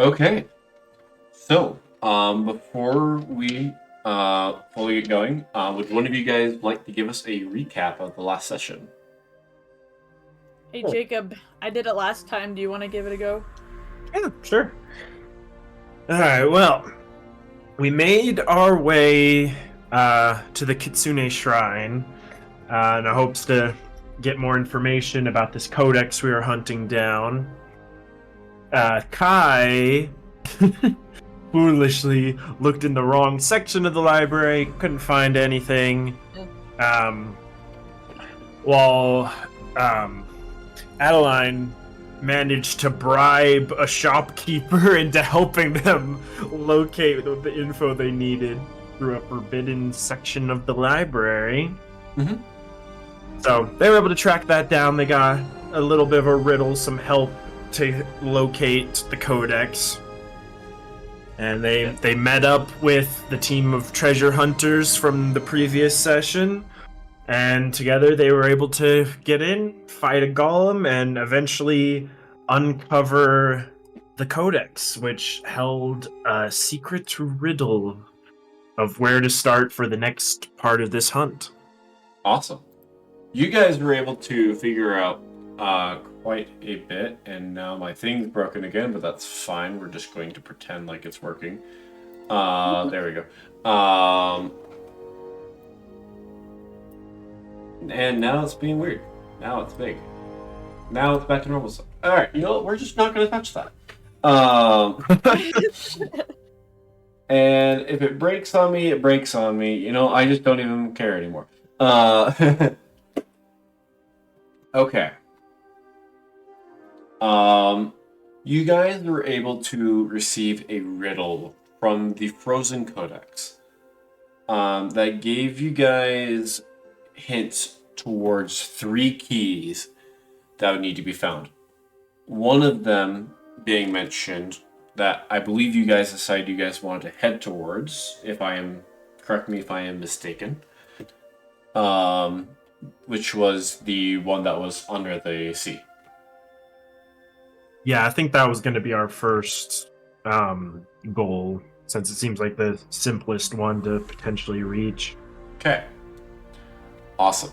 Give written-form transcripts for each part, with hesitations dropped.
Okay. So, before we fully get going, would one of you guys like to give us a recap of the last session? Hey Jacob, I did it last time. Do you want to give it a go? Yeah, sure. All right, well, we made our way to the Kitsune Shrine in hopes to get more information about this codex we were hunting down. Kai foolishly looked in the wrong section of the library, couldn't find anything. Um, while Adeline managed to bribe a shopkeeper into helping them locate the info they needed through a forbidden section of the library. Mm-hmm. So they were able to track that down. They got a little bit of a riddle, some help to locate the codex. And they met up with the team of treasure hunters from the previous session. And together they were able to get in, fight a golem, and eventually uncover the codex, which held a secret riddle of where to start for the next part of this hunt. Awesome. You guys were able to figure out quite a bit, and now my thing's broken again, but that's fine. We're just going to pretend like it's working. There we go. And now it's being weird. Now it's big. Now it's back to normal stuff. All right, you know what? We're just not going to touch that. And if it breaks on me, it breaks on me. You know, I just don't even care anymore. Okay. You guys were able to receive a riddle from the Frozen Codex that gave you guys hints towards 3 keys that would need to be found. One of them being mentioned that I believe you guys decided you guys wanted to head towards, correct me if I am mistaken, which was the one that was under the sea. Yeah, I think that was going to be our first goal, since it seems like the simplest one to potentially reach. Okay. Awesome.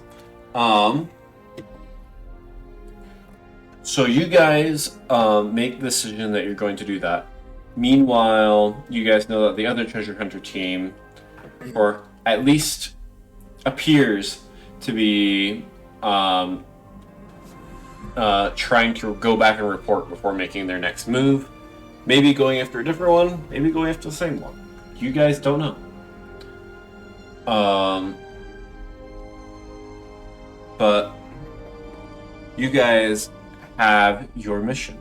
So you guys make the decision that you're going to do that. Meanwhile, you guys know that the other treasure hunter team, or at least appears to be trying to go back and report before making their next move. Maybe going after a different one, maybe going after the same one. You guys don't know. But you guys have your mission.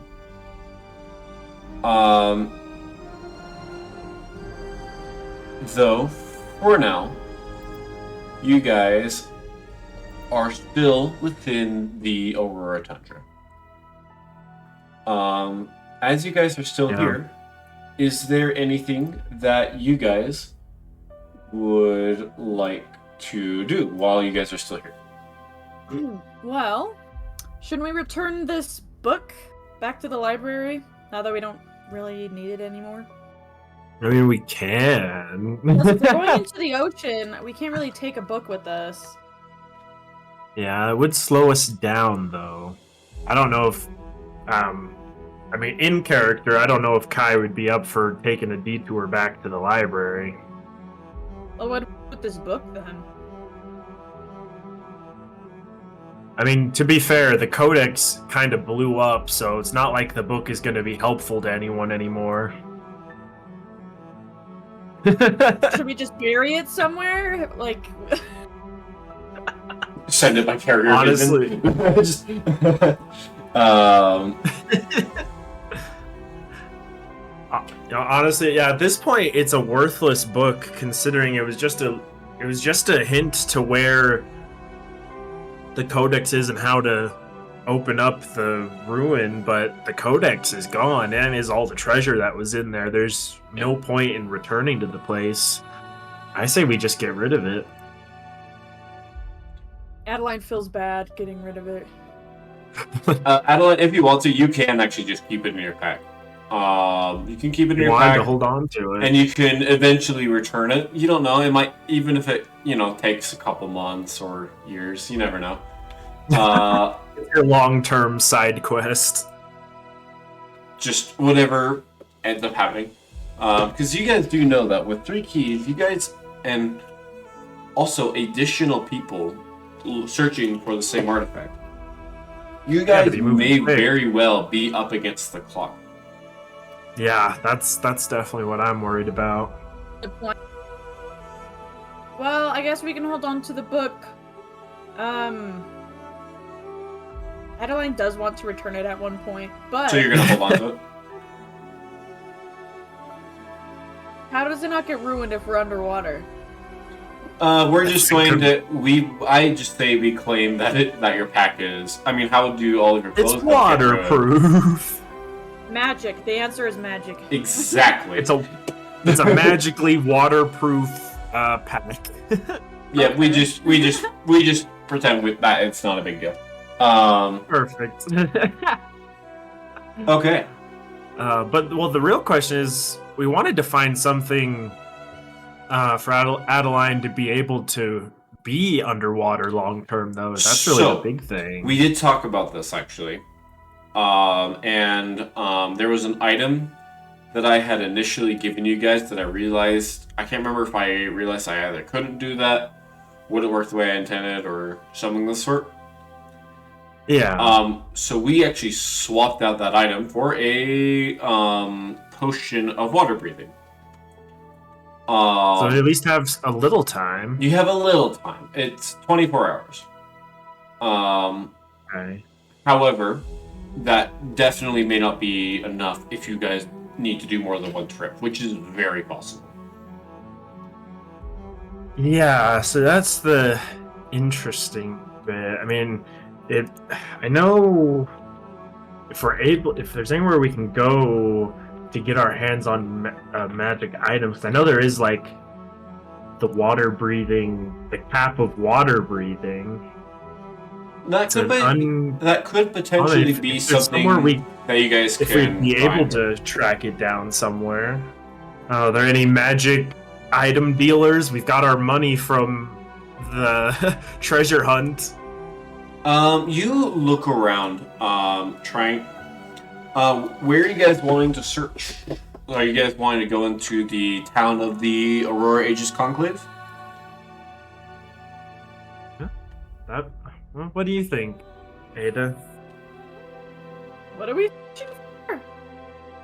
Though, for now, you guys are still within the Aurora Tundra. As you guys are still here, is there anything that you guys would like to do while you guys are still here? Well, shouldn't we return this book back to the library now that we don't really need it anymore? I mean, we can. Plus, if we're going into the ocean, we can't really take a book with us. Yeah, it would slow us down, though. I don't know if, I mean, in character, I don't know if Kai would be up for taking a detour back to the library. Well, what with this book then? I mean, to be fair, the Codex kind of blew up, so it's not like the book is going to be helpful to anyone anymore. Should we just bury it somewhere? Like... Send it by carrier. Honestly. Just, honestly, yeah, at this point, it's a worthless book, considering it was just a hint to where the Codex is and how to open up the ruin, but the Codex is gone, and is all the treasure that was in there. There's no point in returning to the place. I say we just get rid of it. Adeline feels bad getting rid of it. Adeline, if you want to, you can actually just keep it in your pack. You can keep it in You your wanted pack, to hold on to it. and you can eventually return it. You don't know. It might, even if it, takes a couple months or years. You never know. It's your long-term side quest. Just whatever ends up happening. Because you guys do know that with 3 keys, you guys, and also additional people searching for the same artifact, you guys may very well be up against the clock. Yeah, that's definitely what I'm worried about. Good point. Well, I guess we can hold on to the book. Adeline does want to return it at one point, but... So you're going to hold on to it? How does it not get ruined if we're underwater? We're just going to... I just say we claim that your pack is... I mean, how do all of your clothes... It's waterproof! Magic. The answer is magic. Exactly. It's a magically waterproof pack. Yeah, we just pretend that it's not a big deal. Perfect. Okay. But the real question is, we wanted to find something for Adeline to be able to be underwater long term, though. That's really the big thing. We did talk about this actually, and there was an item that I had initially given you guys that I realized, I can't remember if I realized I either couldn't do that, wouldn't work the way I intended, or something of the sort. Yeah. So we actually swapped out that item for a potion of water breathing. So you at least have a little time. You have a little time. It's 24 hours. Okay. However, that definitely may not be enough if you guys need to do more than one trip, which is very possible. Yeah, so that's the interesting bit. I mean, I know if there's anywhere we can go to get our hands on magic items. I know there is like the cap of water breathing. That could potentially be something that you guys can we'd be able to track it down somewhere. Are there any magic item dealers? We've got our money from the treasure hunt. You look around, trying. Where are you guys wanting to search? Are you guys wanting to go into the town of the Aurora Aegis Conclave? Yeah. What do you think, Ada? What are we searching for?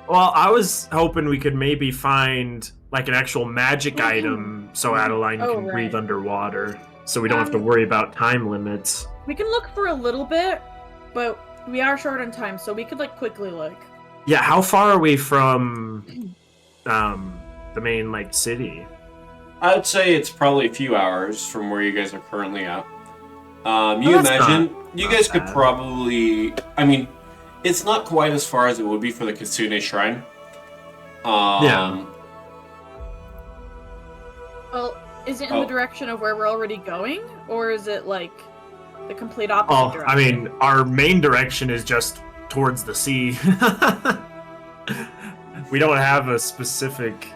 Well, I was hoping we could maybe find like an actual magic item so Adeline can breathe underwater, so we don't have to worry about time limits. We can look for a little bit, but we are short on time, so we could like quickly look. Yeah, how far are we from the main like city? I'd say it's probably a few hours from where you guys are currently at. You imagine you guys could probably... I mean, it's not quite as far as it would be for the Kitsune Shrine. Yeah. Well, is it in the direction of where we're already going, or is it like the complete opposite direction? I mean, our main direction is just towards the sea. We don't have a specific...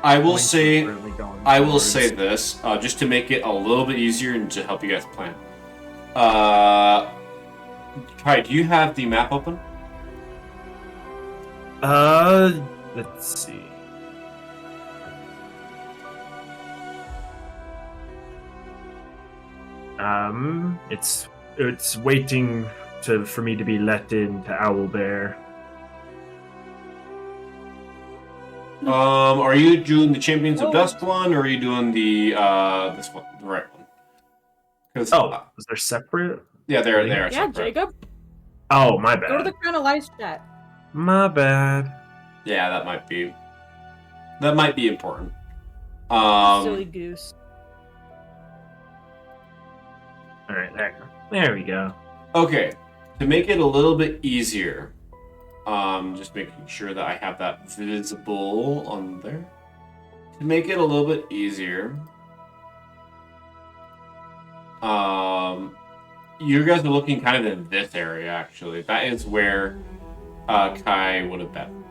I will say this, just to make it a little bit easier and to help you guys plan. Kai, do you have the map open? Let's see. It's waiting for me to be let in to Owlbear. Are you doing the Champions of Dusk one, or are you doing the this one, the right one? Is there separate? Yeah, they are Yeah, separate. Jacob. Oh, my bad. Go to the Crown of Life chat. My bad. Yeah, that might be important. Silly goose. All right, there we go. Okay, to make it a little bit easier, just making sure that I have that visible on there. To make it a little bit easier, you guys are looking kind of in this area, actually. That is where Kai would have been.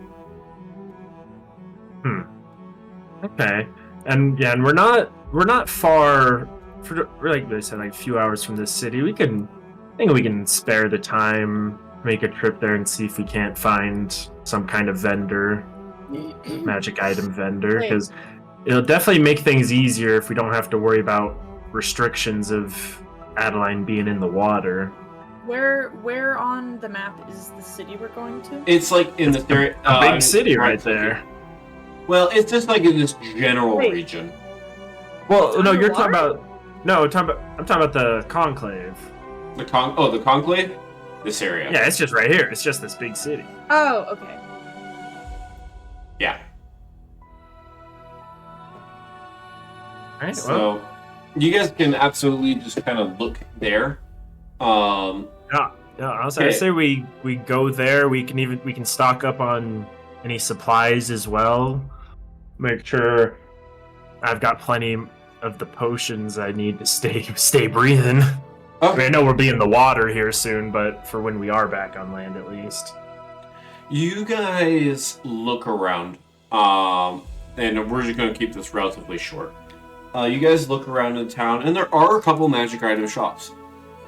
Okay, and we're not far. Like I said, like a few hours from this city. I think we can spare the time, make a trip there, and see if we can't find some kind of vendor, magic item vendor, Wait. because it'll definitely make things easier if we don't have to worry about restrictions of Adeline being in the water. Where on the map is the city we're going to? It's like in this area. A big city right there. Well, it's just like in this general Wait. region. Well, no, you're Underwater? talking about. No, I'm talking about the conclave. The conclave? This area. Yeah, it's just right here. It's just this big city. Oh, okay. Yeah. All right. So, you guys can absolutely just kind of look there. Yeah, honestly, I Okay. say we go there. We can stock up on any supplies as well. Make sure I've got plenty of the potions I need to stay breathing. I mean, I know we'll be in the water here soon, but for when we are back on land, at least. You guys look around, and we're just going to keep this relatively short. You guys look around in town, and there are a couple magic item shops.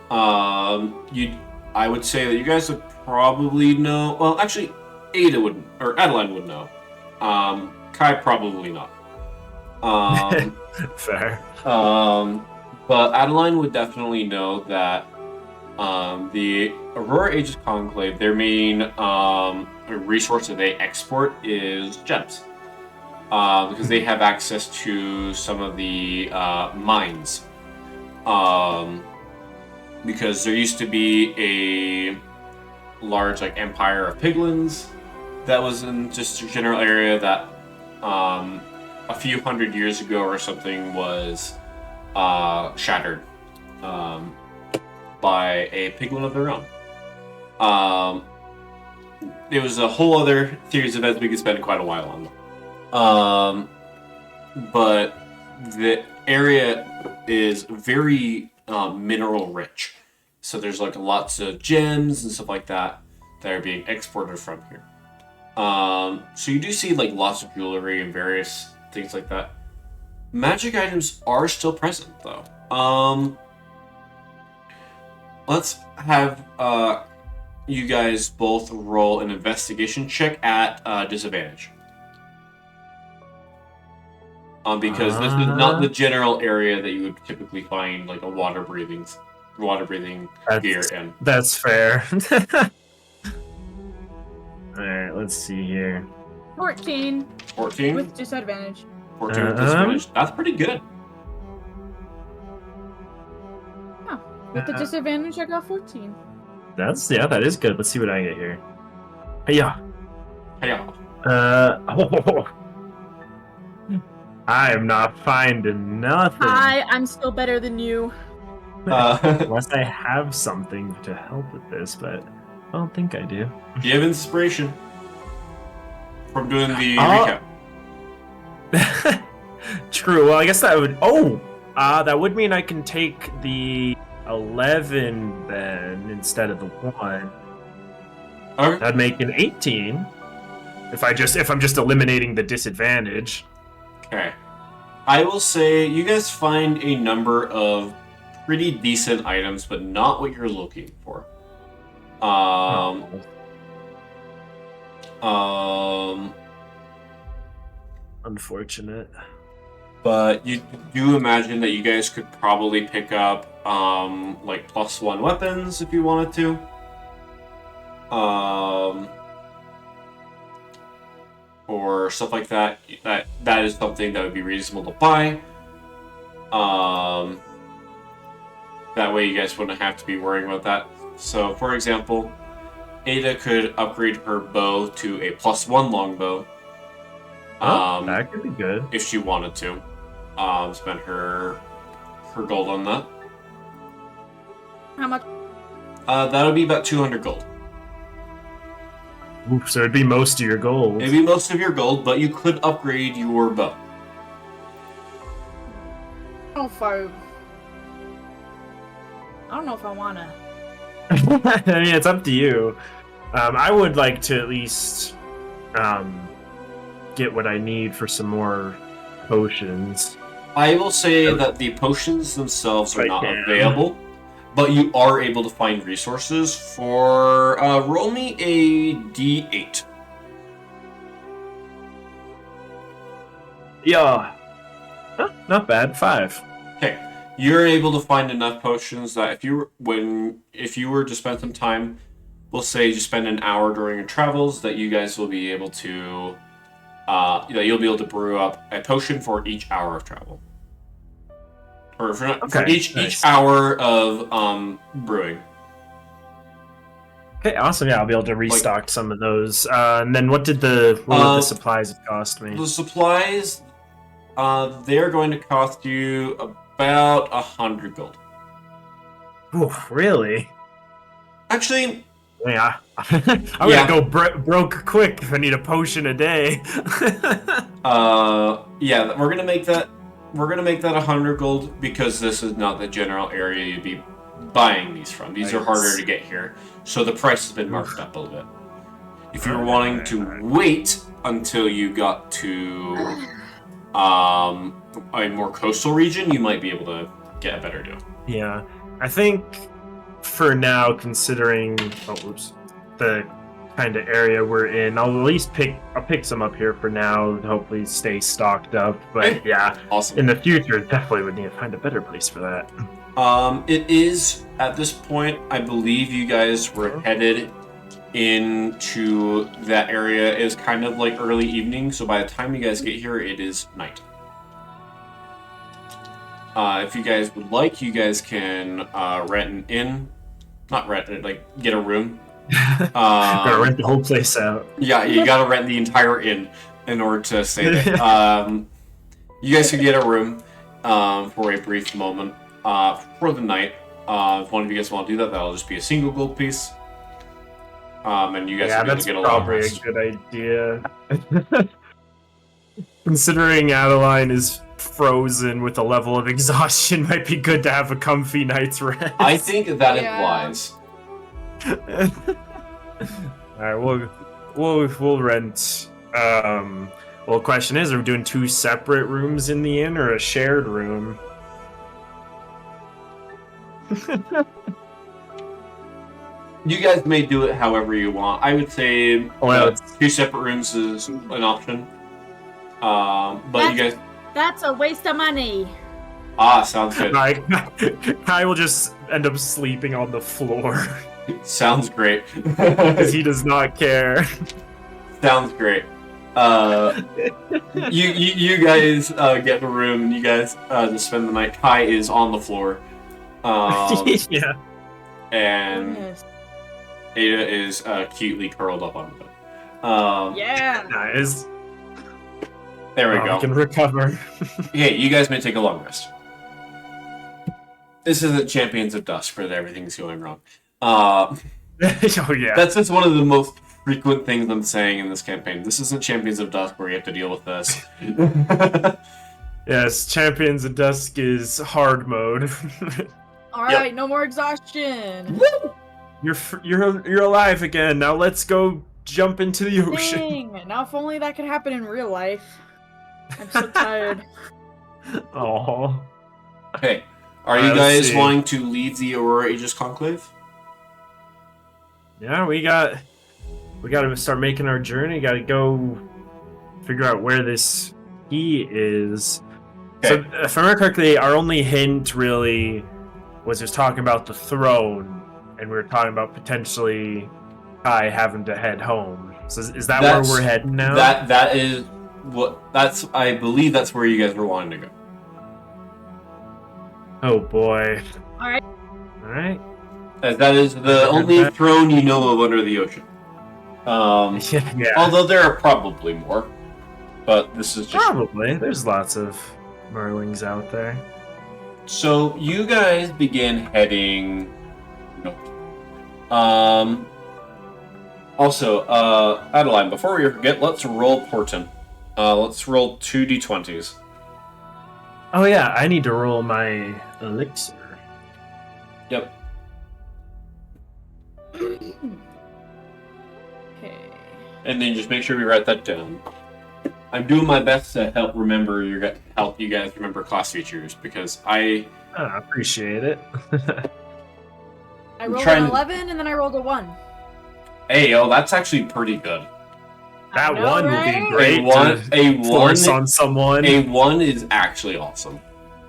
I would say that you guys would probably know. Well, actually, Ada would, or Adeline would know. Kai probably not. Fair. But Adeline would definitely know that the Aurora Aegis Conclave, their main resource that they export is gems. Because they have access to some of the mines. Because there used to be a large empire of piglins that was in just a general area that a few hundred years ago or something was shattered by a piglin of their own. It was a whole other series of events we could spend quite a while on. But the area is very mineral rich. So there's lots of gems and stuff like that that are being exported from here. So you do see lots of jewelry and various things like that. Magic items are still present though. Let's have you guys both roll an investigation check at disadvantage. Because this is not the general area that you would typically find a water breathing gear in. That's fair. Alright, let's see here. 14 14? with disadvantage. 14 with disadvantage. That's pretty good. Oh, with the disadvantage, I got 14. That is good. Let's see what I get here. Yeah. Hey, I am not finding nothing. Hi, I'm still better than you. Unless I have something to help with this, but I don't think I do. you have inspiration from doing the recap. True. Well, I guess that would. Oh, that would mean I can take the 11 then instead of the 1. Okay. That'd make an 18. If I'm just eliminating the disadvantage. Okay. I will say you guys find a number of pretty decent items, but not what you're looking for. Unfortunate. But you do imagine that you guys could probably pick up +1 weapons if you wanted to. Or stuff like that. That is something that would be reasonable to buy. That way you guys wouldn't have to be worrying about that. So, for example, Ada could upgrade her bow to a +1 longbow. That could be good. If she wanted to. Spend her gold on that. How much? That would be about 200 gold. Oof, so it'd be most of your gold. It'd be most of your gold, but you could upgrade your bow. Oh, I don't know if I wanna. I mean, it's up to you. I would like to at least get what I need for some more potions. I will say that the potions themselves are I not can. available, but you are able to find resources for. Roll me a d8. Yeah. Huh, not bad. 5. Okay, you're able to find enough potions that if you were to spend some time, we'll say you spend an hour during your travels, that you guys will be able to, you'll be able to brew up a potion for each hour of travel, or for Okay, each nice. hour of brewing. Okay, awesome. Yeah, I'll be able to restock some of those. And then what would the supplies cost me? The supplies, they're going to cost you about 100 gold. Ooh, really? Actually, Yeah. I'm gonna go broke quick if I need a potion a day. yeah, we're gonna make that 100 gold because this is not the general area you'd be buying these from. These are harder to get here, so the price has been marked up a little bit. If you're wanting to wait until you got to a more coastal region, you might be able to get a better deal. Yeah, I think for now, considering the kind of area we're in, I'll at least pick some up here for now and hopefully stay stocked up. But yeah, awesome. In the future, definitely would need to find a better place for that. It is at this point, I believe you guys were headed into that area. Is kind of like early evening, so by the time you guys get here, it is night. If you guys would like, you guys can rent an inn. Not rent it, like get a room. Gotta rent the whole place out. Yeah, you gotta rent the entire inn in order to stay there. You guys can get a room for a brief moment for the night. If one of you guys want to do that, that'll just be a single gold piece. And you guys will be able to get a long rest. That's probably a good idea. Considering Adeline is frozen with a level of exhaustion, might be good to have a comfy night's rest. I think that implies. Alright, we'll rent. Well, the question is, are we doing 2 separate rooms in the inn or a shared room? You guys may do it however you want. I would say 2 separate rooms is an option. But you guys. That's a waste of money. Sounds good. Kai will just end up sleeping on the floor. Sounds great. Because he does not care. Sounds great. You guys get the room and you guys just spend the night. Kai is on the floor. Yeah. And Ada is cutely curled up on the bed. Yeah. Nice. There we go. We can recover. Hey, you guys may take a long rest. This isn't Champions of Dusk where everything's going wrong. Oh yeah. That's just one of the most frequent things I'm saying in this campaign. This isn't Champions of Dusk where you have to deal with this. Yes, Champions of Dusk is hard mode. Alright, no more exhaustion. You're alive again. Now let's go jump into the ocean. Dang. Now if only that could happen in real life. I'm so tired. Oh. Okay. Are you guys wanting to leave the Aurora Aegis Conclave? Yeah, we got to start making our journey. Got to go figure out where this key is. Okay. So, if I remember correctly, our only hint really was just talking about the throne, and we were talking about potentially Kai having to head home. So, is that where we're heading now? That is what. I believe that's where you guys were wanting to go. Oh boy. All right. That is the only throne you know of under the ocean. Yeah. Although there are probably more, but this is just probably. There's lots of Merlings out there. So you guys begin heading north. Also, Adeline, before we forget, let's roll Portent. Let's roll 2 d20s. Oh yeah, I need to roll my elixir. Yep. Okay. And then just make sure we write that down. I'm doing my best to help you guys remember class features because I appreciate it. I rolled trying an to- 11 and then I rolled a 1. Hey, that's actually pretty good. That I know, one would right? be great A to force on someone. A 1 is actually awesome.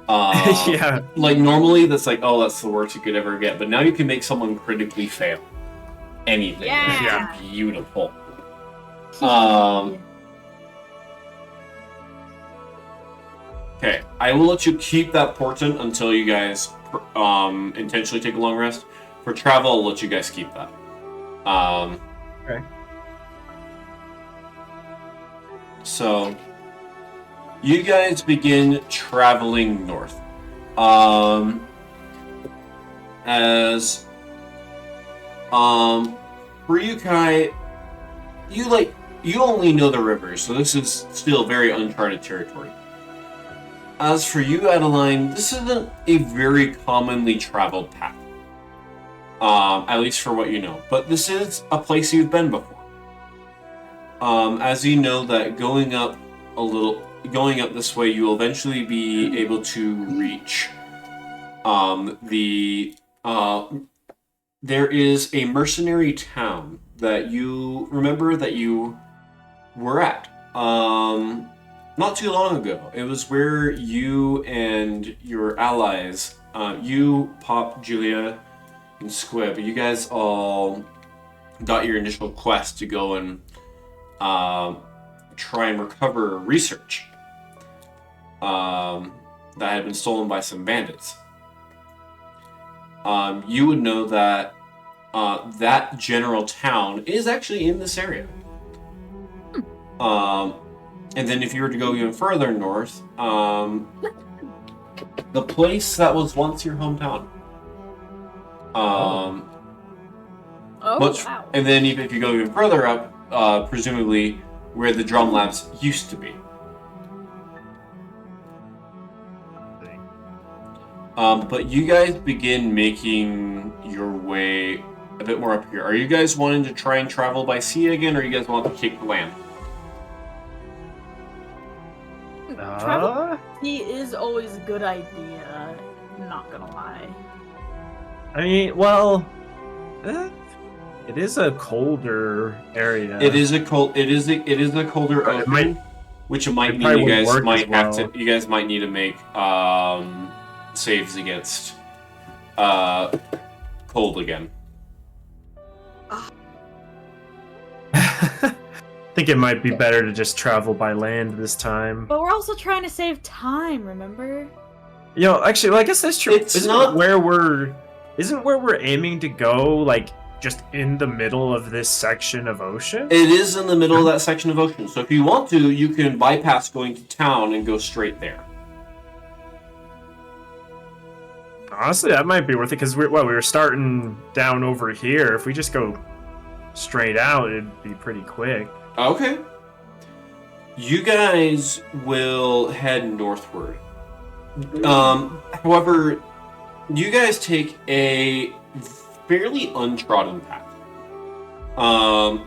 Yeah. Like normally that's like, oh, that's the worst you could ever get, but now you can make someone critically fail anything. Yeah. It's beautiful. Okay, I will let you keep that portent until you guys intentionally take a long rest. For travel, I'll let you guys keep that. Okay. So, you guys begin traveling north. As for you, Kai, you only know the rivers, so this is still very uncharted territory. As for you, Adeline, this isn't a very commonly traveled path. At least for what you know. But this is a place you've been before. As you know that going up this way, you will eventually be able to reach there is a mercenary town that you remember that you were at not too long ago. It was where you and your allies, you, Pop, Julia, and Squib, you guys all got your initial quest to go and try and recover research that had been stolen by some bandits. You would know that that general town is actually in this area. And then if you were to go even further north, the place that was once your hometown. Oh, wow. And then even if you go even further up, presumably where the drum labs used to be. But you guys begin making your way a bit more up here. Are you guys wanting to try and travel by sea again, or you guys want to take the land? Travel he is always a good idea. Not gonna lie. I mean, well, it is a colder area. It is a colder ocean, which might mean you guys might have to. You guys might need to make saves against cold again. I think it might be better to just travel by land this time. But we're also trying to save time, remember? Actually, well, I guess that's true. Isn't where we're aiming to go, like, just in the middle of this section of ocean? It is in the middle of that section of ocean. So if you want to, you can bypass going to town and go straight there. Honestly, that might be worth it, because we were starting down over here. If we just go straight out, it'd be pretty quick. Okay. You guys will head northward. However, you guys take a fairly untrodden path.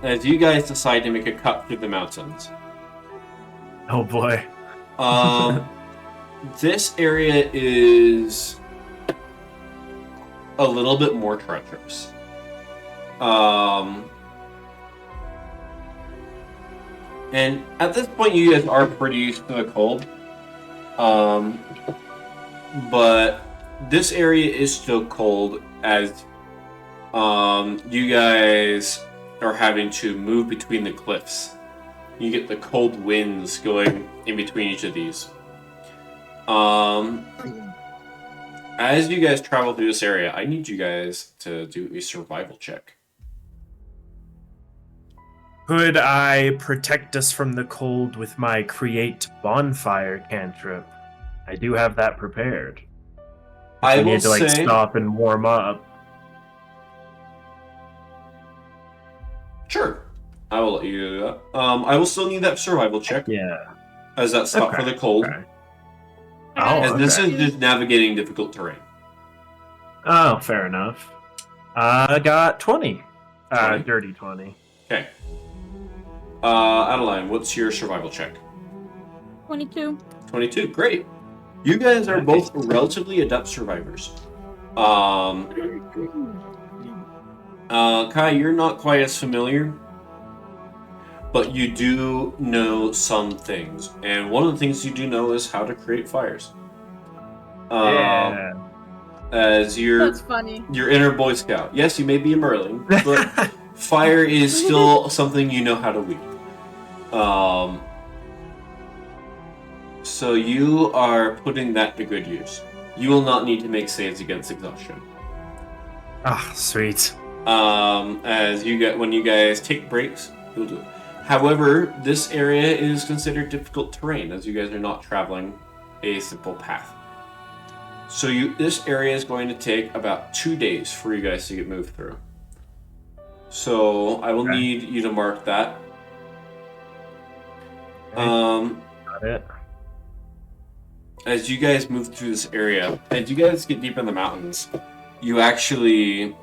As you guys decide to make a cut through the mountains. Oh boy. This area is a little bit more treacherous. And at this point, you guys are pretty used to the cold. But this area is still cold as you guys are having to move between the cliffs. You get the cold winds going in between each of these. As you guys travel through this area, I need you guys to do a survival check. Could I protect us from the cold with my create bonfire cantrip? I do have that prepared. I need to stop and warm up. Sure. I will let you do that. I will still need that survival check. Yeah. As that stop for the cold. Okay. As this is just navigating difficult terrain. Oh, fair enough. I got 20. 20? Dirty 20. Okay. Adeline, what's your survival check? 22. 22, great. You guys are both relatively adept survivors. Kai, you're not quite as familiar, but you do know some things. And one of the things you do know is how to create fires. Yeah. As That's funny. your inner Boy Scout. Yes, you may be a Merlin, but fire is still something you know how to lead. So you are putting that to good use. You will not need to make saves against exhaustion. Ah, sweet. When you guys take breaks, you'll do it. However, this area is considered difficult terrain as you guys are not traveling a simple path. So this area is going to take about 2 days for you guys to get moved through. So I will need you to mark that. Got it. As you guys move through this area, as you guys get deep in the mountains, you actually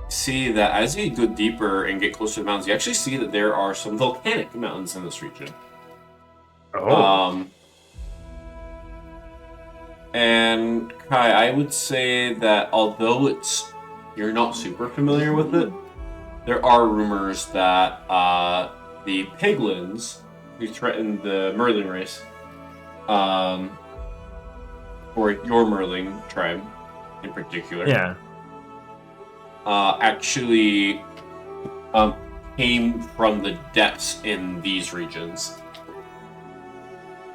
see that as you go deeper and get closer to the mountains, you actually see that there are some volcanic mountains in this region. Oh. And Kai, I would say that although you're not super familiar with it, there are rumors that the piglins who threatened the Merlin race, or your Merlin tribe in particular, actually came from the depths in these regions.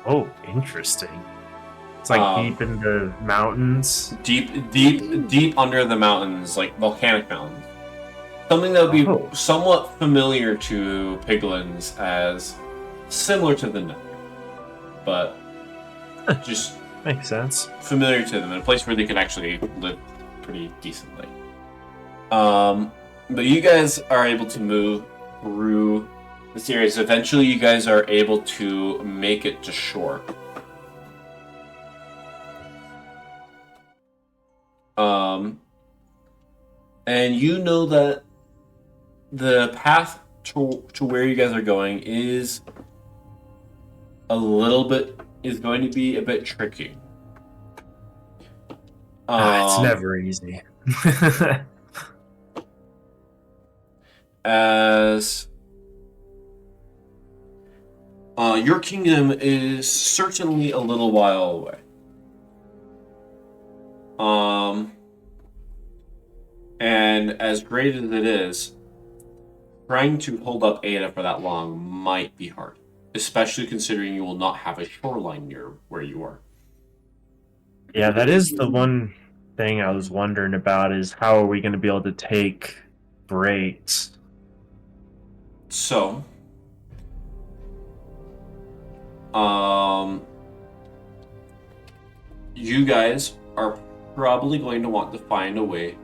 Oh, interesting. It's like deep in the mountains. Deep under the mountains, like volcanic mountains. Something that would be somewhat familiar to piglins as similar to the Nether, but just makes sense. Familiar to them in a place where they can actually live pretty decently. But you guys are able to move through this area. So eventually, you guys are able to make it to shore. And you know that the path to where you guys are going is going to be a bit tricky. It's never easy. As your kingdom is certainly a little while away. And as great as it is, trying to hold up Ada for that long might be hard, especially considering you will not have a shoreline near where you are. Yeah, that is the one thing I was wondering about, is how are we going to be able to take breaks? So, you guys are probably going to want to find a way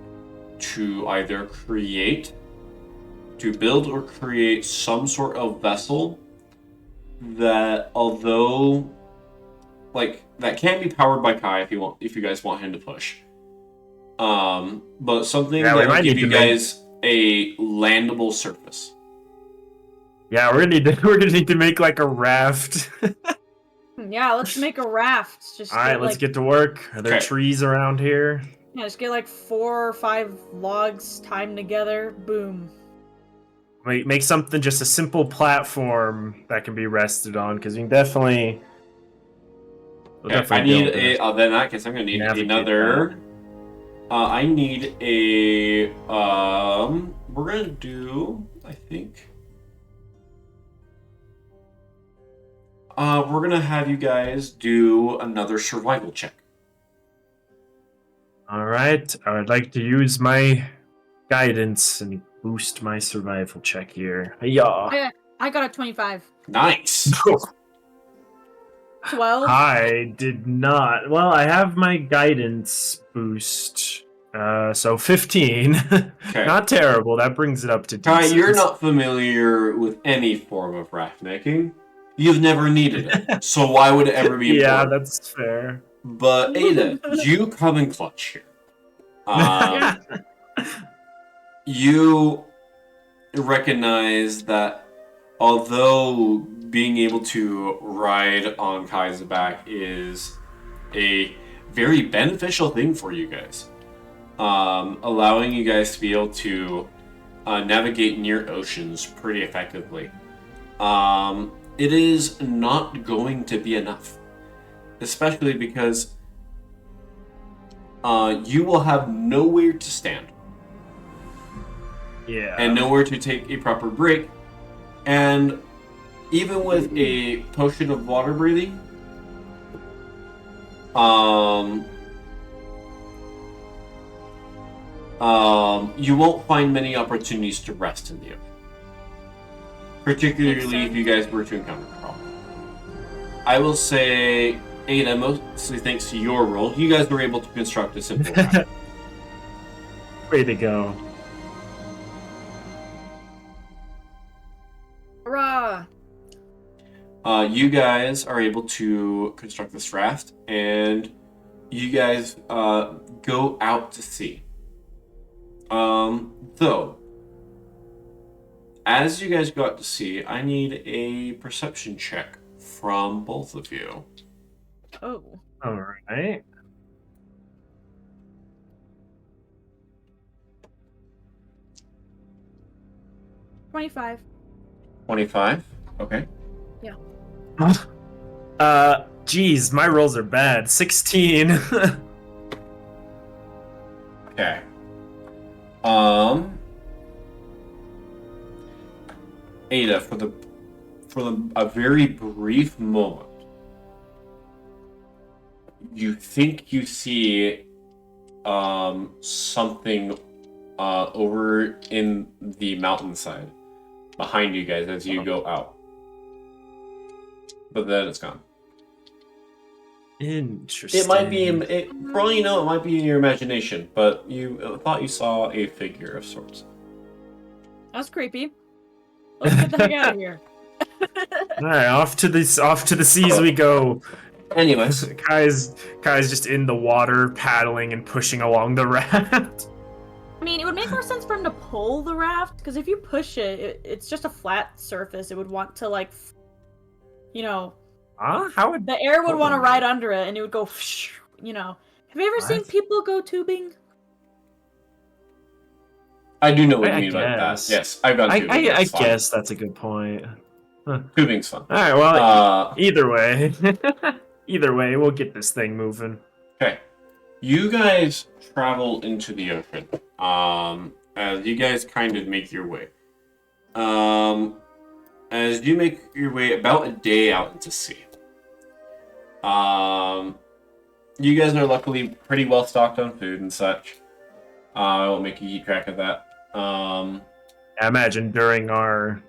to either build or create some sort of vessel that, although, that can be powered by Kai if you guys want him to push. But something that will give you guys a landable surface. Yeah, we're gonna need to make like a raft. Yeah, let's make a raft. All right, let's get to work. Are there trees around here? Yeah, just get like 4 or 5 logs timed together. Boom. Make something, just a simple platform that can be rested on, because we can definitely. I need then in that case, I'm gonna need another. I need a. We're gonna do. I think. We're gonna have you guys do another survival check. All right, I would like to use my guidance and boost my survival check here. Yeah. I got a 25. Nice. 12. I did not. Well, I have my guidance boost. So 15. Okay. Not terrible. That brings it up to 2. Kai, you're not familiar with any form of raft making. You've never needed it. So why would it ever be important? Yeah, that's fair. But Ada, you come in clutch here. You recognize that although being able to ride on Kai's back is a very beneficial thing for you guys, allowing you guys to be able to navigate near oceans pretty effectively. It is not going to be enough, especially because you will have nowhere to stand Yeah. and nowhere to take a proper break. And even with a potion of water breathing, you won't find many opportunities to rest in the ocean. Particularly if you guys were to encounter a problem. I will say, Ada, mostly thanks to your role, you guys were able to construct a simple raft. Way to go. Hurrah! You guys are able to construct this raft, and you guys go out to sea. Though, as you guys go out to sea, I need a perception check from both of you. Oh. All right. $25. 25? Okay. Geez, my rolls are bad. 16. Okay. Ada, for a very brief moment, you think you see something over in the mountainside behind you guys as you go out. But then it's gone. Interesting. It might be, for all you know, it might be in your imagination, but you thought you saw a figure of sorts. That's creepy. Let's get the heck out of here. All right, off to the seas we go. Anyways, Kai's just in the water, paddling and pushing along the raft. I mean, it would make more sense for him to pull the raft, because if you push it, it's just a flat surface. It would want to, like, you know, How would the air would want to ride under it, and it would go, you know. Have you ever seen What? people go tubing? I do know what I you mean by that. guess. Yes, I've gone tubing. I It's fun. guess that's a good point. Tubing's fun. All right, well, either way, we'll get this thing moving. Okay. You guys travel into the ocean. As you guys kind of make your way. As you make your way about a day out into sea. You guys are luckily pretty well stocked on food and such. I won't make you keep track of that. I imagine during our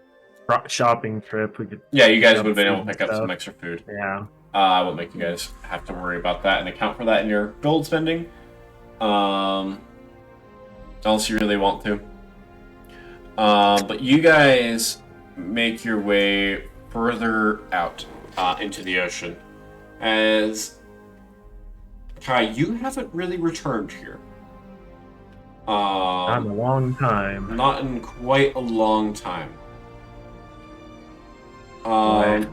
shopping trip, we could. Yeah, you guys pick would have been up able to food pick up and some stuff. extra food. Yeah. I won't make you guys have to worry about that and account for that in your gold spending. Unless you really want to. But you guys make your way further out into the ocean. As Kai, you haven't really returned here. Not in a long time. Not in quite a long time. Right.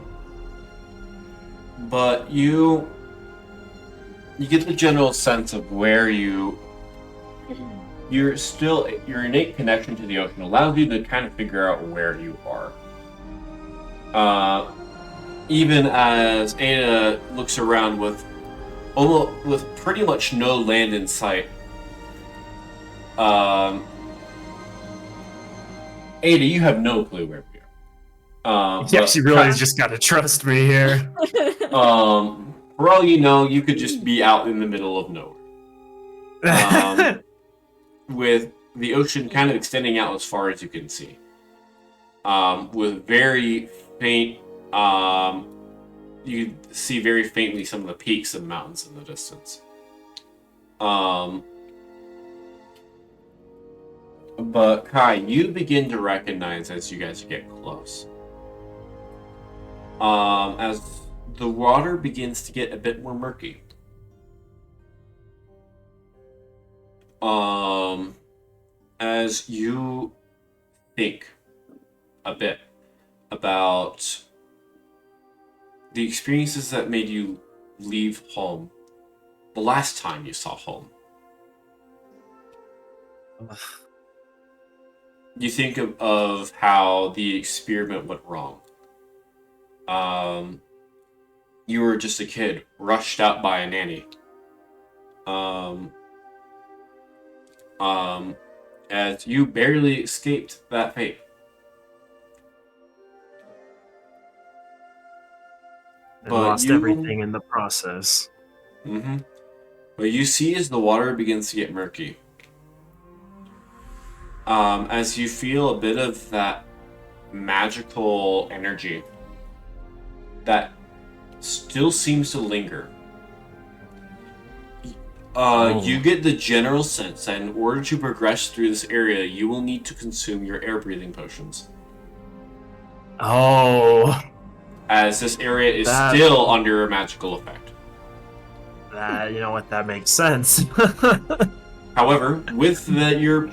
But you get the general sense of where your innate connection to the ocean allows you to kind of figure out where you are. Even as Ada looks around with pretty much no land in sight. Ada, you have no clue where we are. Yeah, she really just got to trust me here. For all you know, you could just be out in the middle of nowhere. With the ocean kind of extending out as far as you can see. With very faint, you see very faintly some of the peaks and mountains in the distance. But Kai, you begin to recognize as you guys get close. As the water begins to get a bit more murky. As you think a bit about the experiences that made you leave home the last time you saw home. You think of how the experiment went wrong. You were just a kid, rushed out by a nanny. As you barely escaped that fate. And lost everything in the process. Mm-hmm. What you see is the water begins to get murky. As you feel a bit of that magical energy that still seems to linger. You get the general sense that in order to progress through this area, you will need to consume your air breathing potions. Oh. As this area is still under a magical effect. You know what? That makes sense. However, with your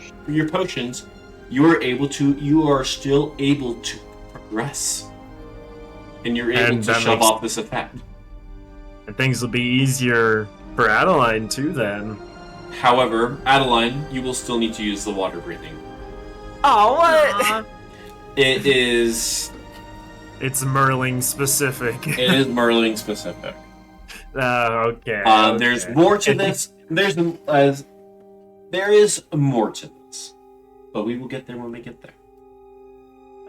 potions, you are still able to progress. And you're able to shove off this effect. And things will be easier for Adeline too then. However, Adeline, you will still need to use the water breathing. Oh, what? It is... It's Merling specific. It is Merling specific. Okay. There's more to this. There is more to this. But we will get there when we get there.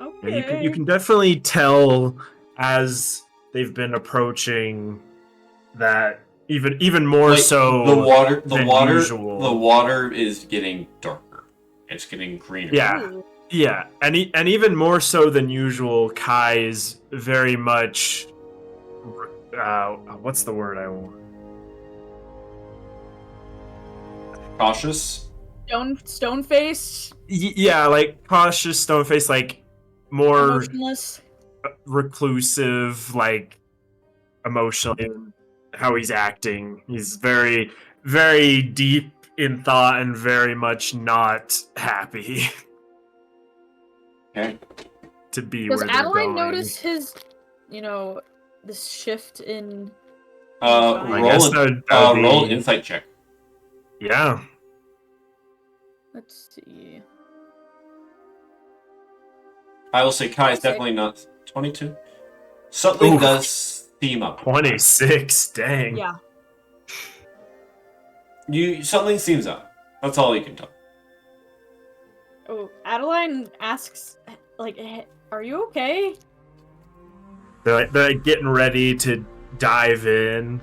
Okay. You can definitely tell as they've been approaching that even more so the water is getting darker. It's getting greener. Yeah. Ooh. Yeah, and even more so than usual, Kai is very much what's the word I want? Cautious? Stone faced? Yeah, like cautious, stone faced, like more Emotionless? Reclusive, like emotionally, how he's acting. He's very, very deep in thought and very much not happy. Okay. To be Does where they're Adeline going. notice his, this shift in... roll an insight check. Yeah. Let's see. I will say Kai is definitely not 22. Something does seem up. 26, dang. Yeah. Something seems up. That's all you can tell. Oh, Adeline asks, like, hey, are you okay? They're like getting ready to dive in.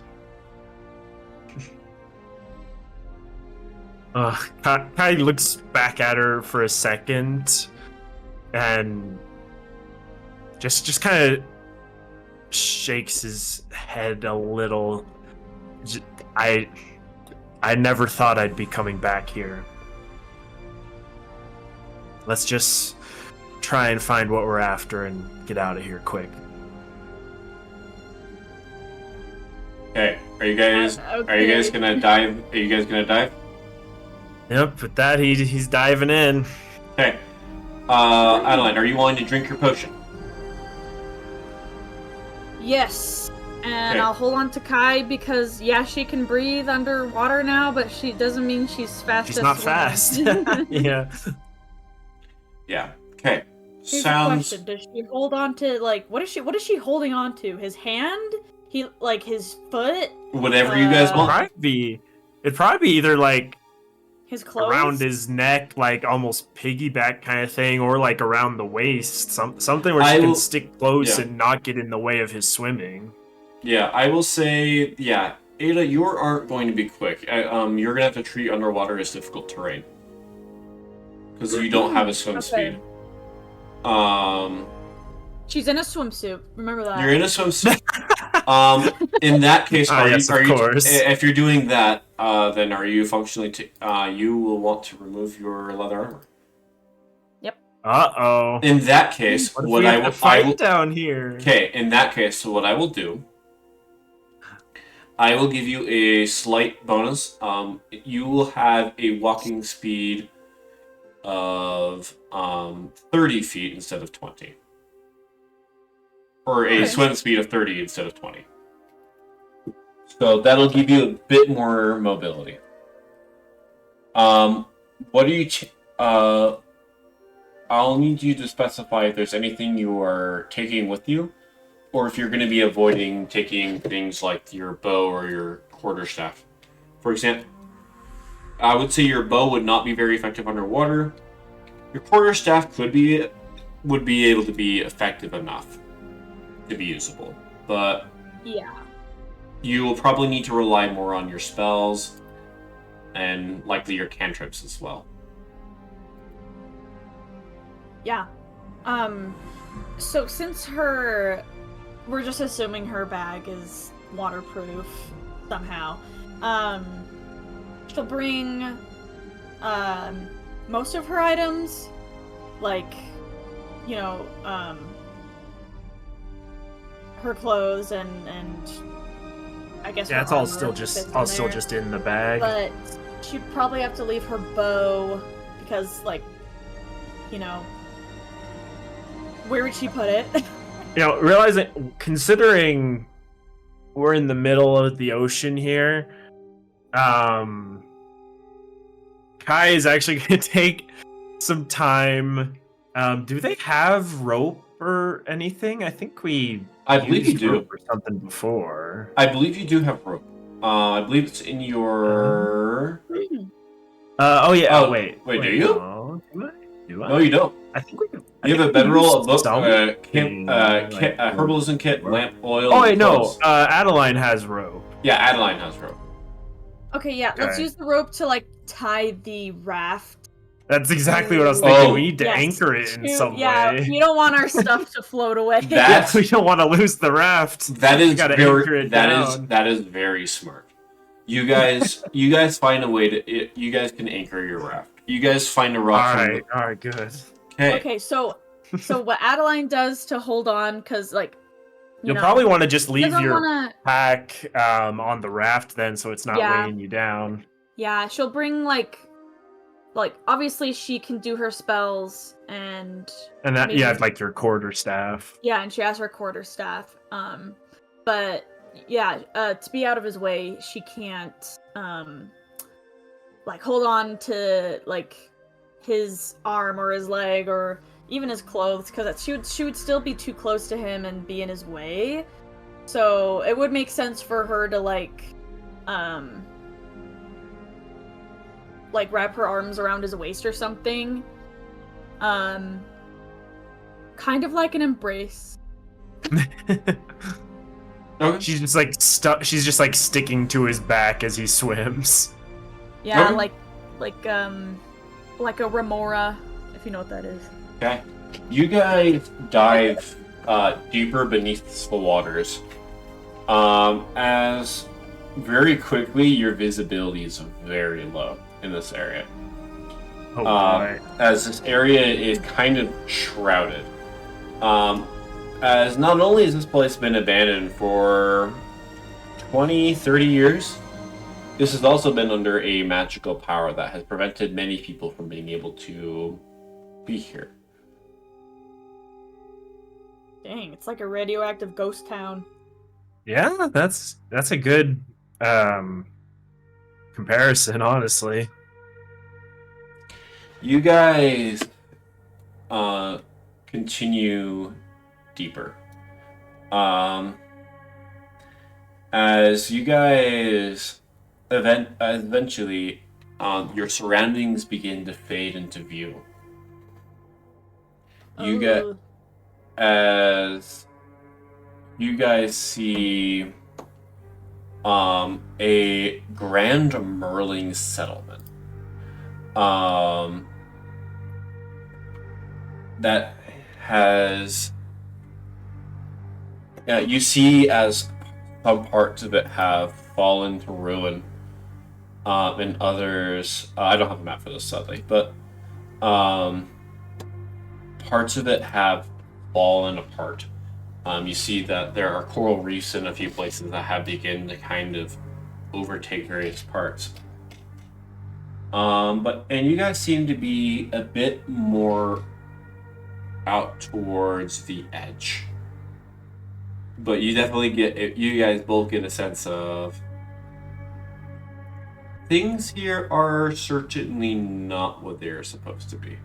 Kai looks back at her for a second and just kind of shakes his head a little. I never thought I'd be coming back here. Let's just try and find what we're after and get out of here quick. Okay, are you guys gonna dive? Are you guys gonna dive? Yep, with that he's diving in. Okay. Adeline, are you willing to drink your potion? Yes. And Okay. I'll hold on to Kai because, yeah, she can breathe underwater now, but she doesn't mean she's fast. She's not fast. Yeah. Yeah. Okay. Here's a question. Does she hold on to, like, what is she holding on to? His hand? His foot? Whatever you guys want. It'd probably be either like His clothes? around his neck, like almost piggyback kind of thing, or like around the waist, something where she can stick close and not get in the way of his swimming. Yeah, I will say, yeah, Ada, you aren't going to be quick. You're gonna have to treat underwater as difficult terrain because you don't have a swim speed. She's in a swimsuit. Remember that. You're in a swimsuit. In that case, if you're doing that, then are you functionally? You will want to remove your leather armor. Yep. Uh-oh. In that case, what I will fight down here. Okay. In that case, so what I will do, I will give you a slight bonus. You will have a walking speed of 30 feet instead of 20. or a Okay. swim speed of 30 instead of 20. So that'll give you a bit more mobility. What do you? I'll need you to specify if there's anything you are taking with you, or if you're going to be avoiding taking things like your bow or your quarterstaff. For example, I would say your bow would not be very effective underwater. Your quarterstaff would be able to be effective enough to be usable, but Yeah. you will probably need to rely more on your spells and likely your cantrips as well. Yeah. So since we're just assuming her bag is waterproof somehow, she'll bring, most of her items, like, you know, her clothes and I guess Yeah, her it's all armor still fits just in there. just in the bag. But she'd probably have to leave her bow because, like, you know, where would she put it? You know, realizing, considering we're in the middle of the ocean here, Kai is actually going to take some time. Do they have rope or anything? I think I believe you used do. rope or something before. I believe you do have rope. I believe it's in your. Oh yeah. Oh, wait, do you? No. Do I? No, you don't. I think we can. You have a bedroll, a book, herbalism kit, lamp oil. Oh wait, no. clothes. Adeline has rope. Yeah, Adeline has rope. Okay, yeah, let's Okay. use the rope to, like, tie the raft. That's exactly what I was thinking. Oh. We need to Yes, anchor it in some yeah, way. we don't want our stuff to float away. That- We don't want to lose the raft. That is gotta anchor it down. that is very smart. You guys find a way to. You guys can anchor your raft. You guys find a rock. All right, good. Okay, so what Adeline does to hold on, because, like, You'll know, probably want to just leave doesn't your wanna... pack on the raft then, so it's not Yeah. weighing you down. Yeah, she'll bring, like, obviously she can do her spells, and And maybe- like your quarterstaff. yeah, and she has her quarterstaff. But yeah, to be out of his way, she can't like hold on to, like, his arm or his leg or even his clothes, because she would still be too close to him and be in his way. So it would make sense for her to, like wrap her arms around his waist or something. Kind of like an embrace. Okay. She's just like she's just like sticking to his back as he swims. Yeah, Okay. like a remora, if you know what that is. Okay. You guys dive deeper beneath the waters. As very quickly your visibility is very low in this area. Oh boy. As this area is kind of shrouded. As not only has this place been abandoned for 20, 30 years, this has also been under a magical power that has prevented many people from being able to be here. Dang, it's like a radioactive ghost town. Yeah, that's a good comparison, honestly. You guys continue deeper. As you guys eventually your surroundings begin to fade into view. Ooh. As you guys see a Grand Merling settlement that has you see as some parts of it have fallen to ruin, and others I don't have a map for this sadly, but parts of it have fallen apart. You see that there are coral reefs in a few places that have begun to kind of overtake various parts. And you guys seem to be a bit more out towards the edge But you definitely get, you guys both get a sense of things here are certainly not what they're supposed to be.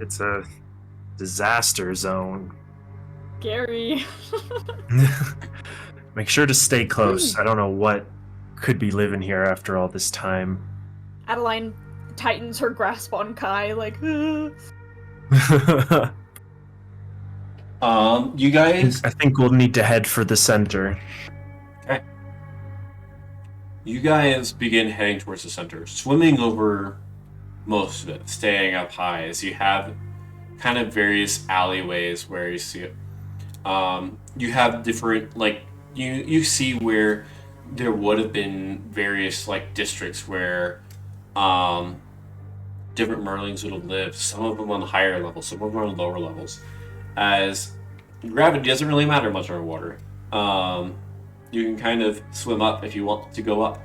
It's a disaster zone. Gary. Make sure to stay close. I don't know what could be living here after all this time. Adeline tightens her grasp on Kai, like, You guys, I think we'll need to head for the center. okay. You guys begin heading towards the center, swimming over most of it, staying up high as you have kind of various alleyways where you see it. You have different, like, you see where there would have been various, like, districts where different Merlings would have lived, some of them on the higher levels, some of them on lower levels, as gravity doesn't really matter much underwater. You can kind of swim up if you want to go up.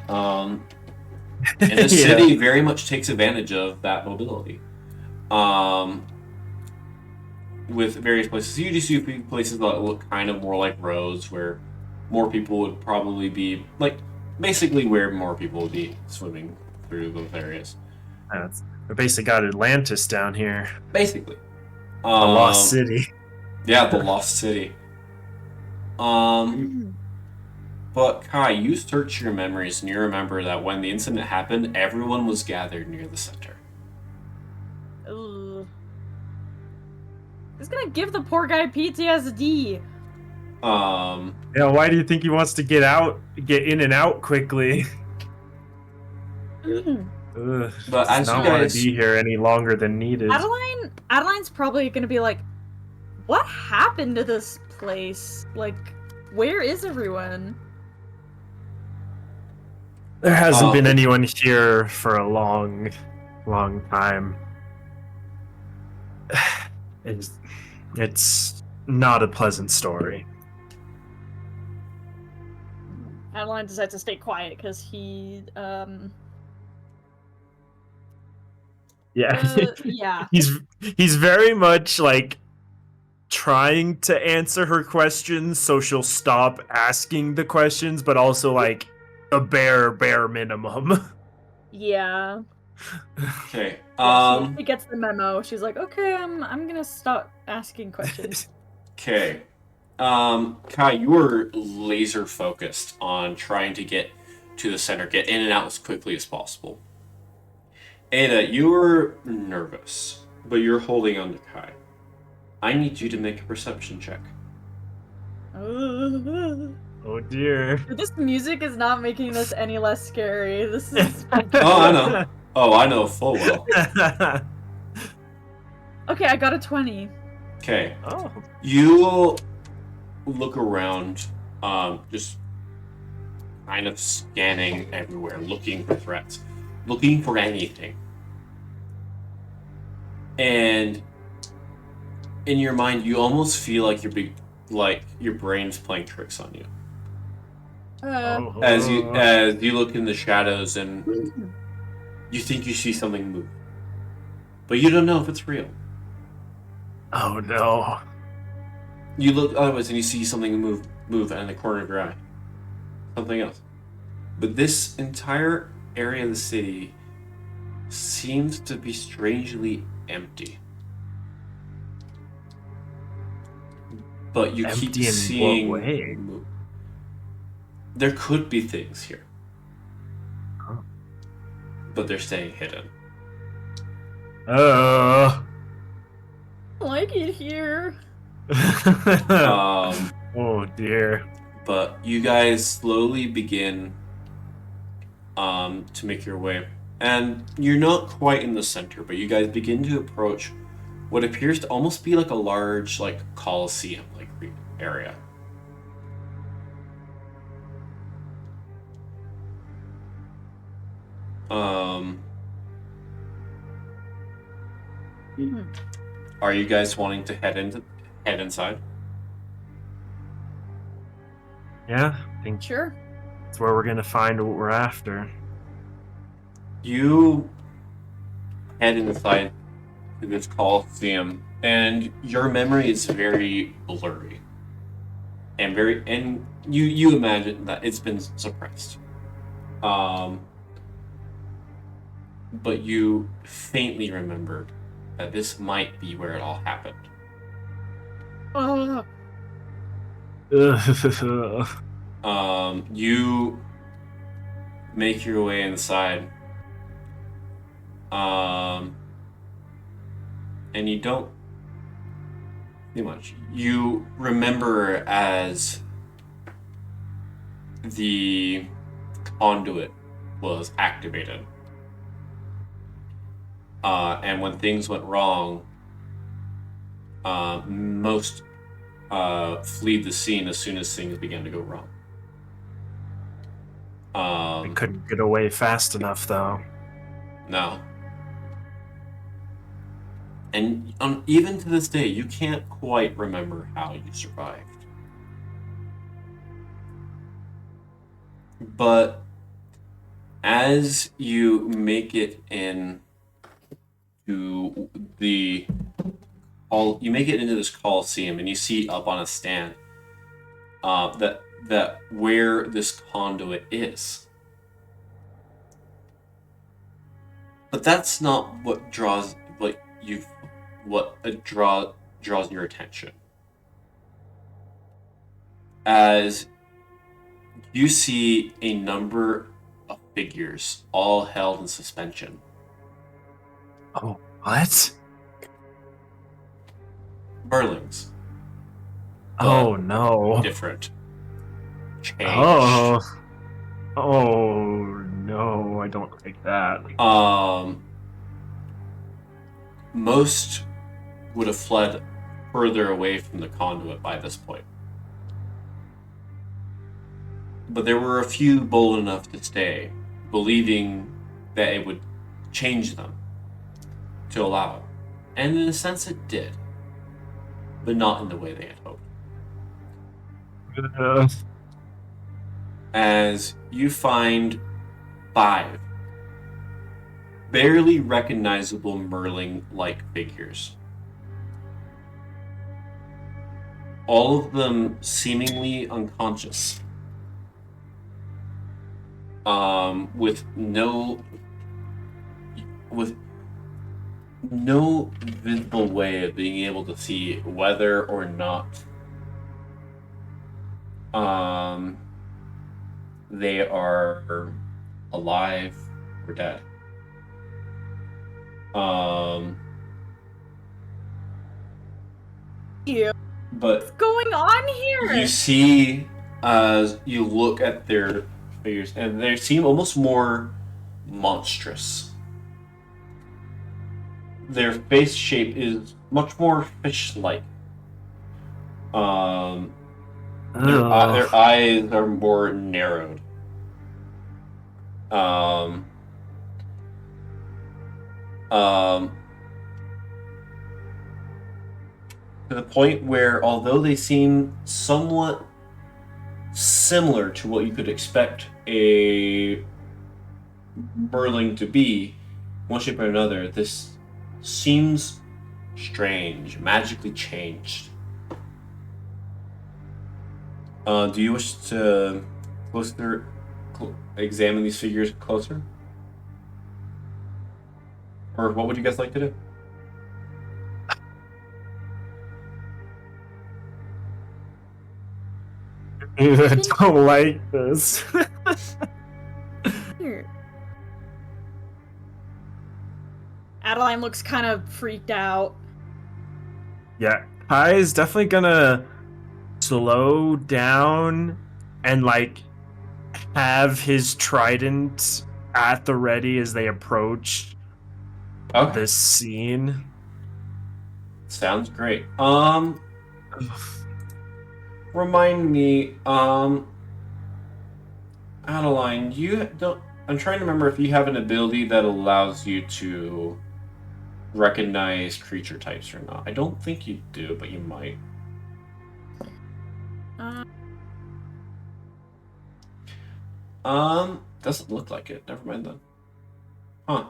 And the city very much takes advantage of that mobility. With various places, you just see places that look kind of more like roads where more people would probably be, like, basically where more people would be swimming through those areas. We basically got Atlantis down here. Basically. The Lost City. Yeah, the Lost City. But Kai, you search your memories and you remember that when the incident happened, everyone was gathered near the center. Ugh. It's gonna give the poor guy PTSD. Yeah, why do you think he wants to get in and out quickly? Ugh, But as not you want guys to be here any longer than needed. Adeline's probably gonna be like, what happened to this place? Like, where is everyone? There hasn't been anyone here for a long, long time. It's not a pleasant story. Adeline decides to stay quiet because he, yeah. He's very much like trying to answer her questions, so she'll stop asking the questions, but also like a bare minimum. Yeah. Okay. She gets the memo. She's like, okay, I'm gonna stop asking questions. Okay. Kai, you were laser focused on trying to get to the center, get in and out as quickly as possible. Ada, you were nervous, but you're holding on to Kai. I need you to make a perception check. Oh dear. This music is not making this any less scary. This is. Oh, I know. Oh, I know full well. Okay, I got a 20. Okay. Oh. You look around, just kind of scanning everywhere, looking for threats, looking for anything. And in your mind, you almost feel like your brain's playing tricks on you. As you look in the shadows and you think you see something move, but you don't know if it's real. Oh no. You look otherwise and you see something move in the corner of your eye. Something else. But this entire area of the city seems to be strangely empty. But you Empty keep in seeing what way? There could be things here. Oh. But they're staying hidden. I like it here. Oh dear. But you guys slowly begin to make your way. And you're not quite in the center, but you guys begin to approach what appears to almost be like a large, like, coliseum, like, area. Are you guys wanting to head inside? Yeah, I think Sure. that's where we're gonna find what we're after. You head inside this coliseum, and your memory is very blurry, and you imagine that it's been suppressed. But you faintly remembered that this might be where it all happened. You make your way inside. And you don't see much. You remember as the conduit was activated. And when things went wrong, most flee the scene as soon as things began to go wrong. We couldn't get away fast enough, though. No. And even to this day, you can't quite remember how you survived. But as you make it in to you make it into this coliseum, and you see up on a stand that where this conduit is. But that's not what draws your attention. As you see a number of figures all held in suspension. Oh, what? Burlings. Oh no. Different. Changed. Oh no, I don't like that. Most would have fled further away from the conduit by this point. But there were a few bold enough to stay, believing that it would change them to allow it. And in a sense it did, but not in the way they had hoped. As you find 5 barely recognizable Merling-like figures. All of them seemingly unconscious. With no visible way of being able to see whether or not they are alive or dead. But what's going on here? You see, as you look at their figures, and they seem almost more monstrous. Their face shape is much more fish-like. Their eyes are more narrowed. To the point where, although they seem somewhat similar to what you could expect a Merling to be, one shape or another, this seems strange, magically changed. Do you wish to examine these figures closer? Or what would you guys like to do? I don't like this. Here. Adeline looks kind of freaked out. Yeah, Kai is definitely gonna slow down and have his trident at the ready as they approach this scene. Sounds great. Remind me, Adeline, I'm trying to remember if you have an ability that allows you to recognize creature types or not. I don't think you do, but you might. Doesn't look like it. Never mind then. Huh.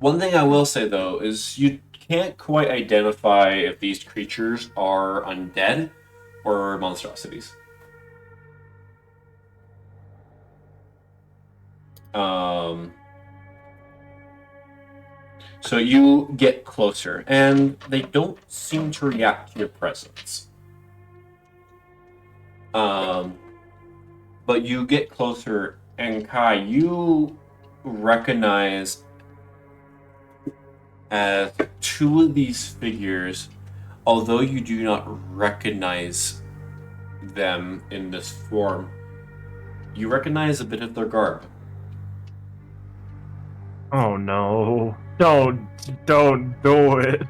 One thing I will say though is you can't quite identify if these creatures are undead or monstrosities. So you get closer, and they don't seem to react to your presence. But you get closer, and Kai, you recognize as two of these figures, although you do not recognize them in this form, you recognize a bit of their garb. Oh no. Don't do it.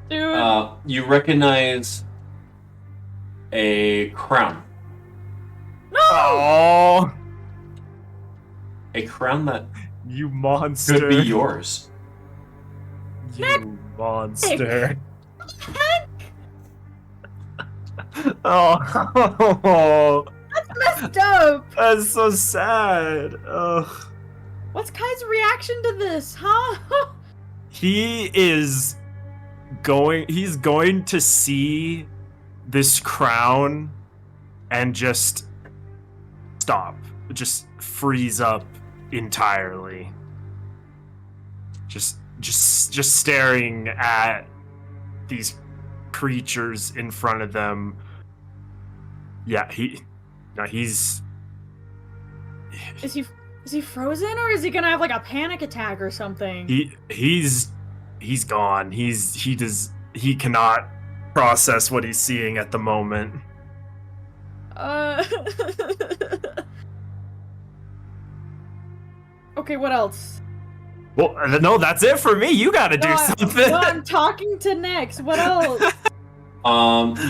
Dude. You recognize a crown. No! Oh, A crown that you monster. could be yours. You monster. What the heck? Oh, That's messed up. that's so sad. Ugh. What's Kai's reaction to this, huh? He's going to see this crown and just stop. Just freeze up entirely. Just staring at these creatures in front of them. Yeah, he's Is he frozen, or is he gonna have like a panic attack or something? he's gone. He cannot process what he's seeing at the moment. Okay, what else? Well, no, that's it for me. You gotta do something. No, I'm talking to next. What else?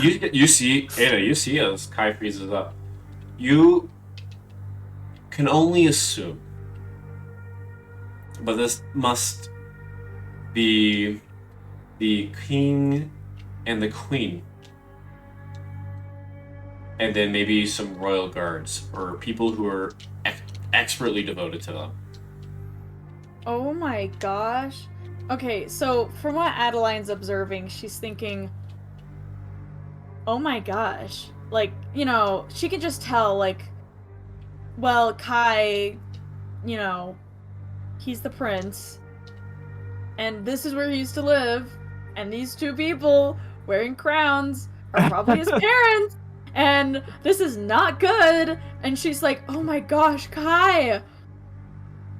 You see, Ada, you see as Kai freezes up. You can only assume, but this must be the king and the queen, and then maybe some royal guards or people who are expertly devoted to them. Oh my gosh. Okay, so from what Adeline's observing, she's thinking, oh my gosh. Like, you know, she can just tell, like, well, Kai, you know, he's the prince, and this is where he used to live, and these two people wearing crowns are probably his parents, and this is not good. And she's like, oh my gosh, Kai,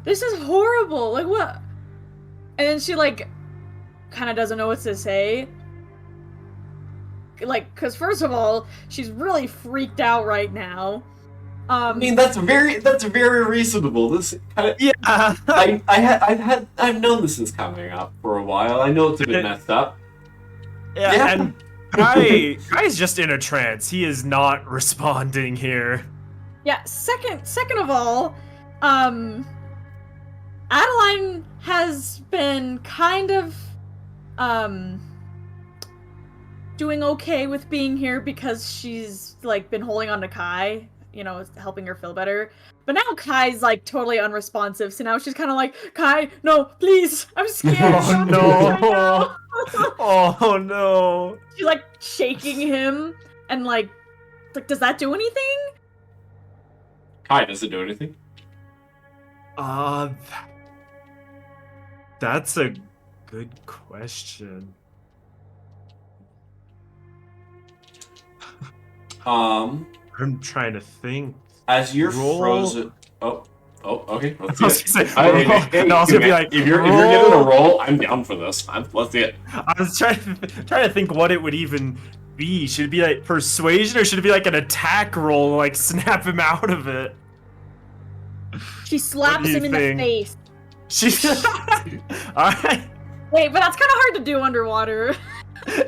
this is horrible. Like, what? And then she, like, kind of doesn't know what to say. Like, because first of all, she's really freaked out right now. I mean, that's very reasonable. This kind of, Yeah. I've known this is coming up for a while. I know it's a bit messed up. Yeah, and Kai's just in a trance. He is not responding here. Yeah, second of all, Adeline has been kind of, doing okay with being here because she's, like, been holding on to Kai, you know, helping her feel better. But now Kai's, like, totally unresponsive, so now she's kind of like, Kai, no, please, I'm scared. Oh Don't do this right no. now." Oh no. She's, like, shaking him, and, like, does that do anything? Kai, does it do anything? That's a good question. I'm trying to think. As you're Roll. frozen. Oh, okay. Let's I was see it. gonna say, roll. No, I was gonna be like, if you're roll. giving a roll, I'm down for this. Let's see it. I was trying to think what it would even be. Should it be like persuasion, or should it be like an attack roll, like snap him out of it? She slaps do you him in the think? face. She's alright. Wait, but that's kind of hard to do underwater.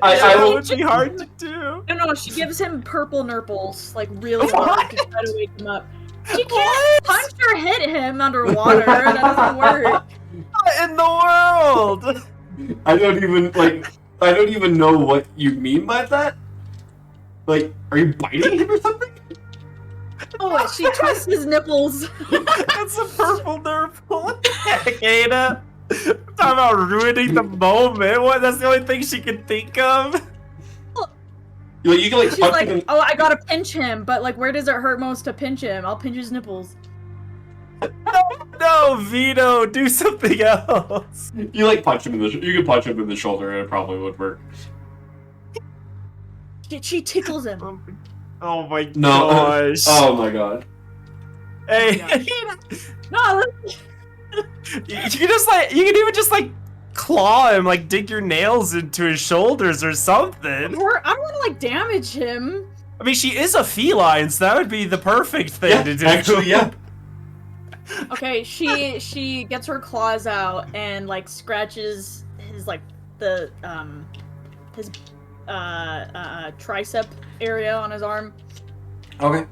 I It will. would be hard to do. No, she gives him purple nurples, like, really What? hard to try to wake him up. She can't punch or hit him underwater. That doesn't work. What in the world? I don't even know what you mean by that. Like, are you biting him or something? Oh, she twists his nipples. That's a purple nurple. What the heck, Ada? Talking about ruining the moment. What? That's the only thing she can think of. You can like She's punch like, him. oh, I gotta pinch him, but like, where does it hurt most to pinch him? I'll pinch his nipples. No, Vito, do something else. You like punch him in the. You can punch him in the shoulder, and it probably would work. She tickles him. Oh my No. gosh. Oh my god. Hey. No, You can even just like claw him, like dig your nails into his shoulders or something. I'm gonna like damage him. I mean, she is a feline, so that would be the perfect thing to do. Actually, yeah. Okay, she gets her claws out and like scratches his like his tricep area on his arm. Okay.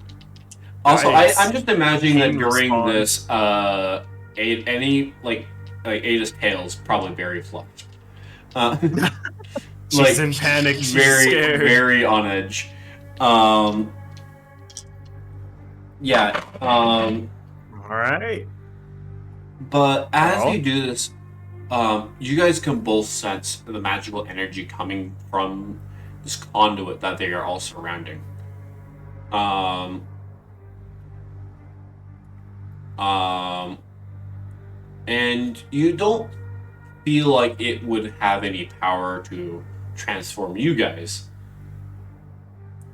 Also, Nice. I'm just imagining that Pain during response. this, any like Ada's tail's probably very fluffed. She's in panic. She's very, scared. very on edge. Yeah. All right. But as Well. you do this, you guys can both sense the magical energy coming from this conduit that they are all surrounding. And you don't feel like it would have any power to transform you guys.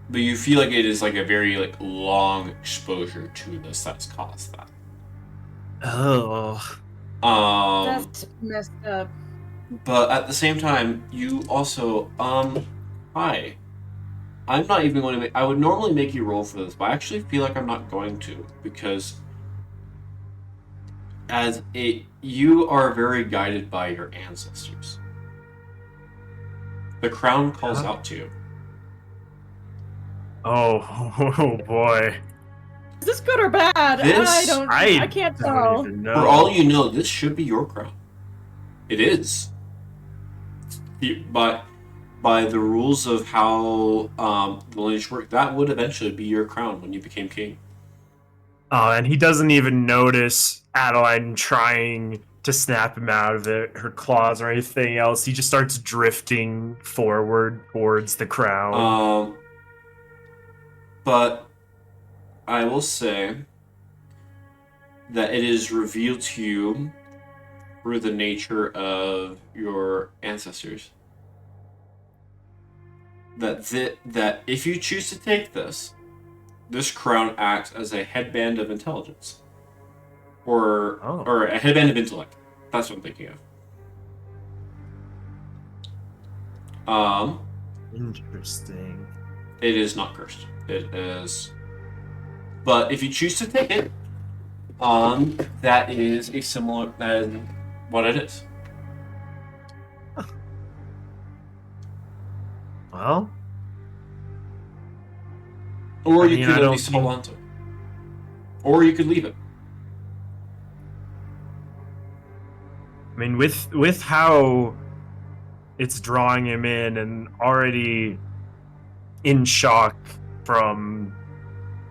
But you feel like it is like a very like long exposure to this that's caused that. Oh. That's messed up. But at the same time, you also hi. I'm not even going to I would normally make you roll for this, but I actually feel like I'm not going to because you are very guided by your ancestors. The crown calls out to you. Oh boy. Is this good or bad? This- I can't don't tell. even know. For all you know, this should be your crown. It is. But by the rules of how the lineage work, that would eventually be your crown when you became king. Oh, and he doesn't even notice Adeline trying to snap him out of it, her claws or anything else. He just starts drifting forward towards the crown. But I will say that it is revealed to you through the nature of your ancestors that if you choose to take this crown acts as a headband of intelligence, or a headband of intellect. That's what I'm thinking of. Interesting. It is not cursed. It is, but if you choose to take it, that is a similar than what it is. Well, Or I you mean, could I at don't least think- hold on to it. Or you could leave it. I mean, with how it's drawing him in and already in shock from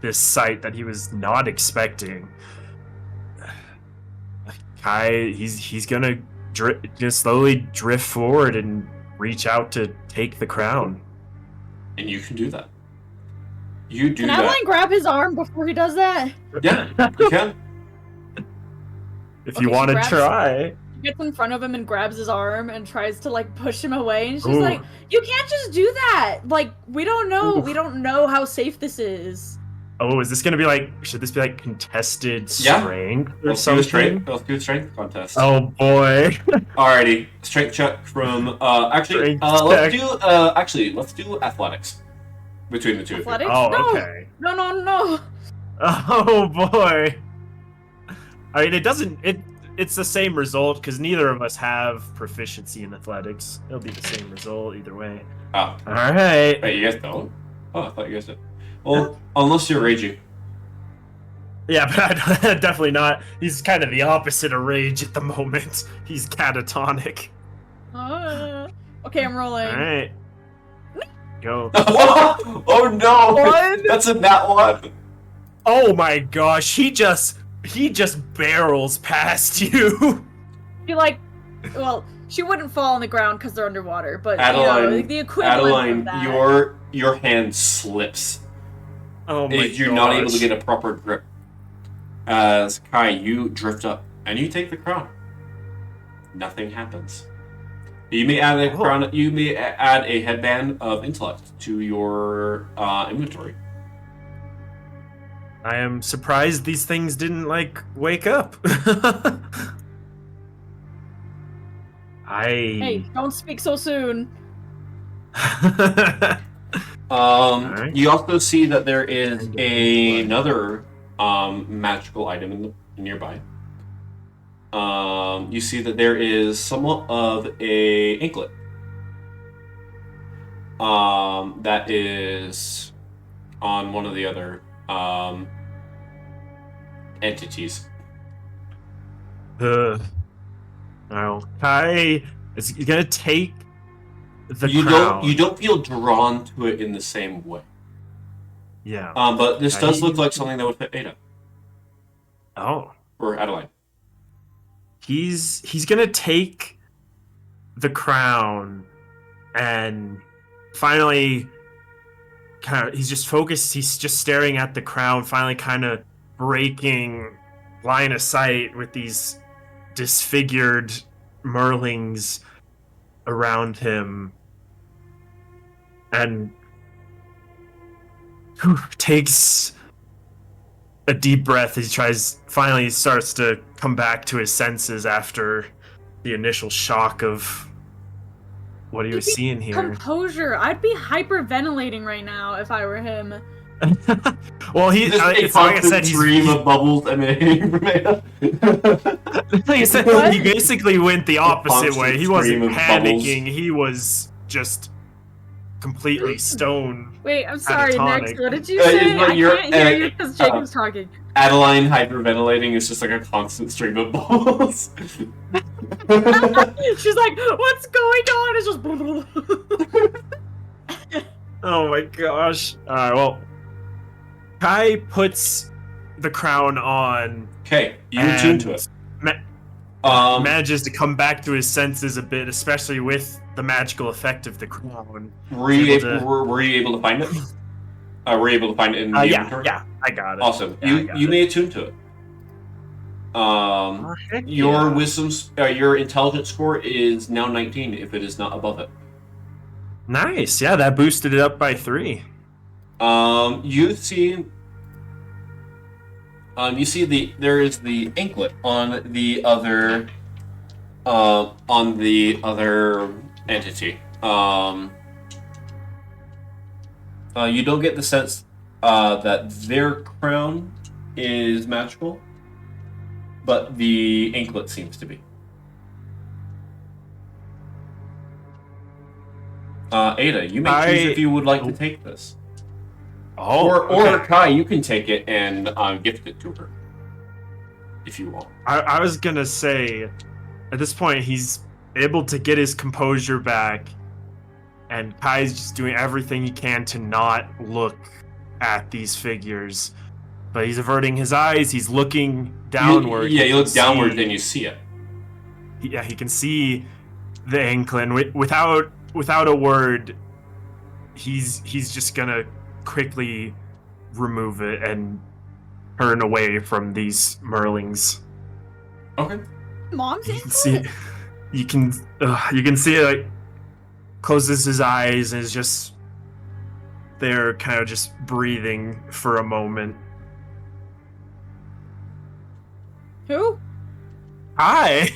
this sight that he was not expecting, Kai, he's gonna just slowly drift forward and reach out to take the crown. And you can do that. You do Can that. Adeline grab his arm before he does that? Yeah, you can. If Okay, you she want to grabs- try. She gets in front of him and grabs his arm and tries to like push him away, and she's Ooh. like, "You can't just do that. Like, we don't know. Ooh. We don't know how safe this is." Oh, is this gonna be like? Should this be like contested Yeah. strength or Let's do a something? strength. Let's do a strength contest. Oh boy. Alrighty, strength check from actually Strength let's check. do let's do athletics between the two of you. Athletics? Oh, no. okay. No. Oh boy. I mean, it's the same result because neither of us have proficiency in athletics. It'll be the same result either way. Oh, All right. wait, you guys don't? Oh, I thought you guys did. Well, unless you're raging. Yeah, but definitely not. He's kind of the opposite of rage at the moment. He's catatonic. Okay, I'm rolling. All right. Go. Oh no! What? That's a nat one. Oh my gosh, he just barrels past you. She like Well, she wouldn't fall on the ground because they're underwater, but Adeline, the equivalent of that. your hand slips. Oh my You're not able to gosh. get a proper grip. As Kai, you drift up and you take the crown. Nothing happens. You may add a crown. You may add a headband of intellect to your inventory. I am surprised these things didn't like wake up. Hey, don't speak so soon. Alright. You also see that there is another magical item in the nearby. You see that there is somewhat of a anklet. That is on one of the other entities. Now, Kai is gonna take the You crown. don't feel drawn to it in the same way. Yeah. But this does look like something that would fit Ada. Oh. Or Adeline. He's gonna take the crown and finally he's just focused, he's just staring at the crown, finally kind of breaking line of sight with these disfigured merlings around him, and takes a deep breath as he finally starts to come back to his senses after the initial shock of what he was seeing here. Composure. I'd be hyperventilating right now if I were him. Well, it's like I said, stream of bubbles emanating from Ada. Like I said, he basically went the opposite way. He wasn't panicking. Bubbles. He was just completely stoned. Wait, I'm sorry, Next. What did you say? I can't hear you because Jacob's talking. Adeline hyperventilating is just like a constant stream of bubbles. She's like, what's going on? It's just... Oh my gosh. Alright, well, Kai puts the crown on. Okay, you attune to it. Manages to come back to his senses a bit, especially with the magical effect of the crown. Were you able to find it? Were you able to find it in the inventory? Yeah, I got it. Awesome. You may attune to it. Your wisdom's, your intelligence score is now 19 if it is not above it. Nice. Yeah, that boosted it up by 3. You see there is the anklet on the other entity. You don't get the sense that their crown is magical, but the anklet seems to be. Ada, you may choose if you would like to take this. Or Kai, you can take it and gift it to her, if you want. I was gonna say, at this point, he's able to get his composure back, and Kai's just doing everything he can to not look at these figures. But he's averting his eyes, he's looking downward. You look downward and you see it. Yeah, he can see the anklet. Without a word, he's just gonna quickly remove it and turn away from these merlings. Okay. Mom's you can see it, like, closes his eyes and is just there, kind of just breathing for a moment. Who? Hi.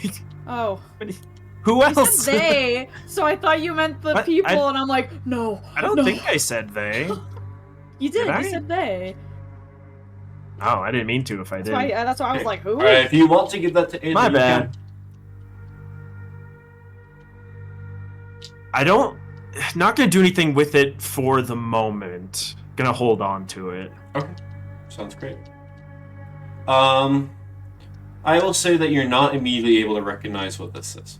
Oh. Who else? You said they, so I thought you meant the people, and I'm like, no. I don't think I said they. You did. You said they. Oh, I didn't mean to. If I did, that's why I was like, who? All right, if you want to give that to Ada, my bad. I don't. Not gonna do anything with it for the moment. Gonna hold on to it. Okay, sounds great. I will say that you're not immediately able to recognize what this is.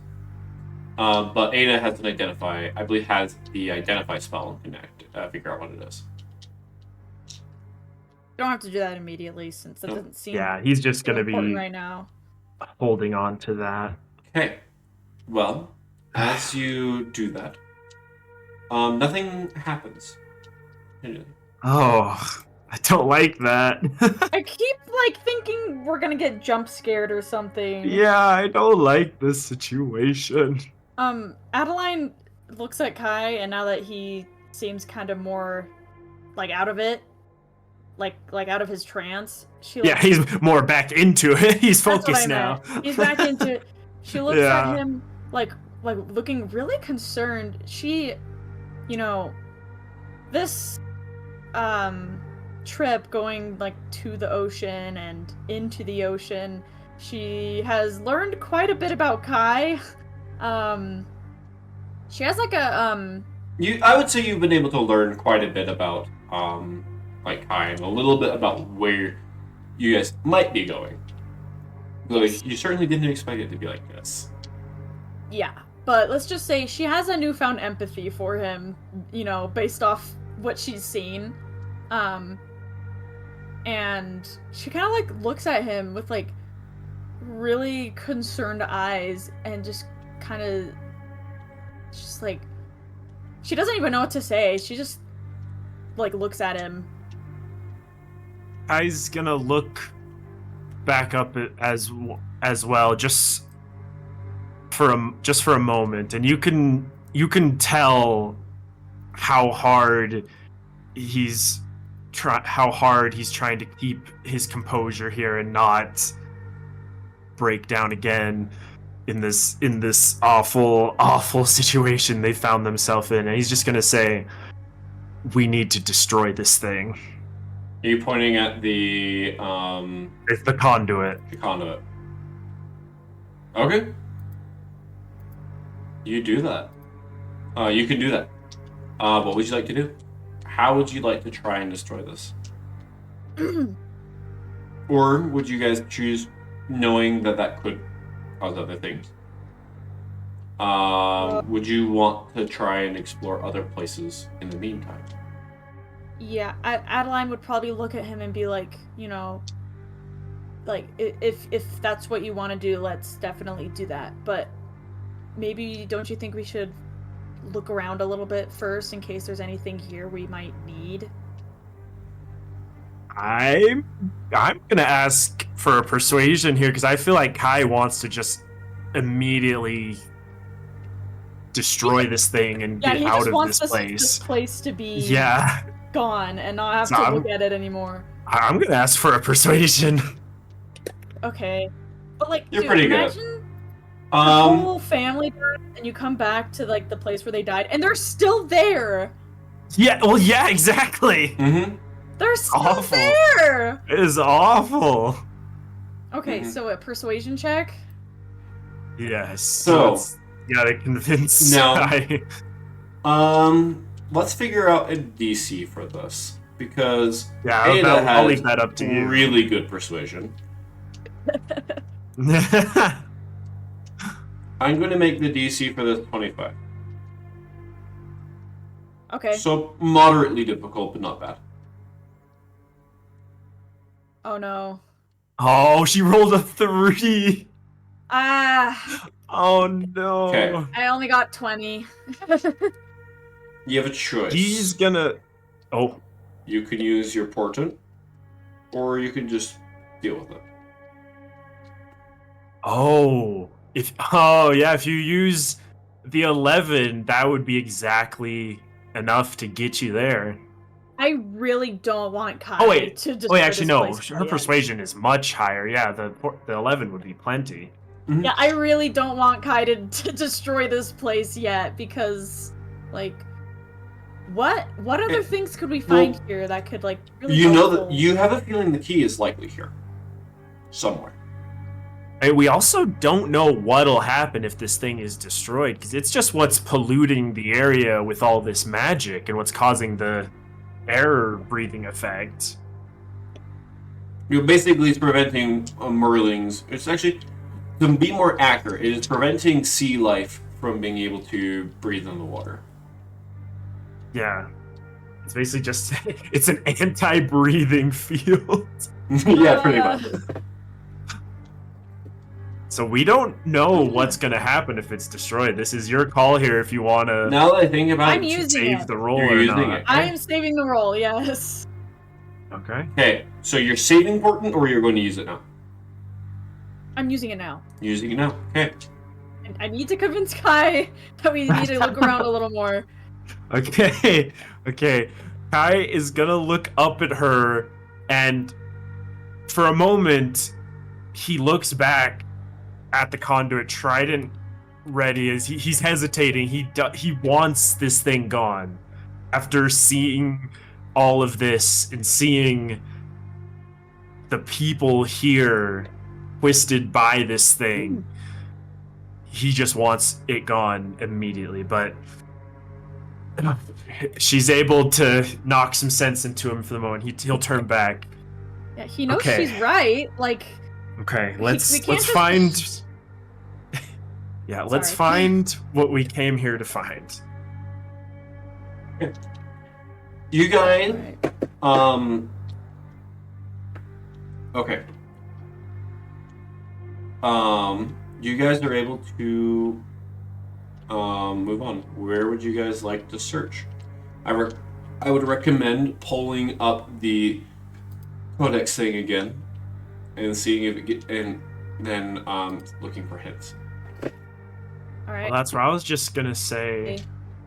But Ada has an identify. I believe has the identify spell and can figure out what it is. You don't have to do that immediately, since it doesn't seem. Yeah, he's just gonna be right now. holding on to that. Okay, Well, as you do that, nothing happens. Oh, I don't like that. I keep like thinking we're gonna get jump scared or something. Yeah, I don't like this situation. Adeline looks at Kai, and now that he seems kind of more like out of it, like out of his trance, she Yeah, he's more back into it. He's That's what I focused now. meant. He's back into it. She looks Yeah. at him like looking really concerned. She, you know, this trip going like to the ocean and into the ocean, she has learned quite a bit about Kai. She has like a I would say you've been able to learn quite a bit about like Kai and a little bit about where you guys might be going. Though you certainly didn't expect it to be like this. yeah, but let's just say she has a newfound empathy for him, you know, based off what she's seen. And she kind of like looks at him with like really concerned eyes and just kind of just like she doesn't even know what to say. She just like looks at him. Kai's gonna look back up as well, just for a moment, and you can tell how hard he's trying to keep his composure here and not break down again in this awful situation they found themselves in. And he's just gonna say, we need to destroy this thing. Are you pointing at the It's the conduit. The conduit. Okay. You do that. You can do that. What would you like to do? How would you like to try and destroy this? Or would you guys choose knowing that could cause other things? Would you want to try and explore other places in the meantime? Yeah, Adeline would probably look at him and be like, you know, like if that's what you want to do, let's definitely do that. But maybe don't you think we should look around a little bit first in case there's anything here we might need? I'm gonna ask for a persuasion here because I feel like Kai wants to just immediately destroy this thing and get out of this place. This place to be gone and not have to look at it anymore. I'm gonna ask for a persuasion. Okay, but like, you're dude, pretty imagine good. The whole family died, and you come back to like the place where they died, and they're still there. Yeah, well, yeah, exactly. Mm-hmm. They're still there. It is awful. Okay, so a persuasion check. Yes. So you gotta convince. Now, let's figure out a DC for this because Ada I'll leave that up to you. Really good persuasion. I'm going to make the DC for this 25. Okay. So moderately difficult, but not bad. Oh no. Oh, she rolled a 3. Ah. Oh no. Okay. I only got 20. You have a choice. He's gonna. Oh. You can use your portent, or you can just deal with it. Oh. If you use the 11, that would be exactly enough to get you there. I really don't want Kai to destroy actually, no. this place Her persuasion is much higher. Yeah, the 11 would be plenty. Mm-hmm. Yeah, I really don't want Kai to destroy this place yet because, like, what other things could we find here that could like really? You know that you have a feeling the key is likely here, somewhere. We also don't know what'll happen if this thing is destroyed, because it's just what's polluting the area with all this magic and what's causing the air breathing effect. Basically, it's preventing merlings. It's actually, to be more accurate, it is preventing sea life from being able to breathe in the water. Yeah. It's basically just, it's an anti-breathing field. Yeah, pretty much. So we don't know what's gonna happen if it's destroyed. This is your call here if you wanna Now that I think about I'm it, using save it. the roll You're or using not. it. I am saving the roll. Yes. Okay. Okay, so you're saving important, or you're going to use it now? I'm using it now. Using it now. Okay. And I need to convince Kai that we need to look around a little more. Okay. Okay. Kai is gonna look up at her, and for a moment, he looks back at the conduit, trident ready as he's hesitating. He wants this thing gone. After seeing all of this and seeing the people here twisted by this thing, he just wants it gone immediately. But she's able to knock some sense into him for the moment. He'll turn back. Yeah, he knows Okay. she's right. Like, Okay, we let's can't just- find. Yeah, let's Sorry. find what we came here to find. You guys, alright. okay. You guys are able to move on. Where would you guys like to search? I would recommend pulling up the codex thing again and seeing if it get and then looking for hints. All right. Well, that's what I was just gonna say. Okay.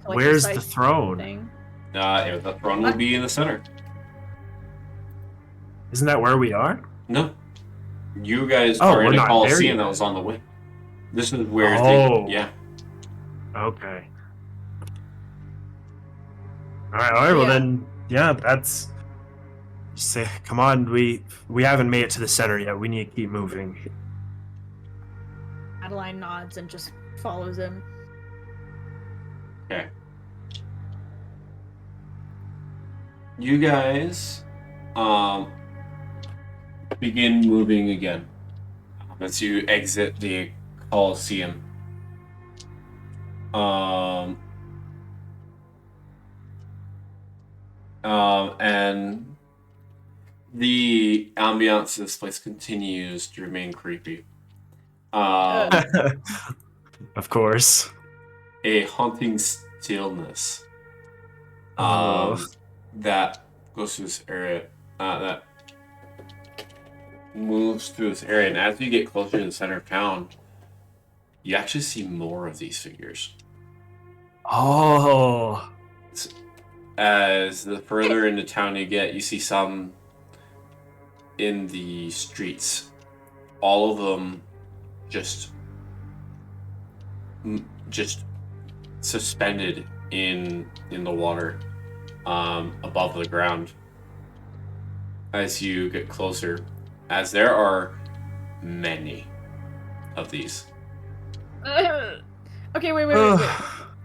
Like Where's this the side throne? thing. Yeah, the throne will be in the center. Isn't that where we are? No, you guys Oh, are we're in a not there coliseum yet. that was on the way. This is where Oh. yeah. Okay. All right. Well Yeah. then, yeah. That's. Say, come on. We haven't made it to the center yet. We need to keep moving. Adeline nods and just follows him. Okay. You guys begin moving again as you exit the Coliseum. And the ambiance of this place continues to remain creepy. Of course. A haunting stillness Oh. that goes through this area, that moves through this area, and as you get closer to the center of town, you actually see more of these figures. Oh. As the further into town you get, you see some in the streets. All of them just suspended in the water, above the ground. As you get closer, as there are many of these. Okay, wait.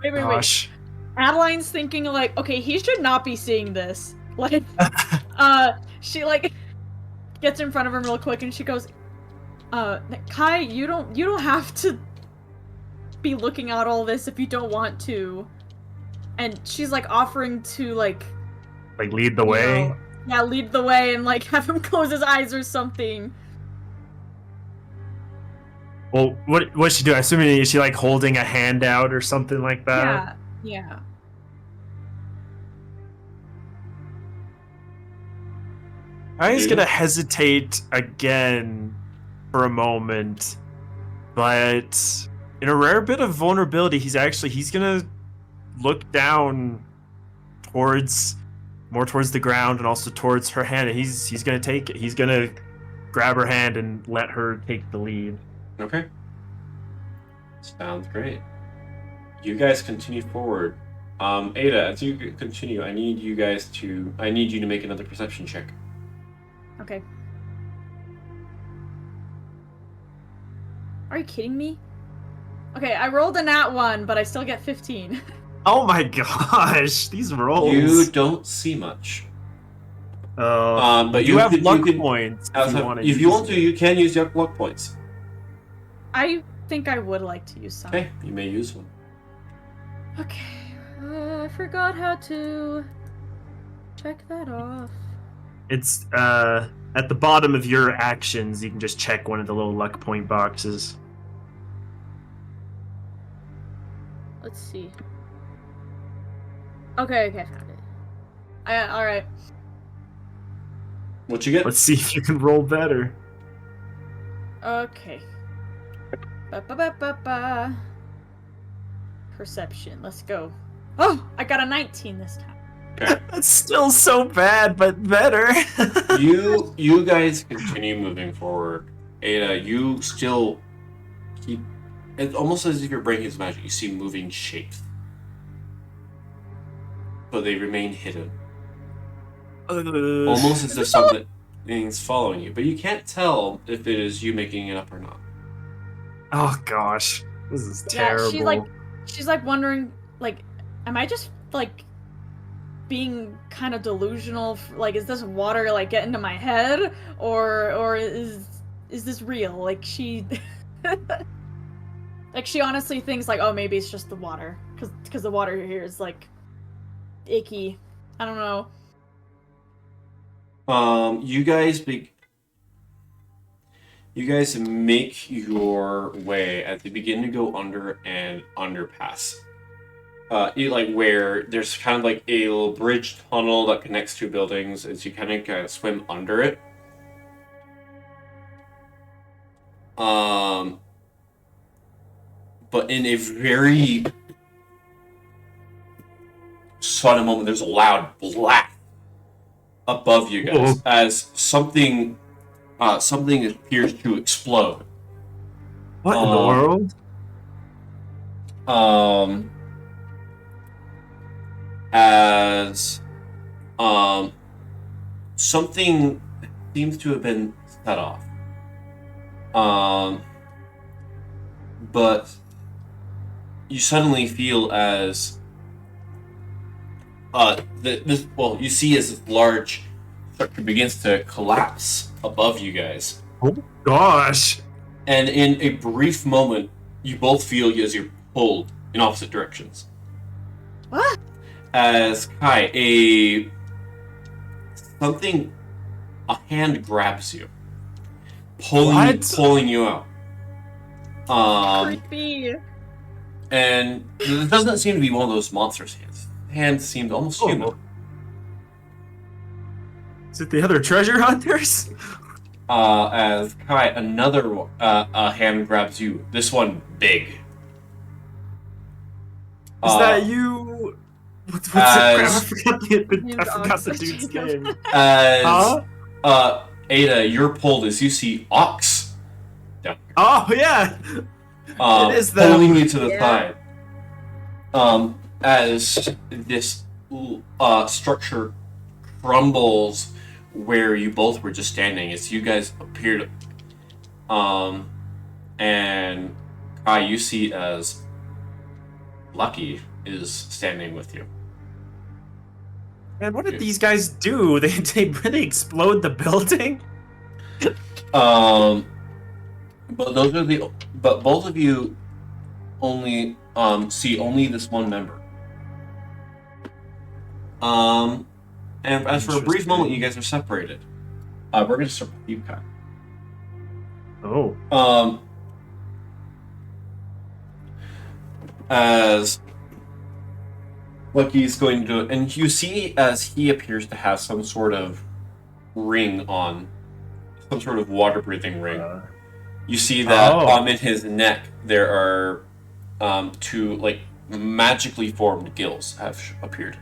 Gosh. Adeline's thinking like, okay, he should not be seeing this. Like, she like gets in front of him real quick and she goes, Kai, you don't have to be looking at all this if you don't want to. And she's like offering to like Lead the way. Lead the way and like have him close his eyes or something. Well, what's she doing? I'm assuming is she like holding a hand out or something like that? Yeah. He's gonna hesitate again for a moment, but in a rare bit of vulnerability, he's gonna look down towards the ground and also towards her hand, and he's gonna take it. He's gonna grab her hand and let her take the lead. Okay. Sounds great. You guys continue forward. Ada, as you continue, I need you to make another perception check. Okay. Are you kidding me? Okay, I rolled a nat 1, but I still get 15. Oh my gosh, these rolls. You don't see much. But you have luck can, points. If you want to, you can use your luck points. I think I would like to use some. Okay, you may use one. Okay. I forgot how to check that off. It's at the bottom of your actions. You can just check one of the little luck point boxes. Let's see. Okay, I found it. All right. What you get? Let's see if you can roll better. Okay. Ba-ba-ba-ba-ba. Perception. Let's go. Oh, I got a 19 this time. Okay. That's still so bad, but better. You guys continue moving forward. Ada, you still keep. It's almost as if your brain is magic. You see moving shapes, but they remain hidden. Almost as if something's following you, but you can't tell if it is you making it up or not. Oh gosh, this is Yeah, terrible. she's like wondering, like, am I just like being kind of delusional? Like, is this water like getting to my head, or is this real? Like she, like she honestly thinks like, oh, maybe it's just the water, because the water here is like icky. I don't know. You guys make your way as they begin to go under an underpass. Like where there's kind of like a little bridge tunnel that connects two buildings as you kind of swim under it. But in a very sudden moment, there's a loud blast above you guys as something appears to explode. What in the world? As something seems to have been set off. But you suddenly feel as you see as this large structure begins to collapse above you guys. Oh gosh! And in a brief moment, you both feel as you're pulled in opposite directions. What? As Kai, a hand grabs you, pulling you out. Creepy. And it doesn't seem to be one of those monsters' hands. Hands seemed almost human. Is it the other treasure hunters? As Kai, another hand grabs you. This one big. Is that you? What's I forgot the dude's name. Ada, you're pulled as you see Ox down here. Oh yeah. It is them. Pulling you to the side. As this structure crumbles where you both were just standing, as you guys appeared, and Kai, you see as Lucky is standing with you. And what did these guys do? They really explode the building? But both of you only see only this one member. And as for a brief moment, you guys are separated. We're gonna start with you, Kai. Oh. As Lucky's going to do it, and you see as he appears to have some sort of ring on, some sort of water-breathing ring. You see that in his neck there are two like magically formed gills have appeared,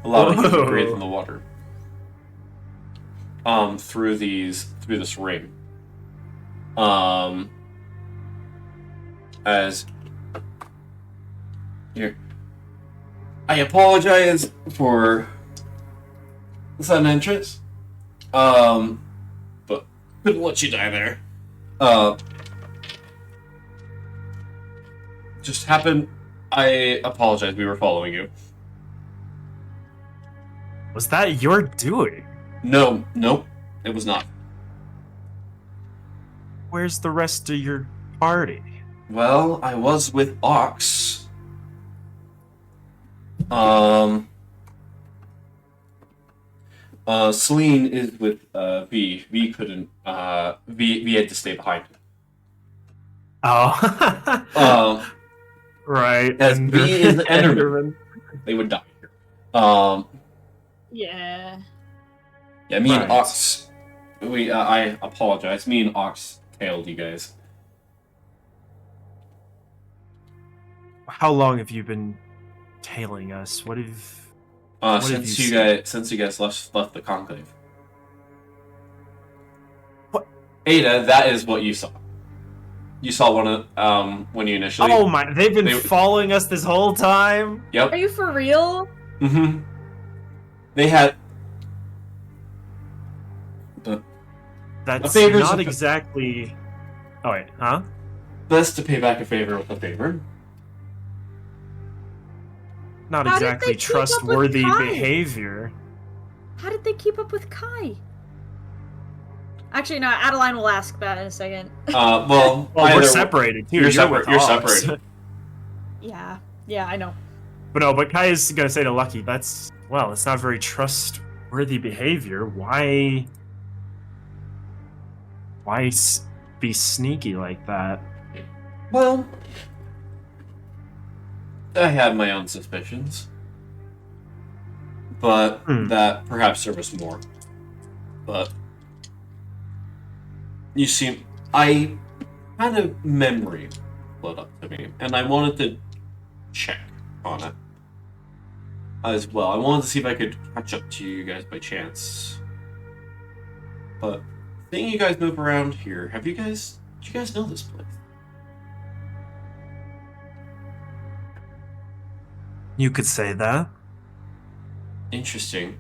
allowing him to breathe in the water. Through this ring. As here, I apologize for the sudden entrance. But couldn't let you die there. Just happened. I apologize. We were following you. Was that your doing? No, nope, it was not. Where's the rest of your party? Well, I was with Ox. Celine is with V. V couldn't. V had to stay behind. Oh. Right. As B is Enderman. Enderman. They would die here. Yeah. Yeah, me and Right. Ox. I apologize. Me and Ox tailed you guys. How long have you been tailing us? What have Since you you guys left the conclave. What? Ada, that is what you saw. You saw one of when you initially. Oh my! They've been following us this whole time. Yep. Are you for real? Mm-hmm. They had. That's favor's not a- exactly. Oh wait, huh? Best to pay back a favor with a favor. Not How did exactly they keep up with trustworthy Kai? behavior. How did they keep up with Kai? Actually, no. Adeline will ask that in a second. Well, Well, we're either- separated too. You're with You're Ox. separated. Yeah. Yeah, I know. But Kai is gonna say to Lucky, it's not very trustworthy behavior. Why be sneaky like that? Well, I had my own suspicions, but that perhaps there was more. But you see, I had a memory float up to me, and I wanted to check on it as well. I wanted to see if I could catch up to you guys by chance. But seeing you guys move around here, did you guys know this place? You could say that. Interesting.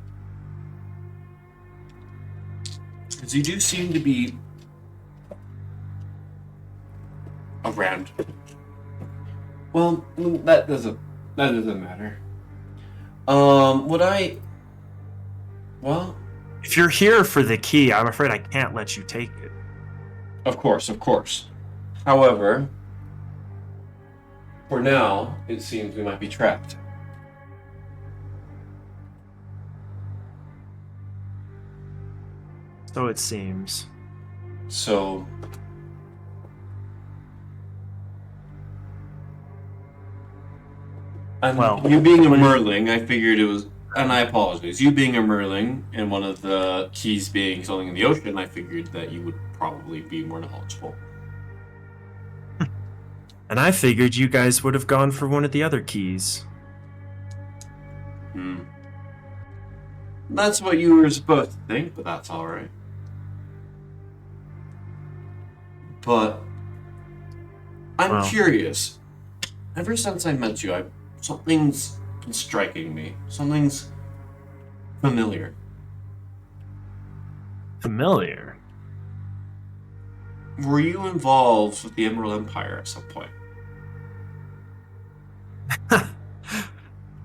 Because you do seem to be around. Well, that doesn't matter. Well, If you're here for the key, I'm afraid I can't let you take it. of course. However, for now, it seems we might be trapped. So it seems. So, and Well, you being a what do you- Merling, I figured it was, and I apologize. You being a Merling, and one of the keys being something in the ocean, I figured that you would probably be more knowledgeable. And I figured you guys would have gone for one of the other keys. That's what you were supposed to think, but that's alright. But I'm Well. curious. Ever since I met you, something's been striking me. Something's familiar. Familiar. Were you involved with the Emerald Empire at some point?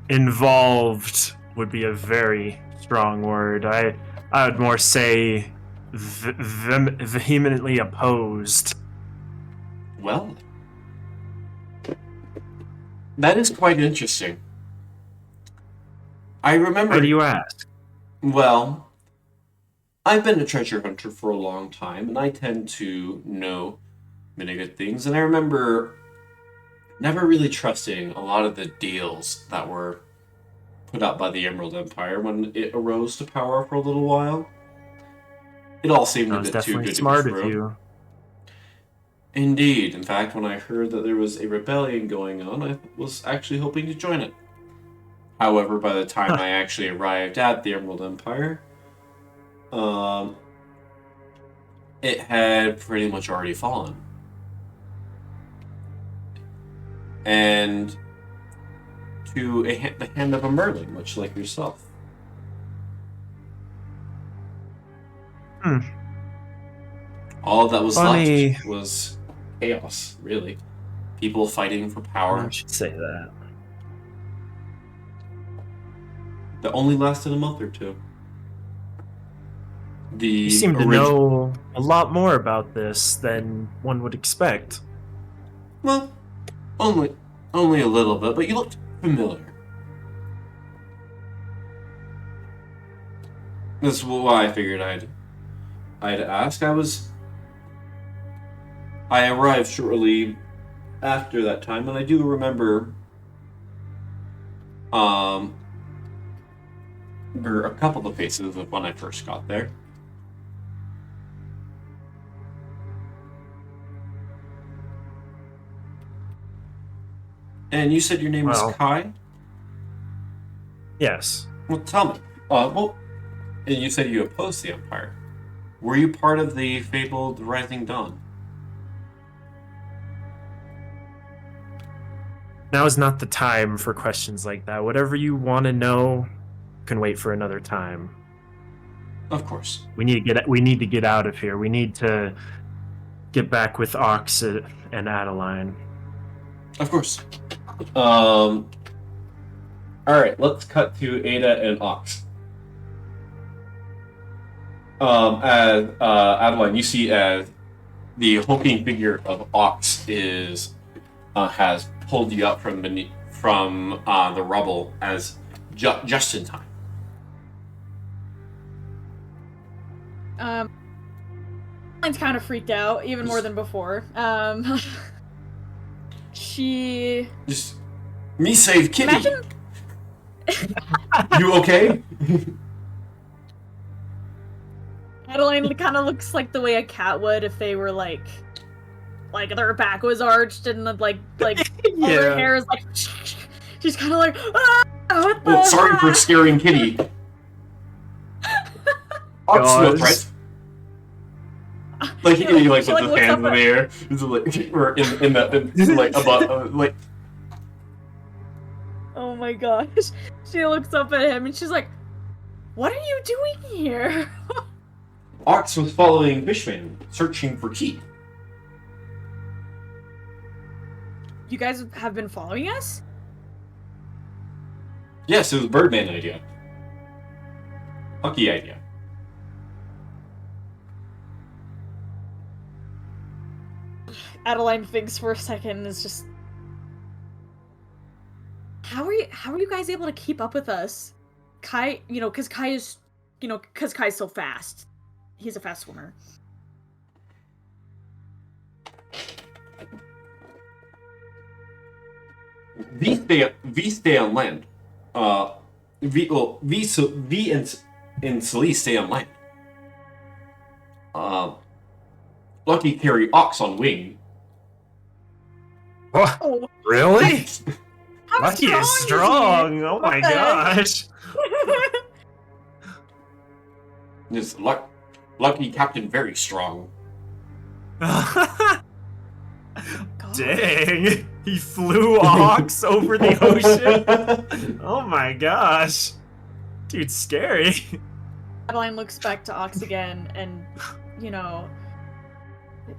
Involved would be a very strong word. I would more say vehemently opposed. Well, that is quite interesting. I remember. Why do you ask? Well, I've been a treasure hunter for a long time, and I tend to know many good things. And I remember never really trusting a lot of the deals that were put out by the Emerald Empire when it arose to power for a little while. It all seemed That a was bit too definitely good smart to be of true. you. Indeed. In fact, when I heard that there was a rebellion going on, I was actually hoping to join it. However, by the time I actually arrived at the Emerald Empire, it had pretty much already fallen. And to the hand of a Merlin, much like yourself. All that was Funny. left was chaos, really. People fighting for power. I should say that. That only lasted a month or two. You seem to know a lot more about this than one would expect. Well, only a little bit, but you looked familiar. This is why I figured I'd ask. I arrived shortly after that time, and I do remember there were a couple of faces of when I first got there. And you said your name was Kai? Yes. Well, tell me. And you said you opposed the Empire. Were you part of the fabled Rising Dawn? Now is not the time for questions like that. Whatever you want to know can wait for another time. Of course. We need to get out of here. We need to get back with Ox and Adeline. Of course. All right, let's cut to Ada and Ox. As Adeline, you see as the hulking figure of Ox has pulled you up from the rubble as just in time. Adeline's kind of freaked out, even more than before. She just me save Kitty. Imagine... You okay? Adeline kind of looks like the way a cat would if they were like their back was arched and like all their hair is like. She's kind of like. What the sorry for scaring Kitty. Ox, right? Like he puts his hands in the air. It's like or in like above like. Oh my gosh! She looks up at him and she's like, "What are you doing here?" Ox was following Fishman, searching for Key. You guys have been following us? Yes, it was Birdman idea. Lucky idea. Adeline thinks for a second and is just, how are you guys able to keep up with us? Kai, because Kai's so fast. He's a fast swimmer. We stay on land. V and Celie stay on land. Lucky carry Ox on wing. What? Oh. Really? Lucky is strong. Oh my gosh. Just Lucky Captain very strong. Dang. He flew Ox over the ocean. Oh my gosh. Dude, scary. Adeline looks back to Ox again and,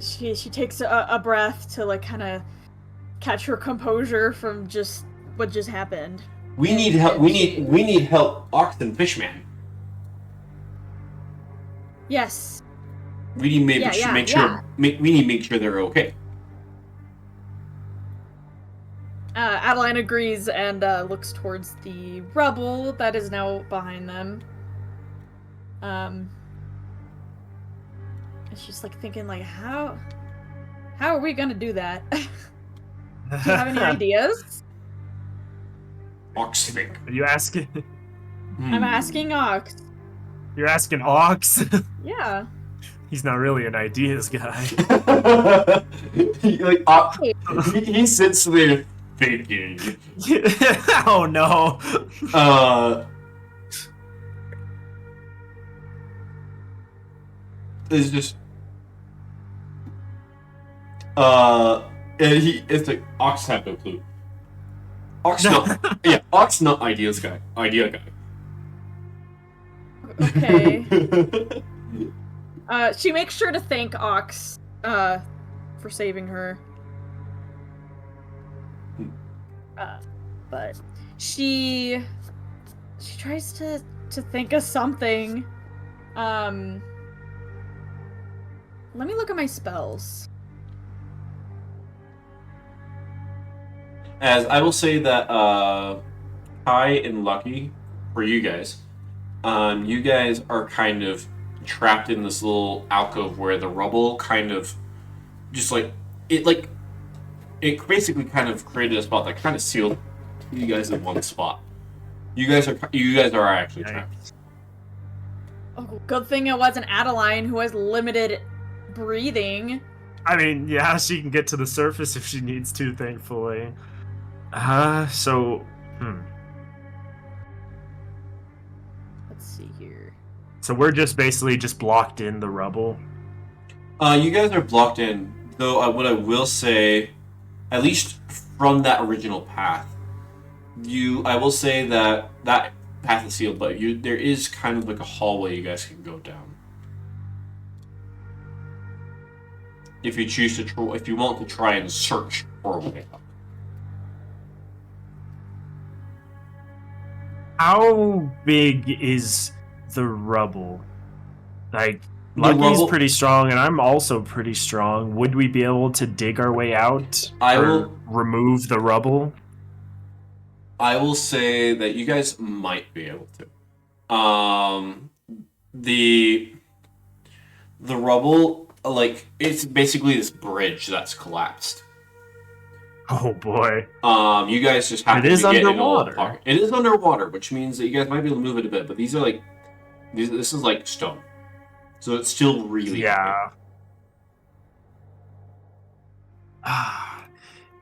she takes a breath to like kind of catch her composure from just what just happened. We need help. We need help, Ox and Fishman. Yes. We need we need to make sure they're okay. Adeline agrees and looks towards the rubble that is now behind them. And she's like thinking like, how are we gonna do that? Do you have any ideas? Ox think. Are you asking? I'm asking Ox. You're asking Ox? Yeah. He's not really an ideas guy. He sits there thinking. Oh no. It's just. It's like Ox have no clue. Ox not ideas guy. Idea guy. Okay. She makes sure to thank Ox for saving her. But she tries to think of something. Let me look at my spells. As I will say that Kai and Lucky, for you guys are kind of trapped in this little alcove where the rubble kind of just like it like it basically kind of created a spot that kind of sealed you guys in one spot. You guys are actually trapped. Oh, good thing it wasn't Adeline, who has limited breathing. I mean, yeah, she can get to the surface if she needs to, thankfully. So, Let's see here. So we're just basically just blocked in the rubble. You guys are blocked in, though. What I will say, at least from that original path, I will say that path is sealed, but there is kind of like a hallway you guys can go down. If you choose to, if you want to try and search for a way up. How big is the rubble? Like, Lucky's pretty strong, and I'm also pretty strong. Would we be able to dig our way out? Remove the rubble? I will say that you guys might be able to. The rubble, like, it's basically this bridge that's collapsed. Oh boy. You guys just have to get underwater. In a It is underwater, which means that you guys might be able to move it a bit, but these are like this is like stone. So it's still really heavy.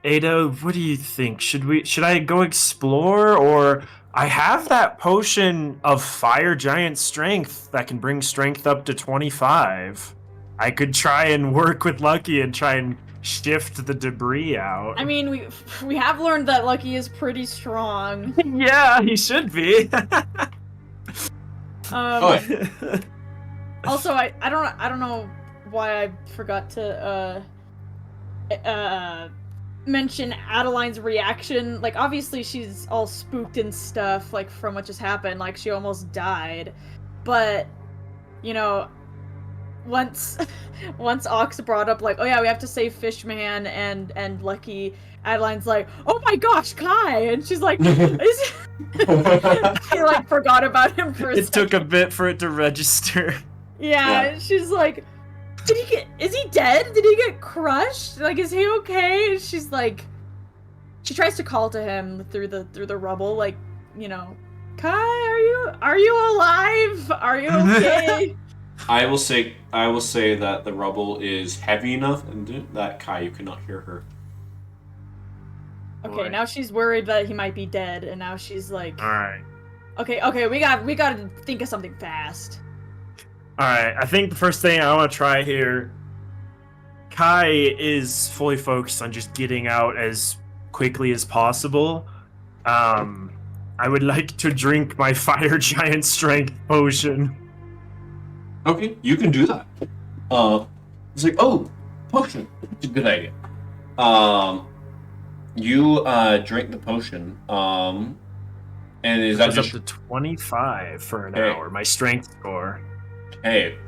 Ada, what do you think? Should I go explore, or I have that potion of fire giant strength that can bring strength up to 25. I could try and work with Lucky and try and shift the debris out. I mean, we have learned that Lucky is pretty strong. Yeah, he should be. Also, I don't know why I forgot to mention Adeline's reaction. Like, obviously she's all spooked and stuff, like, from what just happened, like she almost died. But, you know, once Ox brought up, like, oh yeah, we have to save Fishman and Lucky, Adeline's like, oh my gosh, Kai! And she's like, I like forgot about him for a second. It took a bit for it to register. Yeah, she's like, is he dead? Did he get crushed? Like, is he okay? And she's like, she tries to call to him through the rubble, like, you know, Kai, are you alive? Are you okay? I will say that the rubble is heavy enough and that Kai, you cannot hear her. Okay, now she's worried that he might be dead, and now she's like, alright. Okay, we gotta think of something fast. Alright, I think the first thing I want to try here, Kai is fully focused on just getting out as quickly as possible. I would like to drink my fire giant strength potion. Okay, you can do that. It's like, oh, potion. It's a good idea. You drink the potion. And is that just up to 25 for an hour? My strength score. Okay,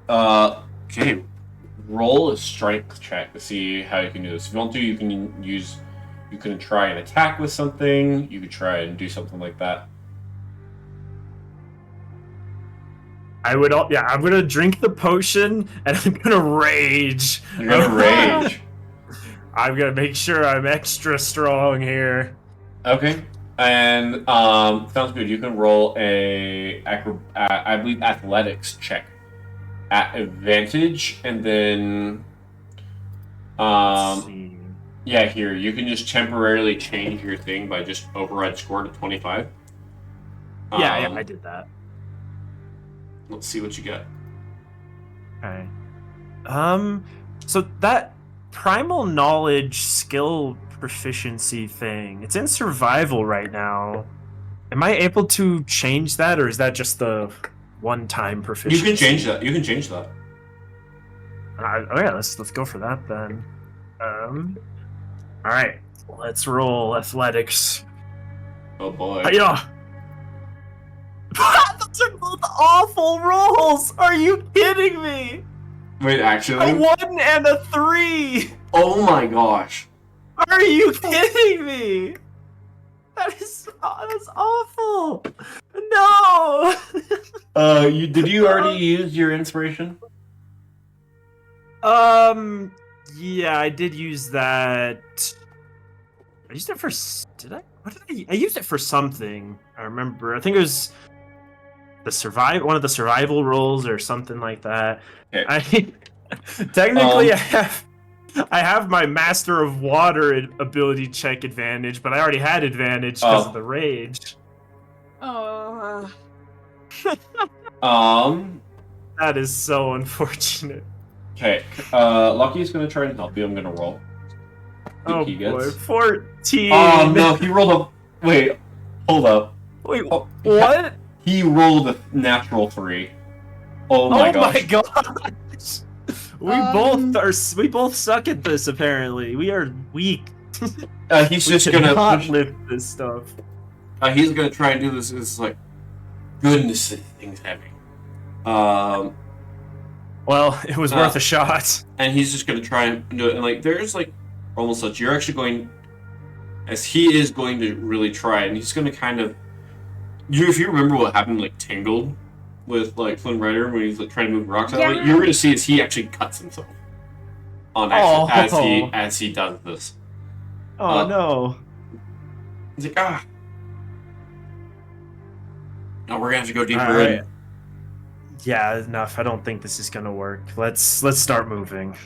okay. Roll a strength check to see how you can do this. If you want to, you can try and attack with something. You could try and do something like that. I'm gonna drink the potion and I'm gonna rage. You're gonna rage. I'm gonna make sure I'm extra strong here. Okay. And sounds good. You can roll I believe athletics check at advantage, and then Let's see. yeah, here you can just temporarily change your thing by just override score to 25. Yeah, I did that. Let's see what you get. Okay. So that primal knowledge skill proficiency thing, it's in survival right now. Am I able to change that, or is that just the one-time proficiency? You can change that. Oh yeah, let's go for that then. All right, let's roll athletics. Oh boy. Yeah. Those are both awful rolls. Are you kidding me? Wait, actually? A 1 and a 3. Oh my gosh. Are you kidding me? That's awful. No. Did you already use your inspiration? Yeah, I did use that. I used it for. Did I? What did I used it for something. I remember. I think it was one of the survival rolls or something like that. Okay. I technically I have my Master of Water ability check advantage, but I already had advantage because of the rage. Oh. That is so unfortunate. Okay. Lucky's gonna try and help you. I'm gonna roll. Oh he boy, gets. 14. Oh no, he rolled a. Wait, hold up. Wait, Oh, what? He rolled a natural 3. Oh my gosh. My gosh. We both suck at this. Apparently, we are weak. He's just gonna not lift this stuff. He's gonna try and do this. It's like, goodness, this thing's heavy. Well, it was worth a shot. And he's just gonna try and do it. And like, there's like almost such you're actually going, as he is going to really try, and he's gonna kind of. If you remember what happened, like Tangled, with like Flynn Rider when he's like trying to move rocks out of it, you're gonna see as he actually cuts himself on accident as he does this. Oh no! He's like, ah. No, we're gonna have to go deeper in. Yeah, enough. I don't think this is gonna work. Let's start moving.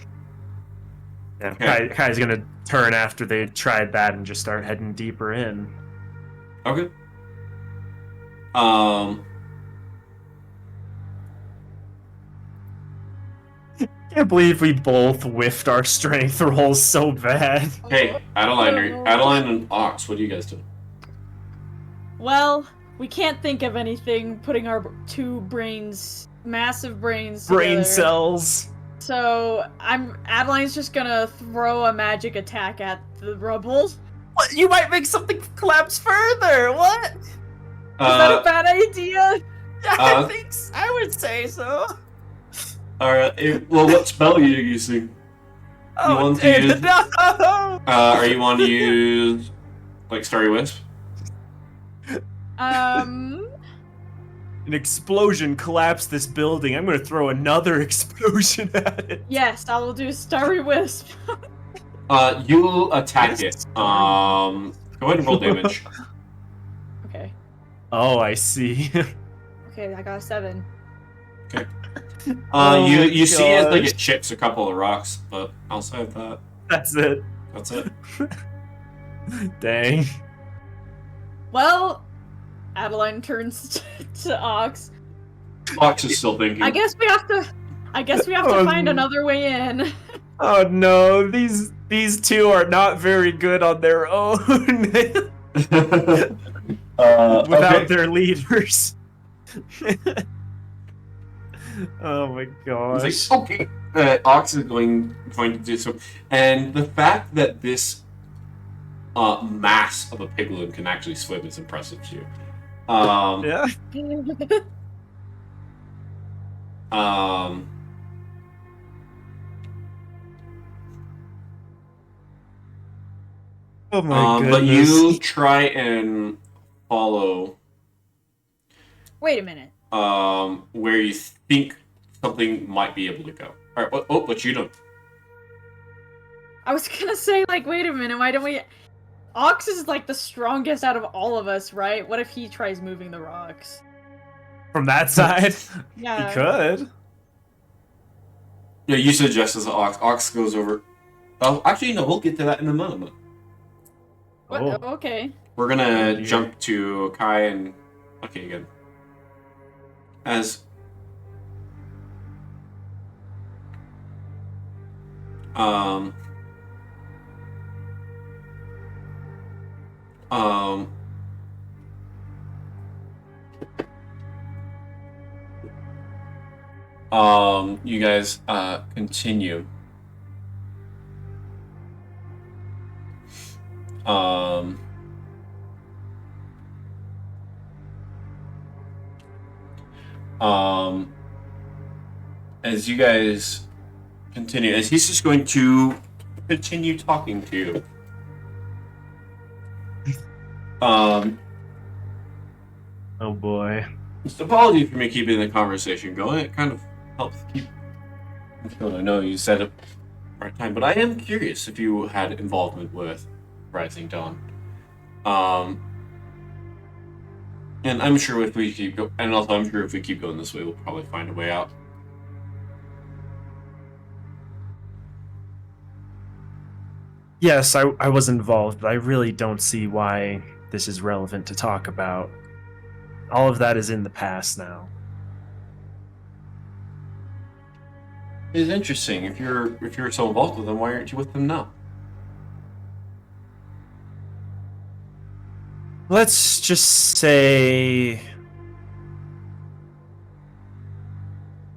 Yeah, Okay. Kai's gonna turn after they tried that and just start heading deeper in. Okay. Can't believe we both whiffed our strength rolls so bad. Hey, Adeline and Ox, what do you guys do? Well, we can't think of anything putting our two massive brains Brain together. cells. So Adeline's just gonna throw a magic attack at the rubble. What? You might make something collapse further. What? Is that a bad idea? I think I would say so. Alright, well, what spell are you using? Oh, you want to use, no! are you want to use, like, Starry Wisp? An explosion collapsed this building. I'm gonna throw another explosion at it. Yes, I will do Starry Wisp. You attack it. Go ahead and roll damage. Okay. Oh, I see. Okay, I got a 7. Okay. You see it like it chips a couple of rocks, but outside of that, that's it. That's it. Dang. Well, Adeline turns to Ox. Ox is still thinking. I guess we have to find another way in. Oh no, these two are not very good on their own. Without their leaders. Oh my gosh. He's like, okay. Ox is going to do so. And the fact that this mass of a piglin can actually swim is impressive to you. Yeah. Oh my goodness. But you try and follow. Wait a minute. Where you think something might be able to go. All right. What you doing? I was gonna say, like, wait a minute. Why don't we? Ox is like the strongest out of all of us, right? What if he tries moving the rocks? From that side, Yeah. he could. Yeah, you suggest as Ox. Ox goes over. Oh, actually, no. We'll get to that in a moment. What? Oh. Okay. We're gonna jump to Kai and okay again. As you guys continue. As you guys continue, as he's just going to continue talking to you. Oh boy. Just apology for me keeping the conversation going. It kind of helps keep. I know you said it right time. But I am curious if you had involvement with Rising Dawn. And I'm sure if we keep go, and also I'm sure if we keep going this way, we'll probably find a way out. Yes, I was involved, but I really don't see why this is relevant to talk about. All of that is in the past now. It's interesting. If you're so involved with them, why aren't you with them now? Let's just say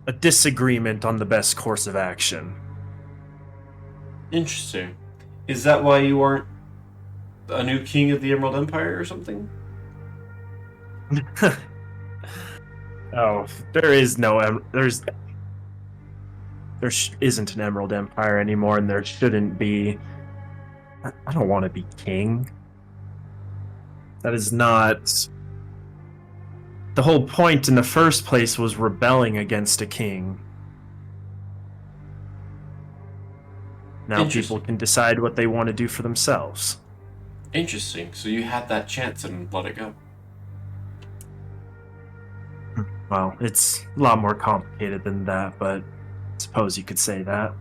a disagreement on the best course of action. Interesting. Is that why you aren't a new king of the Emerald Empire or something? Oh, there is no isn't an Emerald Empire anymore, and there shouldn't be. I don't want to be king. That is not. The whole point in the first place was rebelling against a king. Now people can decide what they want to do for themselves. Interesting. So you had that chance and let it go. Well, it's a lot more complicated than that, but I suppose you could say that.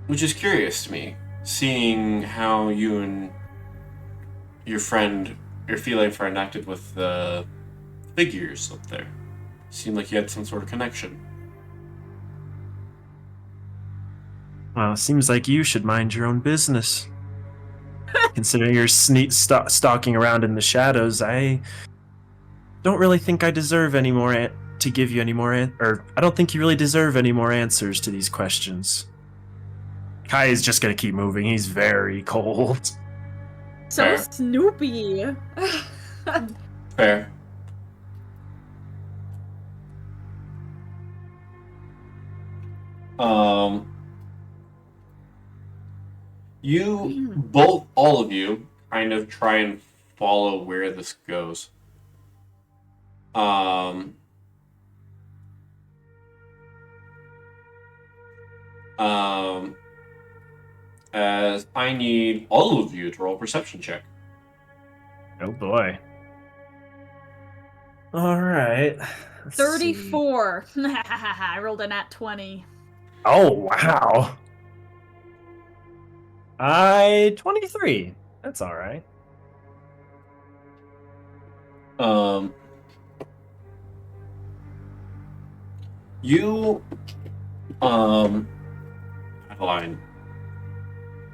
Which is curious to me, seeing how you and your feline friend acted with the figures up there. Seemed like you had some sort of connection. Well, it seems like you should mind your own business. Considering you're stalking around in the shadows, I don't really think I deserve any more to give you any more or I don't think you really deserve any more answers to these questions. Kai is just gonna keep moving. He's very cold. So Fair. Snoopy. Fair. All of you, kind of try and follow where this goes. As I need all of you to roll a perception check. Oh boy. All right. Let's 34. I rolled a nat 20. Oh wow. 23. That's all right. You, Adeline,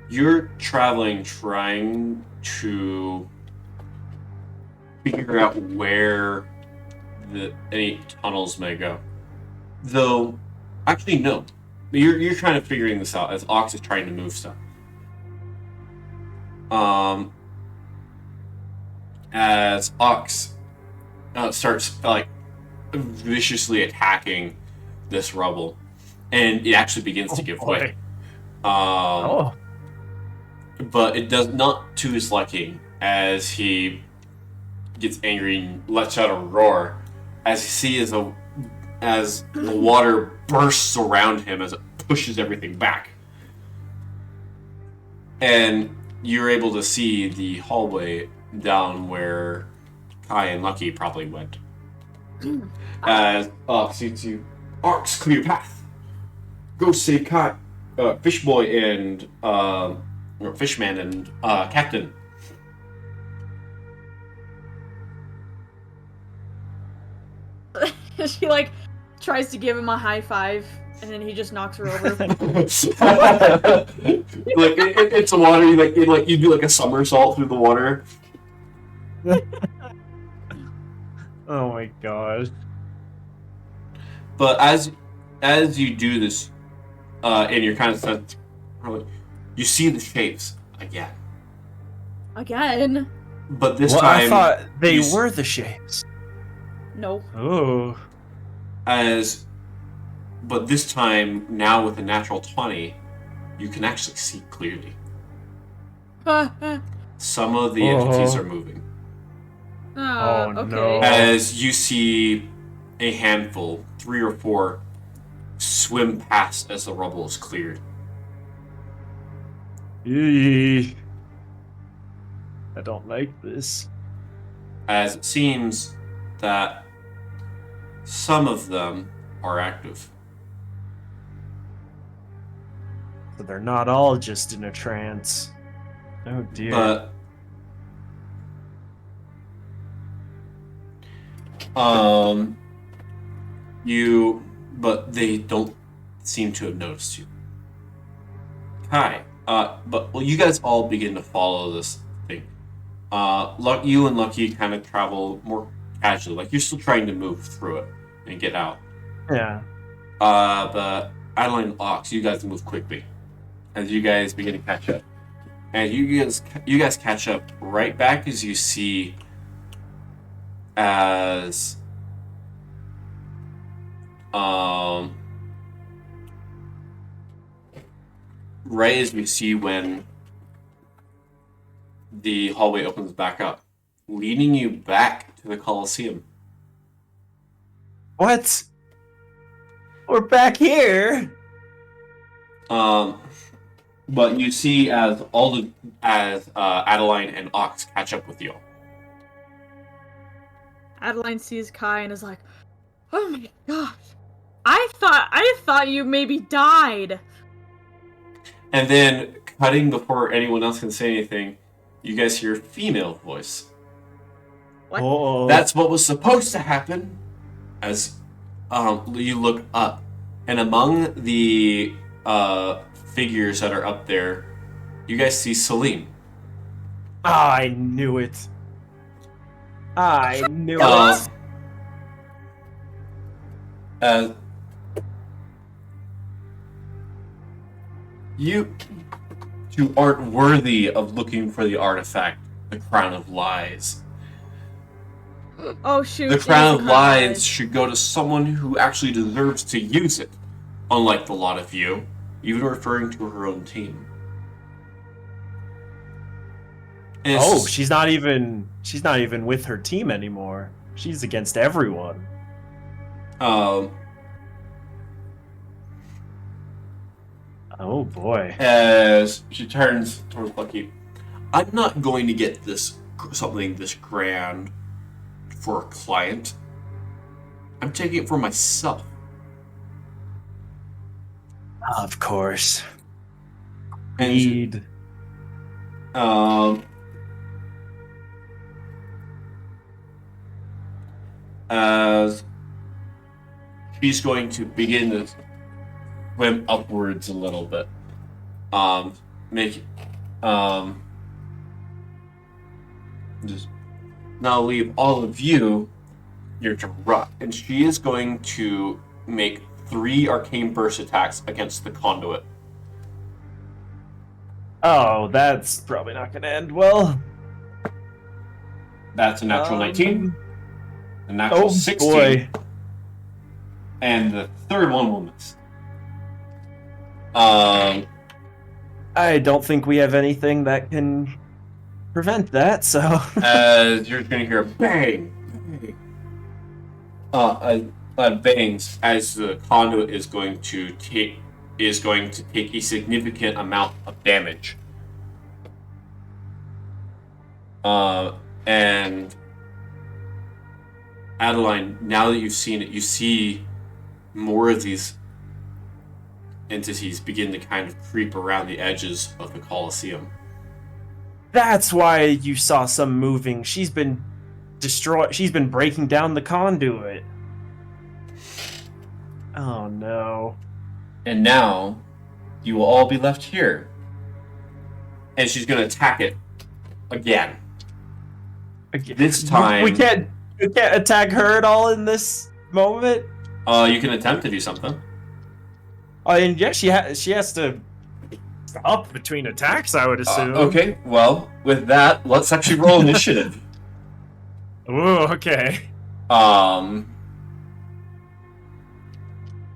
you're traveling, trying to figure out where any tunnels may go. Though, actually, no. You're trying to figuring this out as Ox is trying to move stuff. As Ox starts like viciously attacking this rubble, and it actually begins to give way. But it does not to his liking as he gets angry and lets out a roar as he sees as the water bursts around him as it pushes everything back. And you're able to see the hallway down where Kai and Lucky probably went. As Ox sees you, Ox, clear path. Go save Kai, Fishboy and or Fishman and Captain. She like tries to give him a high five, and then he just knocks her over. Like it's a water. You do like a somersault through the water. Oh my god. But as you do this, and you're kind of you see the shapes again. Again? But this Well, time I thought they were the shapes. No. Oh. But this time, now with a natural 20, you can actually see clearly. Some of the entities are moving. Oh, okay. no. As you see a handful, 3 or 4, swim past as the rubble is cleared. Eee. I don't like this. As it seems that some of them are active. So they're not all just in a trance. Oh dear. But but they don't seem to have noticed you. Hi. You guys all begin to follow this thing. You and Lucky kind of travel more casually, like you're still trying to move through it and get out. Yeah. But Adeline and Ox, you guys move quickly as you guys begin to catch up. And you guys catch up right back as you see as right as we see when the hallway opens back up, leading you back to the Colosseum. What? We're back here. But you see as Adeline and Ox catch up with you. Adeline sees Kai and is like, "Oh my gosh, I thought you maybe died." And then, cutting before anyone else can say anything, you guys hear a female voice. What? Oh. That's what was supposed to happen. As you look up, and among the figures that are up there, you guys see Celine. I knew it. I knew it. You two aren't worthy of looking for the artifact, the Crown of Lies. Oh shoot! The Crown of Lies should go to someone who actually deserves to use it, unlike the lot of you, even referring to her own team. And Oh, she's not even with her team anymore. She's against everyone. Oh boy. As she turns towards Lucky, I'm not going to get something this grand for a client. I'm taking it for myself. Of course. And Need. as she's going to begin to swim upwards a little bit. Just now leave all of you here to rot. And she is going to make 3 arcane burst attacks against the conduit. Oh, that's probably not gonna end well. That's a natural 19, a natural 16, boy. and the third one will miss. I don't think we have anything that can prevent that, so... As you're going to hear a bang, bangs as the conduit is going to take a significant amount of damage. And Adeline, now that you've seen it, you see more of these entities begin to kind of creep around the edges of the Colosseum. That's why you saw some moving. She's been breaking down the conduit. Oh no. And now, you will all be left here. And she's going to attack it again. This time... We can't attack her at all in this moment? You can attempt to do something. And yeah, she has to stop between attacks, I would assume. Okay, well, with that, let's actually roll initiative. Ooh, okay.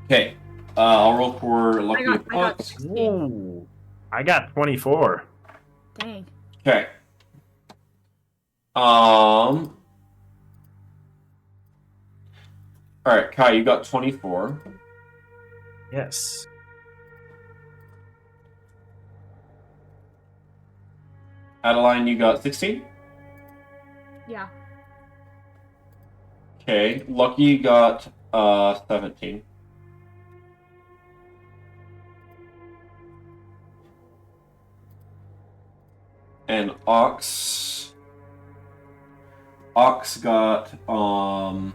Okay. I'll roll for Lucky. I got 16. Ooh, I got 24. Dang. Okay. Alright, Kai, you got 24. Yes. Adeline, you got 16? Yeah. Okay. Lucky got 17. And Ox got not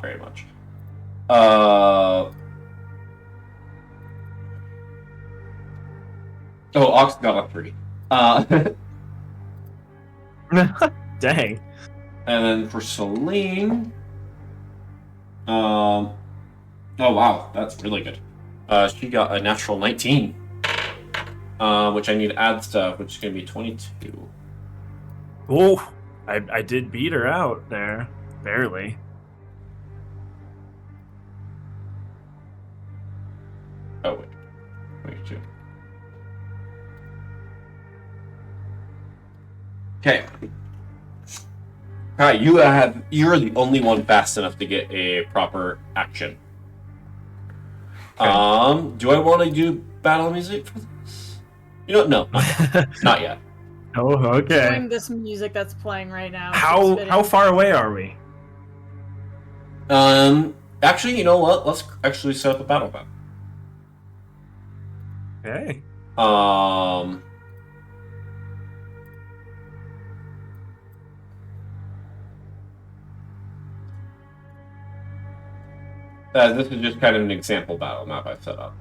very much. Ox got a 3. Dang. And then for Celine, oh wow, that's really good. She got a natural 19, which I need to add stuff, which is gonna be 22. Oh, I did beat her out there, barely. Oh wait, 22. Okay. Alright, you're the only one fast enough to get a proper action. Okay. Do I want to do battle music for this? You know, no, not yet. Oh, okay. Doing this music that's playing right now. How far away are we? Actually, you know what? Let's actually set up a battle map. Okay. This is just kind of an example battle map I've set up.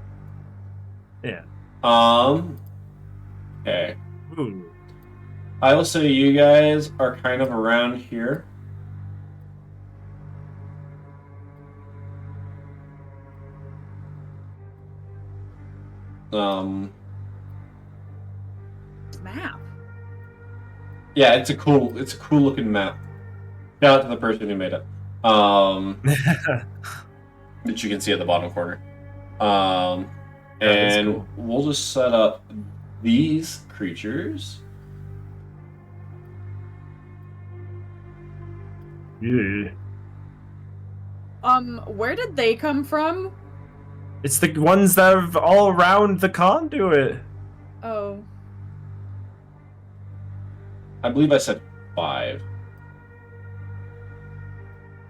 Yeah. Okay. Ooh. I will say you guys are kind of around here. Map. Yeah, it's a cool looking map. Shout out to the person who made it. That you can see at the bottom corner. And cool. we'll just set up these creatures. Yeah. Where did they come from? It's the ones that are all around the conduit. Oh. I believe I said 5.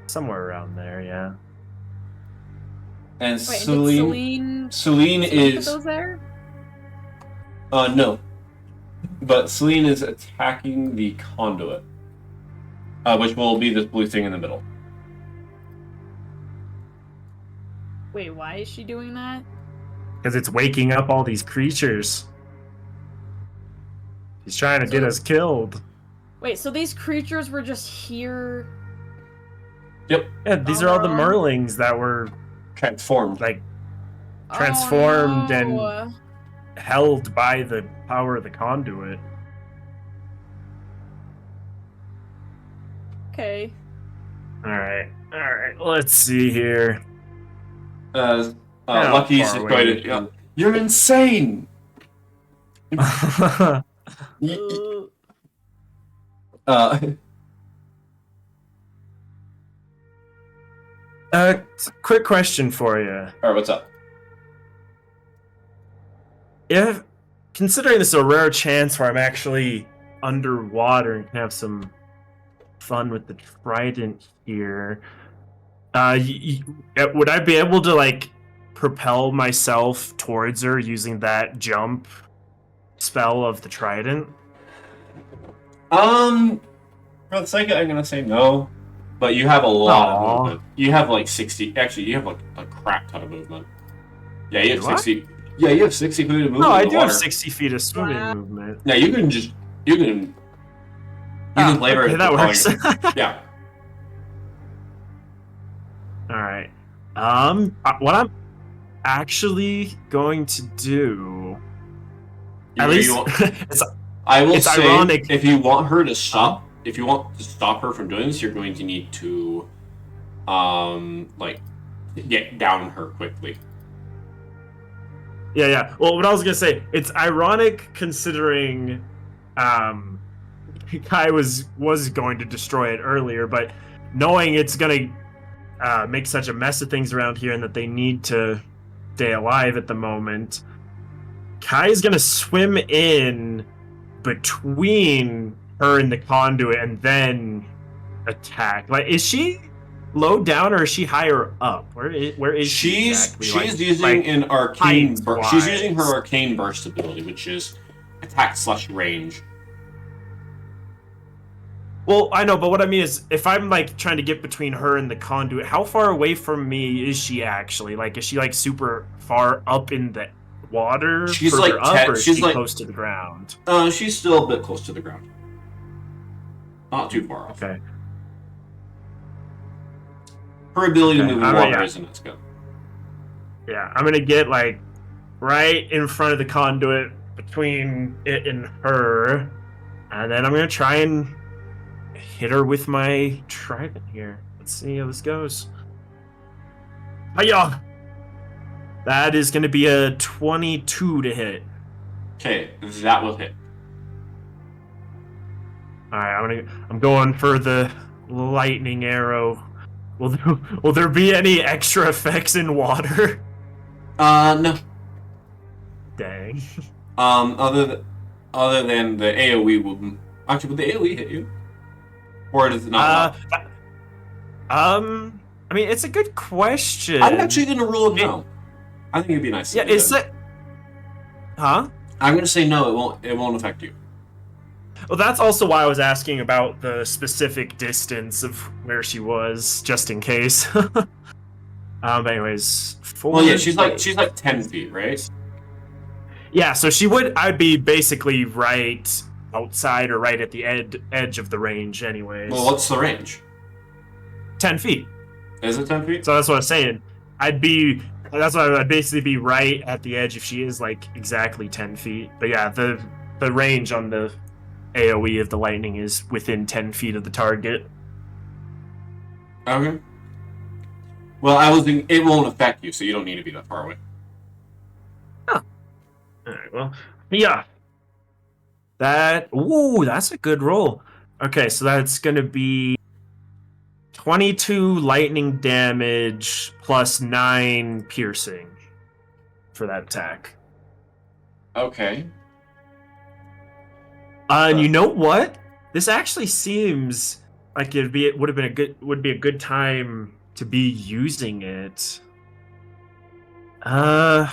Somewhere around there, yeah. And Wait, Celine Celine is put those there? no. But Celine is attacking the conduit. Which will be this blue thing in the middle. Wait, why is she doing that? Because it's waking up all these creatures. He's trying to get us killed. Wait, so these creatures were just here? Yep. Yeah, these are all the Merlings that were Transformed. like transformed Oh, no. and held by the power of the conduit. Okay. Alright, let's see here. How Lucky's far just away going is to. You're insane! Quick question for you. Alright, what's up? If, considering this is a rare chance where I'm actually underwater and can have some fun with the trident here, would I be able to, like, propel myself towards her using that jump spell of the trident? For the sake of it, I'm gonna say no. But you have a lot of movement. You have like 60. Actually, you have like a crap ton of movement. Yeah, you have 60. Yeah, you have 60 feet of movement. No, I in the do water. have 60 feet of swimming movement. Yeah, you can play okay, that works. Yeah. All right. What I'm actually going to do, at least, I will it's say, ironic. if you want her to stop, if you want to stop her from doing this, you're going to need to, like, get down her quickly. Yeah. Well, what I was gonna say, it's ironic considering, Kai was going to destroy it earlier, but knowing it's gonna make such a mess of things around here and that they need to stay alive at the moment, Kai is gonna swim in between her and the conduit and then attack. Like, is she low down or is she higher up? Where is she exactly? She's using an arcane burst. She's using her heights-wise. arcane burst ability, which is attack/range. Well, I know, but what I mean is, if I'm like trying to get between her and the conduit, how far away from me is she actually? Like, is she like super far up in the water? She's further like up, or is she's she like close to the ground? She's still a bit close to the ground. Not too far off. Okay. Her ability to Okay, move in water isn't as good. Yeah, I'm gonna get like right in front of the conduit between it and her, and then I'm gonna try and hit her with my trident here. Let's see how this goes. Hiya! That is gonna be a 22 to hit. Okay, that will hit. All right, I'm going for the lightning arrow. Will there be any extra effects in water? No. Dang. Other than the AOE will actually, would the AOE hit you, or does it not? I mean, it's a good question. I'm actually gonna rule it no. I think it'd be nice. Yeah, is it? Huh? I'm gonna say no. It won't affect you. Well, that's also why I was asking about the specific distance of where she was, just in case. But anyways, Well, yeah, she's like 10 feet, right? Yeah, so I'd be basically right outside or right at the edge of the range, anyways. Well, what's the range? 10 feet. Is it 10 feet? So that's what I'm saying. I'd basically be right at the edge if she is like exactly 10 feet. But yeah, the range on the AoE of the lightning is within 10 feet of the target. Okay. Well, I was thinking it won't affect you, so you don't need to be that far away. Huh. Alright, well, yeah. That's a good roll. Okay, so that's gonna be 22 lightning damage plus 9 piercing for that attack. Okay. And you know what? This actually seems like would be a good time to be using it. How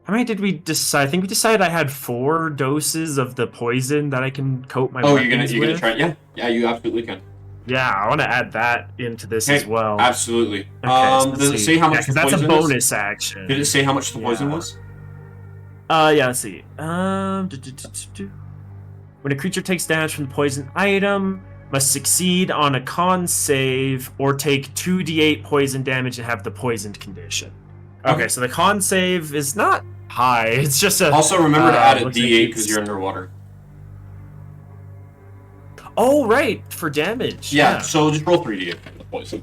many did we decide? I think we decided I had 4 doses of the poison that I can coat my weapons you're gonna with. try it? Yeah, you absolutely can. Yeah, I want to add that into this as well. Absolutely. Okay, so does it say how much the that's a poison bonus is? action. Did it say how much the poison was? Yeah, let's see. When a creature takes damage from the poison item, must succeed on a con save or take 2d8 poison damage and have the poisoned condition. Okay, so the con save is not high. It's just a. Also, remember to add a looks d8 like because you're underwater. Oh, right, for damage. Yeah, so just roll 3d8 for the poison.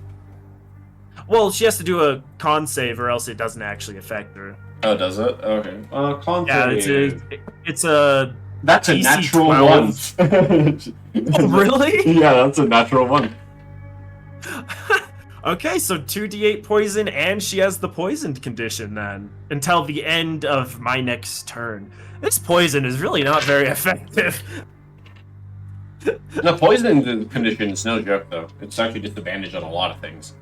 Well, she has to do a con save or else it doesn't actually affect her. Oh, does it? Okay. Con Yeah, it's a. That's a DC natural 12. 1. Oh, really? Yeah, that's a natural 1. Okay, so 2d8 poison, and she has the poisoned condition then, until the end of my next turn. This poison is really not very effective. The poison condition is no joke, though. It's actually disadvantage on a lot of things.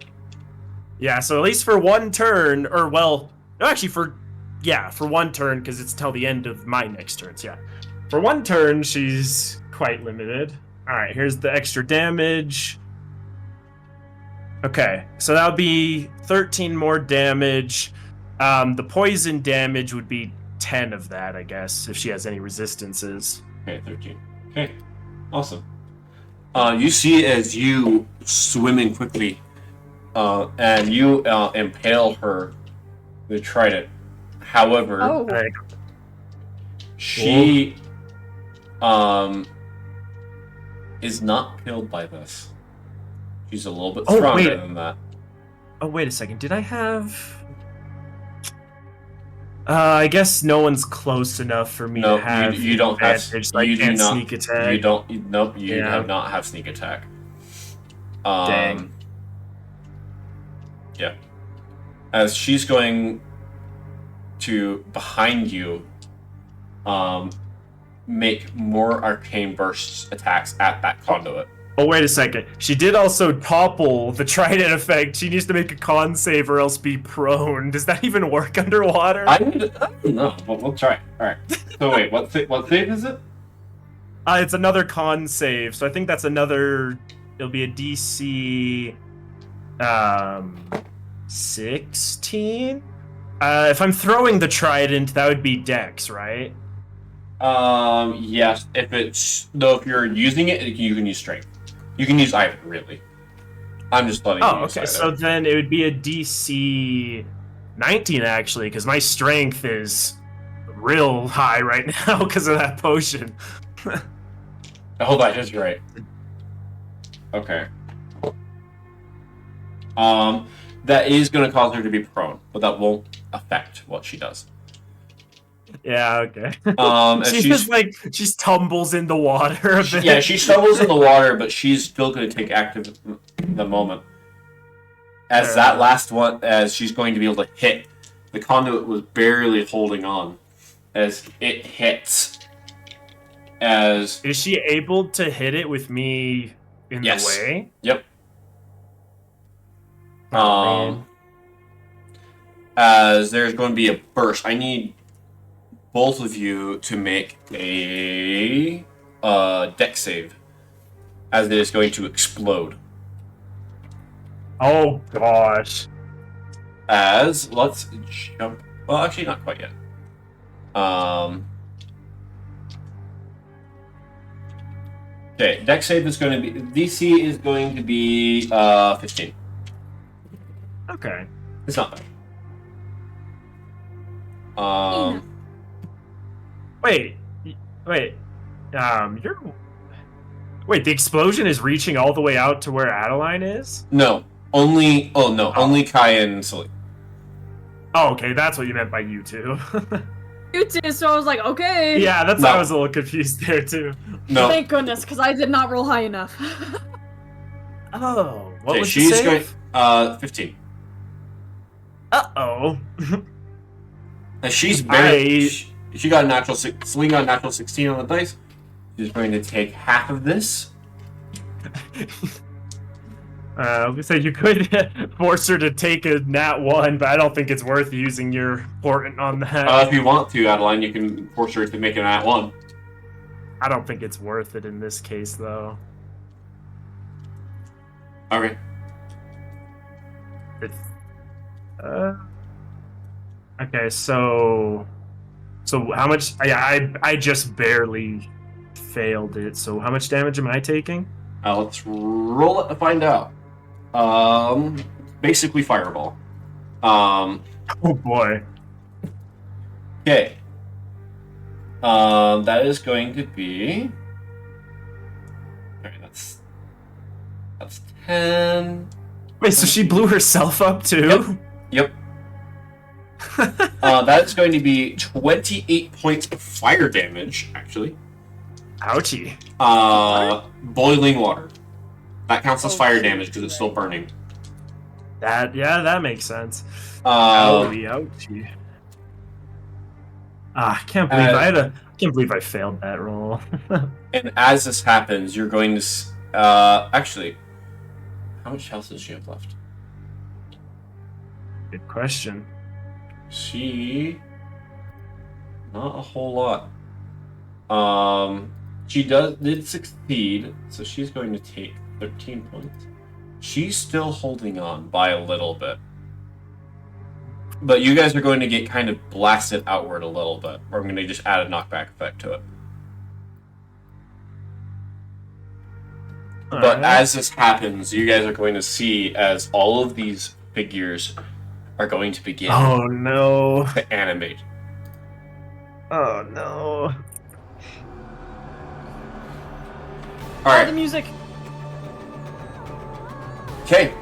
Yeah, so at least for one turn, or well, no, actually for one turn, because it's till the end of my next turns, yeah. For one turn, she's quite limited. Alright, here's the extra damage. Okay, so that would be 13 more damage. The poison damage would be 10 of that, I guess, if she has any resistances. Okay, 13. Okay, awesome. You see as you swim in quickly, and you impale her with trident. However, she is not killed by this. She's a little bit stronger than that. Oh, wait a second. Did I have... I guess no one's close enough for me to have you don't have sneak attack. You don't. Nope. You have not have sneak attack. Dang. Yeah. As she's going to, behind you, make more arcane bursts attacks at that conduit. Oh, wait a second. She did also topple the trident effect. She needs to make a con save or else be prone. Does that even work underwater? I don't know, but we'll try. Alright. So wait, what save is it? It's another con save, so I think that's another... It'll be a DC... 16? If I'm throwing the trident, that would be Dex, right? Yes. If you're using it, you can use strength. You can use either, really. I'm just letting you use okay. either. So then it would be a DC 19, actually, because my strength is real high right now because of that potion. Hold on, just right. Okay. That is going to cause her to be prone, but that won't affect what she does. Yeah, okay. She tumbles in the water a bit. Yeah, she stumbles in the water, but she's still going to take active the moment. As that last one, as she's going to be able to hit, the conduit was barely holding on as it hits. Is she able to hit it with me in the way? Yep. Oh, as there's going to be a burst. I need both of you to make a dex save, as it is going to explode. Oh gosh. As let's jump. Well, actually, not quite yet. Okay, dex save is going to be DC is going to be 15. Okay. It's not bad. Wait. The explosion is reaching all the way out to where Adeline is? No. Only Kai and Sully. Oh, okay, that's what you meant by you two. You too, so I was like, okay. Yeah, that's why I was a little confused there too. No. Thank goodness, because I did not roll high enough. Oh, what was the she's save? going 15. Uh-oh. And she's barely... She got a natural... Celine got a natural 16 on the dice. She's going to take half of this. I was gonna say, you could force her to take a nat 1, but I don't think it's worth using your portent on that. If you want to, Adeline, you can force her to make a nat 1. I don't think it's worth it in this case, though. Okay. Okay, so how much? I just barely failed it. So how much damage am I taking? Let's roll it to find out. Basically fireball. Oh boy. Okay. That is going to be. Okay, that's 10. Wait, so she blew herself up too? Yep. That's going to be 28 points of fire damage, actually. Ouchie. Boiling water. That counts as fire damage because it's still burning. That makes sense. Ouchie. I can't believe I failed that roll. And as this happens, you're going to actually, how much health does she have left? Good question. Not a whole lot. She did succeed, so she's going to take 13 points. She's still holding on by a little bit. But you guys are going to get kind of blasted outward a little bit. Or I'm going to just add a knockback effect to it. But as this happens, you guys are going to see as all of these figures are going to begin to animate. Oh no. Alright. The music. Okay.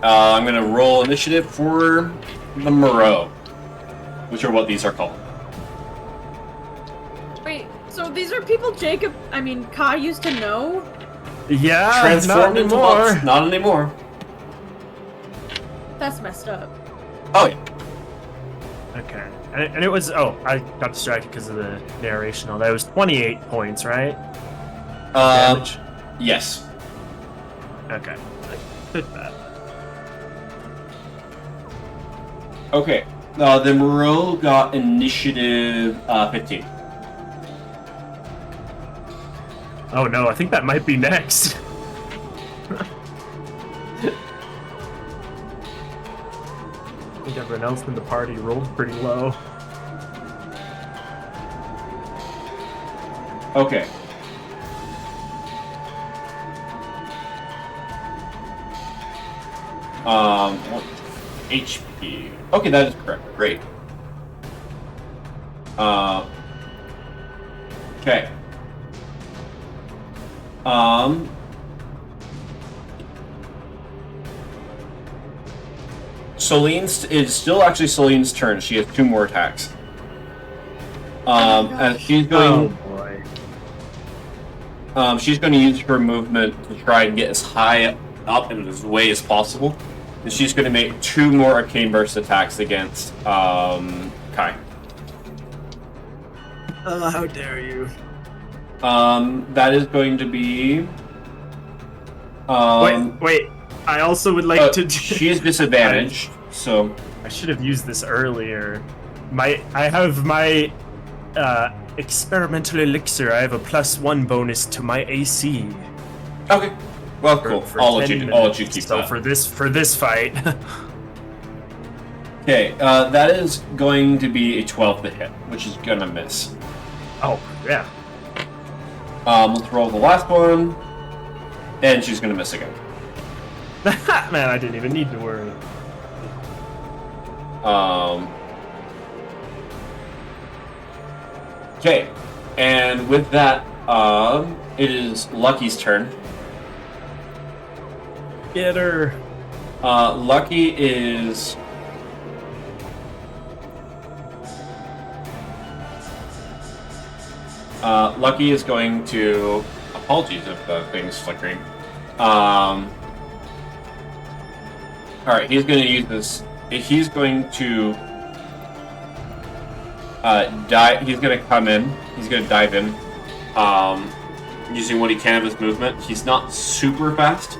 I'm going to roll initiative for the Moreau, which are what these are called. Wait, so these are people Kai used to know? Yeah, Transformed into monks. Not anymore. That's messed up. Oh yeah. Okay. And it was... Oh, I got distracted because of the narration. Oh, that was 28 points, right? Damage? Yes. Okay. I did that. Okay. Then Moreau got initiative 15. Oh no, I think that might be next. I think everyone else in the party rolled pretty low. Okay. What HP. Okay, that is correct. Great. Okay. It's still actually Celine's turn. She has 2 more attacks. And she's going. Oh boy. She's going to use her movement to try and get as high up in his way as possible. And she's going to make 2 more arcane burst attacks against Kai. How dare you? That is going to be. Wait. I also would like to. She is disadvantaged, so. I should have used this earlier. I have my experimental elixir. I have a +1 bonus to my AC. Okay. Well, cool. I'll let you keep so that. for this fight. Okay, that is going to be a 12 to hit, which is gonna miss. Oh yeah. Let's roll the last one, and she's gonna miss again. Man, I didn't even need to worry. Okay, and with that, it is Lucky's turn. Get her. Lucky is. Lucky is going to. Apologies if the thing's flickering. Alright, he's going to use this. He's going to. Dive. He's going to come in. He's going to dive in. Using what he can of his movement. He's not super fast.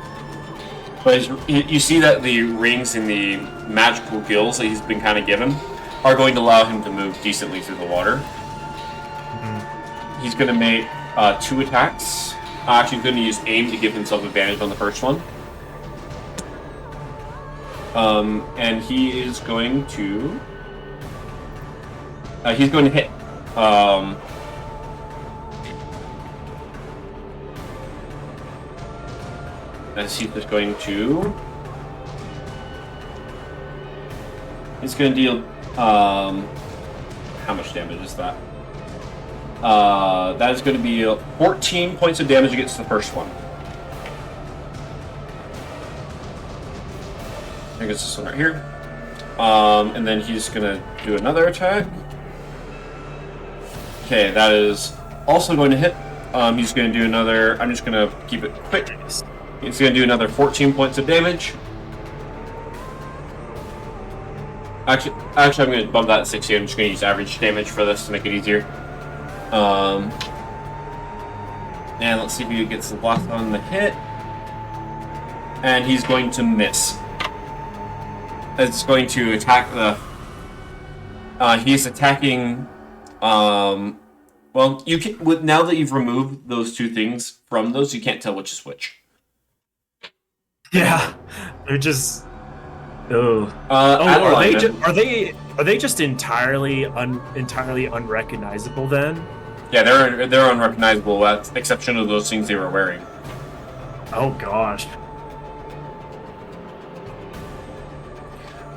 But you see that the rings and the magical gills that he's been kind of given are going to allow him to move decently through the water. He's going to make 2 attacks. Actually, he's going to use aim to give himself advantage on the first one. And he is going to... he's going to hit. As he's just going to... He's going to deal... how much damage is that? That is going to be 14 points of damage against the first one. I guess this one right here. And then he's going to do another attack. Okay, that is also going to hit. He's going to do another... I'm just going to keep it quick. He's going to do another 14 points of damage. Actually, I'm going to bump that to 60. I'm just going to use average damage for this to make it easier. And let's see if he gets the last on the hit. And he's going to miss. It's going to attack the... he's attacking... well, you can... Now that you've removed those 2 things from those, you can't tell which is which. Yeah, they're just. Oh. Adeline, are they just entirely unrecognizable then? Yeah, they're unrecognizable, with the exception of those things they were wearing. Oh gosh.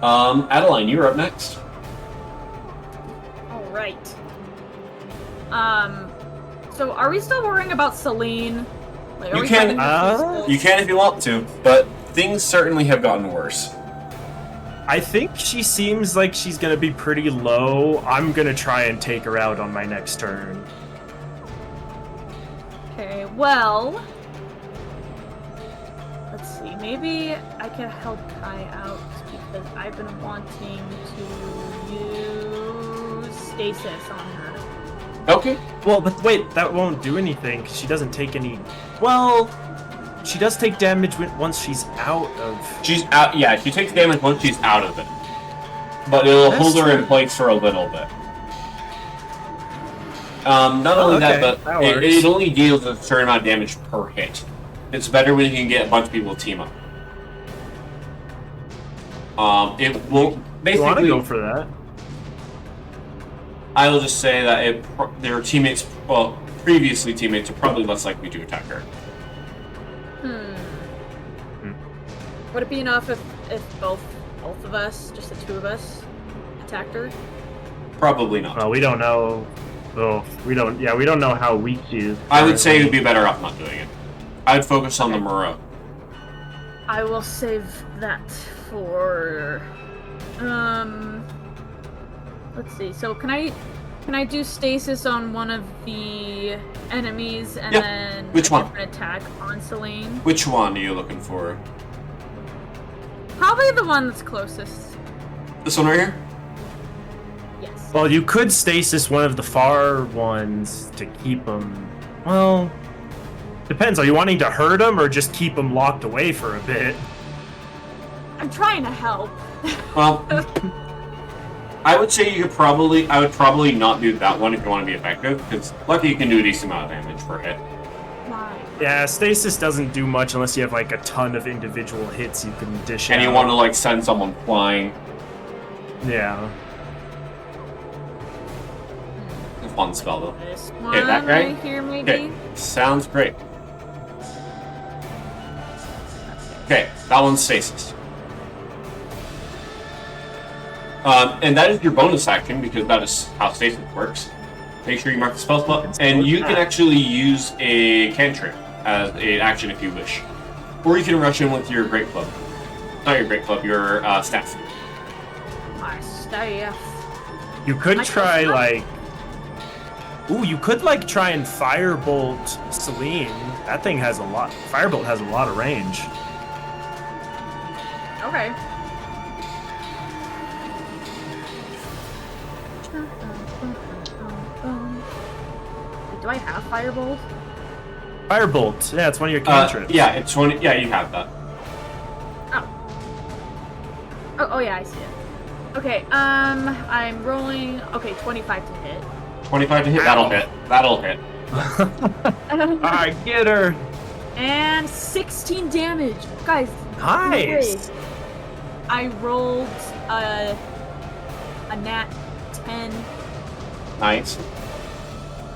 Adeline, you're up next. All right. So are we still worrying about Celine? Like, You can if you want to, but things certainly have gotten worse. I think she seems like she's gonna be pretty low. I'm gonna try and take her out on my next turn. Okay, well... Let's see, maybe I can help Kai out because I've been wanting to use stasis on her. Okay. Well, but wait, that won't do anything because she doesn't take any. Well, she does take damage once she's out of. She's out. Yeah, she takes damage once she's out of it, but it'll That's hold her in true. place for a little bit. Not only okay, that, but that it works. only deals a certain amount of damage per hit. It's better when you can get a bunch of people to team up. It will You want to basically. go for that? I will just say that their teammates, well, previously teammates, are probably less likely to attack her. Would it be enough if both of us, just the two of us, attacked her? Probably not. Well, we don't know. Well, we don't. Yeah, we don't know how weak she is. I would say it would be better off not doing it. I would focus on the Moreau. I will save that for let's see. So can I do stasis on one of the enemies and Yeah. then Which one? an attack on Celine? Which one are you looking for? Probably the one that's closest. This one right here? Yes. Well, you could stasis one of the far ones to keep them. Well, depends. Are you wanting to hurt them or just keep them locked away for a bit? I'm trying to help. Well, I would say I would probably not do that one if you want to be effective, because lucky you can do a decent amount of damage per hit. Why? Yeah, stasis doesn't do much unless you have like a ton of individual hits you can dish And out. you want to like send someone flying. Yeah. It's a fun spell though. This one Okay, that guy? right here, maybe. Okay, sounds great. Okay, that one's stasis. And that is your bonus action because that is how stasis works. Make sure you mark the spell slot, and you can actually use a cantrip as an action if you wish, or you can rush in with your great club. Not your great club, your staff. My staff. You could Like try this one? like. Ooh, you could like try and firebolt Celine. That thing has a lot. Firebolt has a lot of range. Okay. Do I have firebolt? Firebolt. Yeah, it's one of your cantrips. Yeah, it's one. Yeah, you have that. Oh yeah, I see it. Okay, I'm rolling. Okay, 25 to hit. 25 to hit. That'll hit. That'll hit. Alright, get her. And 16 damage, guys. Nice. great. I rolled a nat 10. Nice.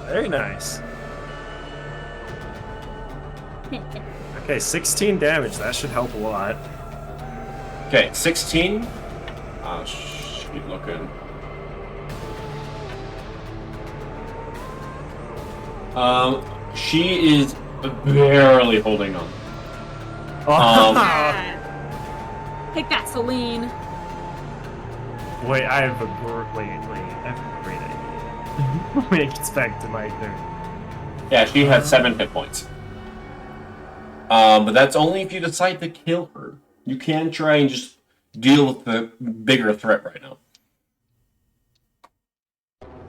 Very nice. Okay, 16 damage. That should help a lot. Okay, 16. Oh, she's looking. She is barely holding on. Take that, Celine. Wait, I have a wait. I have a great idea. Let me get back to my turn. Yeah, she has 7 hit points. But that's only if you decide to kill her. You can try and just deal with the bigger threat right now.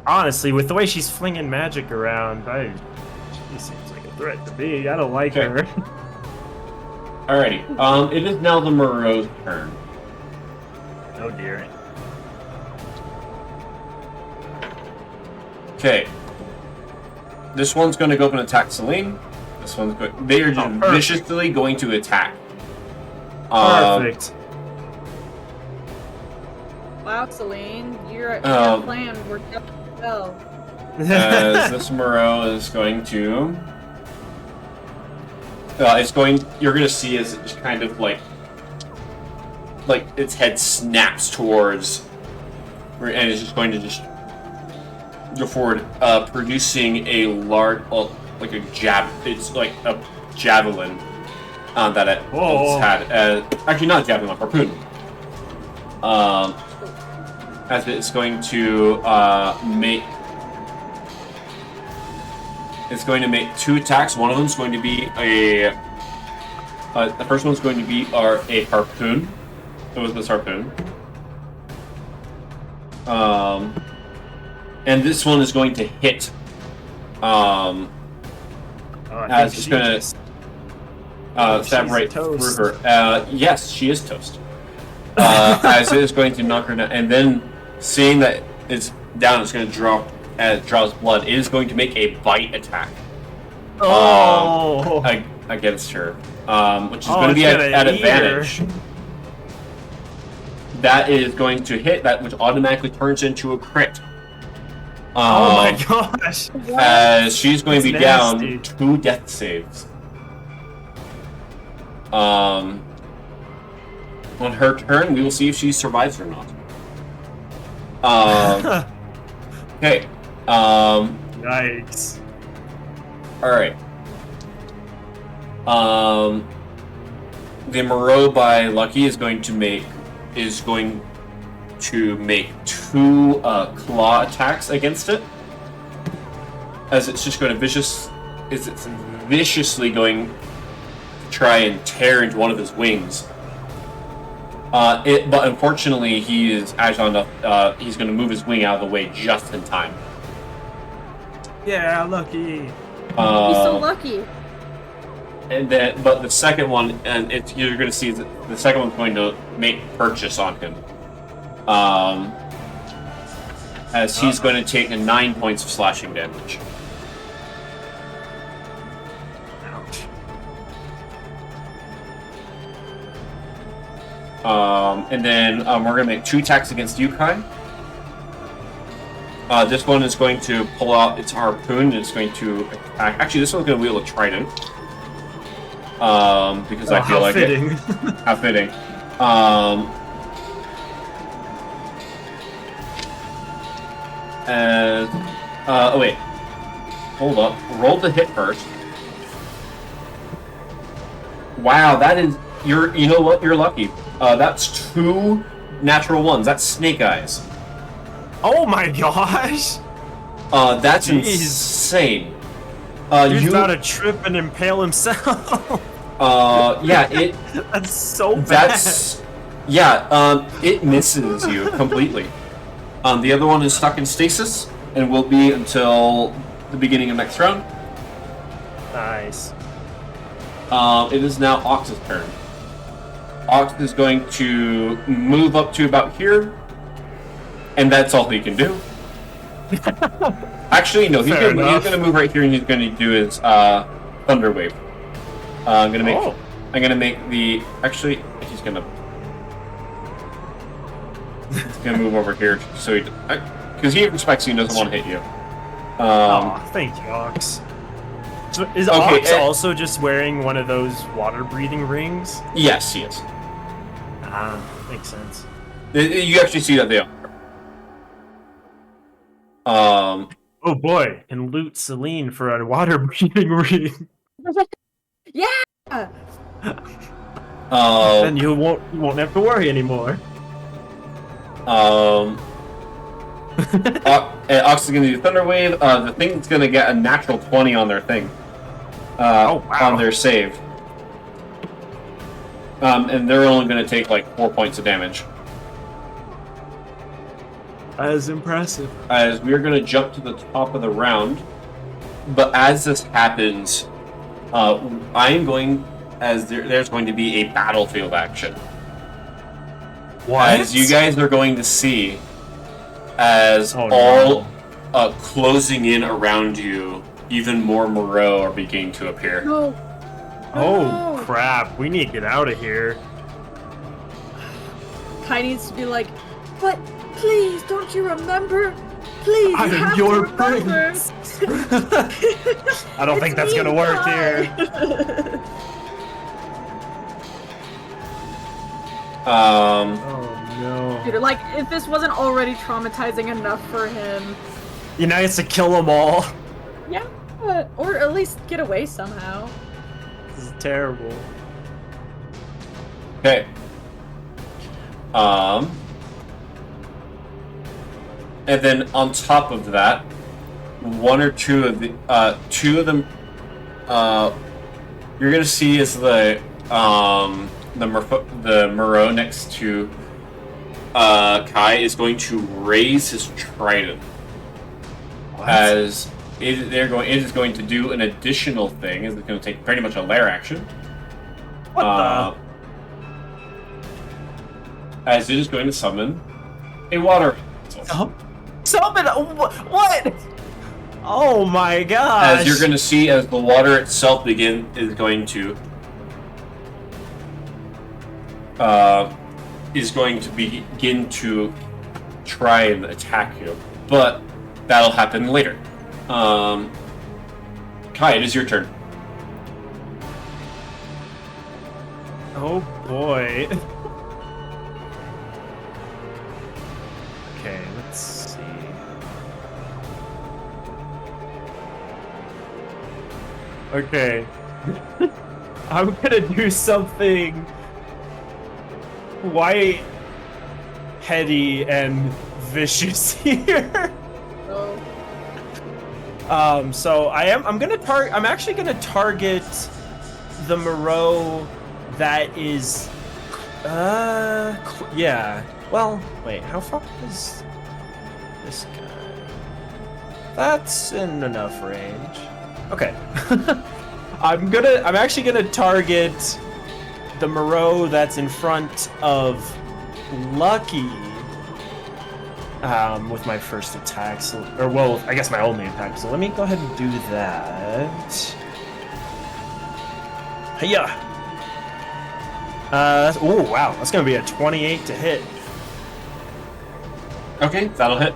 Honestly, with the way she's flinging magic around, she seems like a threat to me. I don't like Okay. her. Alrighty. It is now the Moreau's turn. Oh dear. Okay. This one's going to go up and attack Celine. This one's going. They are just perfect. viciously going to attack. Perfect. Wow, Celine, your plan worked out well. As this Moreau is going to. It's going. You're going to see as it just kind of like its head snaps towards, and it's just going to just go forward, producing a large, like a jab. It's like a javelin that it Whoa. had. Actually, not a javelin, a harpoon. As it's going to make. It's going to make 2 attacks. One of them is going to be the first one's going to be a harpoon, with this harpoon. And this one is going to hit. As it's going to stab right through her. Yes, she is toast. As it is going to knock her down, and then seeing that it's down, it's going to drop as it draws blood. It is going to make a bite attack. Against her, which is going to be at advantage. That is going to hit that, which automatically turns into a crit. Oh my gosh! As she's going to be nasty. down 2 death saves. On her turn, we will see if she survives or not. Okay. Yikes! All right. The Moreau by Lucky is going to make 2 claw attacks against it, as it's just going to viciously going to try and tear into one of his wings. But unfortunately, he is agile enough. He's going to move his wing out of the way just in time. Yeah, Lucky. He's so lucky. And then, but the second one, and you're going to see that the second one's going to make purchase on him. As he's going to take 9 points of slashing damage. Ouch. And then we're going to make 2 attacks against you, Kai. This one is going to pull out its harpoon, and it's going to attack. Actually, this one's going to wield a trident. Because I feel like fitting. How fitting. Oh wait. Hold up. Roll the hit first. Wow, that is... You know what? You're lucky. That's 2 natural ones. That's snake eyes. Oh my gosh! That's Jeez. insane. He's about to trip and impale himself. Yeah, it... That's so bad. It misses you completely. The other one is stuck in stasis, and will be until the beginning of next round. Nice. It is now Ox's turn. Ox is going to move up to about here, and that's all he can do. Actually, no, he's going to move right here, and he's going to do his Thunder Wave. I'm going to make the... Actually, he's going to move over here, so he... Because he respects you and doesn't want to hit you. Thank you, Ox. So is Ox also just wearing one of those water-breathing rings? Yes, he is. Makes sense. You actually see that they are. Oh boy, and loot Celine for a water-breathing ring. Yeah! Then you won't have to worry anymore. Ox is going to do Thunder Wave. The thing's going to get a natural 20 on their thing. On their save. And they're only going to take like 4 points of damage. That is impressive. As we're going to jump to the top of the round. But as this happens, there's going to be a battlefield action. What? As you guys are going to see, as closing in around you, even more Moreau are beginning to appear. No. Oh crap! We need to get out of here. Kai needs to be like, but please, don't you remember? Please, I'm you have your to remember. prince. I don't think that's gonna work here. Oh no. Dude, like, if this wasn't already traumatizing enough for him. You know, it's to kill them all. Yeah, or at least get away somehow. This is terrible. Okay. And then on top of that, one or two of them, you're gonna see is the the Moreau next to Kai is going to raise his trident. What? As it is going to do an additional thing. It's going to take pretty much a lair action. What As it is going to summon a water. Summon? What? Oh my gosh! As you're going to see, as the water itself is going to begin to try and attack you, but that'll happen later. Kai, it is your turn. Oh boy. Okay, let's see. Okay. I'm gonna do something quite heady and vicious here. Oh. So I'm actually gonna target the Moreau that is yeah. Well, wait, how far is this guy? That's in enough range. Okay. I'm actually gonna target the Moreau that's in front of Lucky with my first attack. So, I guess my only attack. So let me go ahead and do that. Hiya! Oh wow, that's gonna be a 28 to hit. Okay, that'll hit.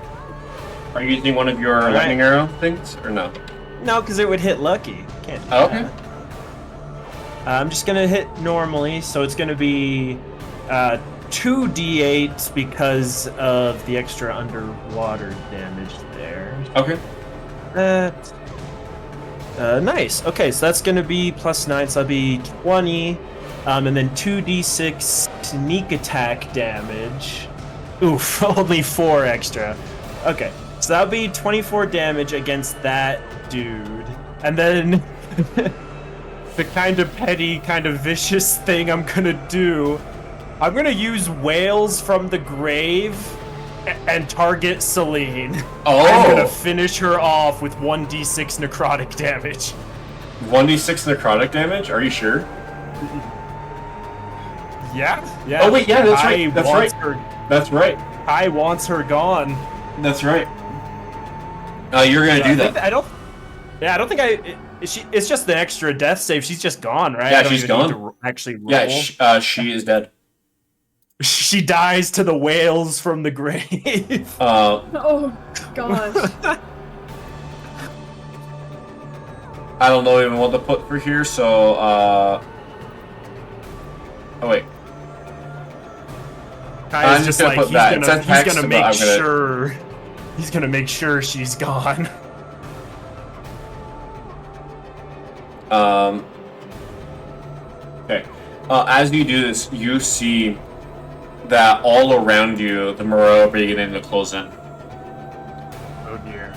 Are you using one of your lightning arrow things, or no? No, because it would hit Lucky. Can't do Okay. that. I'm just gonna hit normally, so it's gonna be 2d8 because of the extra underwater damage there. Okay. Nice. Okay, so that's gonna be +9, so that'll be 20, and then 2d6 sneak attack damage. Oof, only 4 extra. Okay, so that'll be 24 damage against that dude, and then the kind of petty, kind of vicious thing I'm gonna do, I'm gonna use Whales from the Grave and target Celine. Oh! I'm gonna finish her off with 1d6 necrotic damage. 1d6 necrotic damage? Are you sure? Yeah? Oh wait, yeah, that's right. That's right. Her, That's right. I wants her gone. That's right. You're gonna do that. I don't think it's just the extra death save. She's just gone, right? Yeah, I don't she's even need gone. to actually roll. Yeah, she is dead. She dies to the whales from the grave. Oh gosh. I don't know even what to put for here, so oh wait. Kai's just just gonna like put that. It says text, he's gonna but make I'm gonna- sure he's gonna make sure she's gone. Okay. As you do this, you see that all around you, the Moreau are beginning to close in. Oh dear.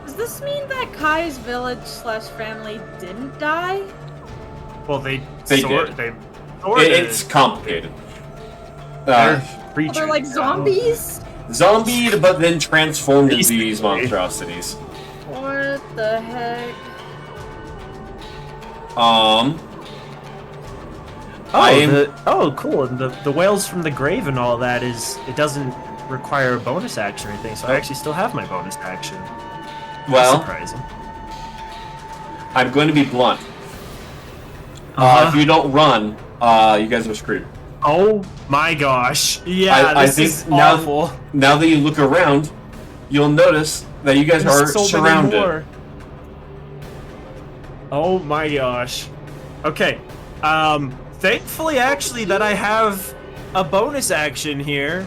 Does this mean that Kai's village/family didn't die? Well, they did. They It's complicated. they're Oh, creatures. they're like zombies? Zombied, but then transformed into Basically. these monstrosities. What the heck? Cool. And the whales from the grave and all that it doesn't require a bonus action or anything, so I actually still have my bonus action. Well, Surprising. I'm going to be blunt. If you don't run, you guys are screwed. Oh my gosh. Yeah, I this think is awful. Now that you look around, you'll notice that you guys are There's so many surrounded. more. Oh my gosh. Okay. Thankfully actually that I have a bonus action here.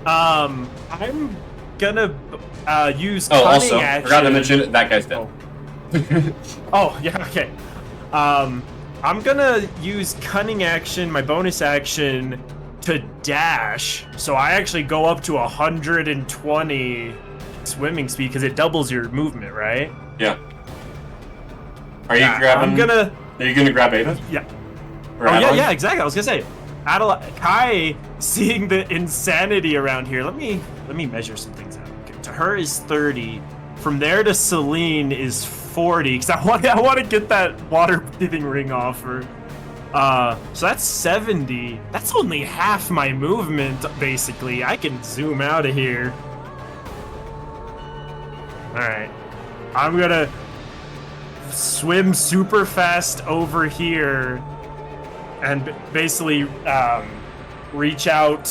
I'm gonna use Oh, cunning also, action. forgot to mention it, that guy's dead. Oh, yeah, okay. I'm gonna use cunning action, my bonus action, to dash. So I actually go up to 120 swimming speed because it doubles your movement, right? Yeah. Are you grabbing? Are you gonna grab Aiden? Yeah. Or Oh Adeline? yeah, exactly. I was gonna say, Kai, seeing the insanity around here. Let me measure some things out. Okay, to her is 30. From there to Celine is 40. Because I want to get that water breathing ring off her. So that's 70. That's only half my movement, basically. I can zoom out of here. All right, I'm gonna swim super fast over here and basically reach out.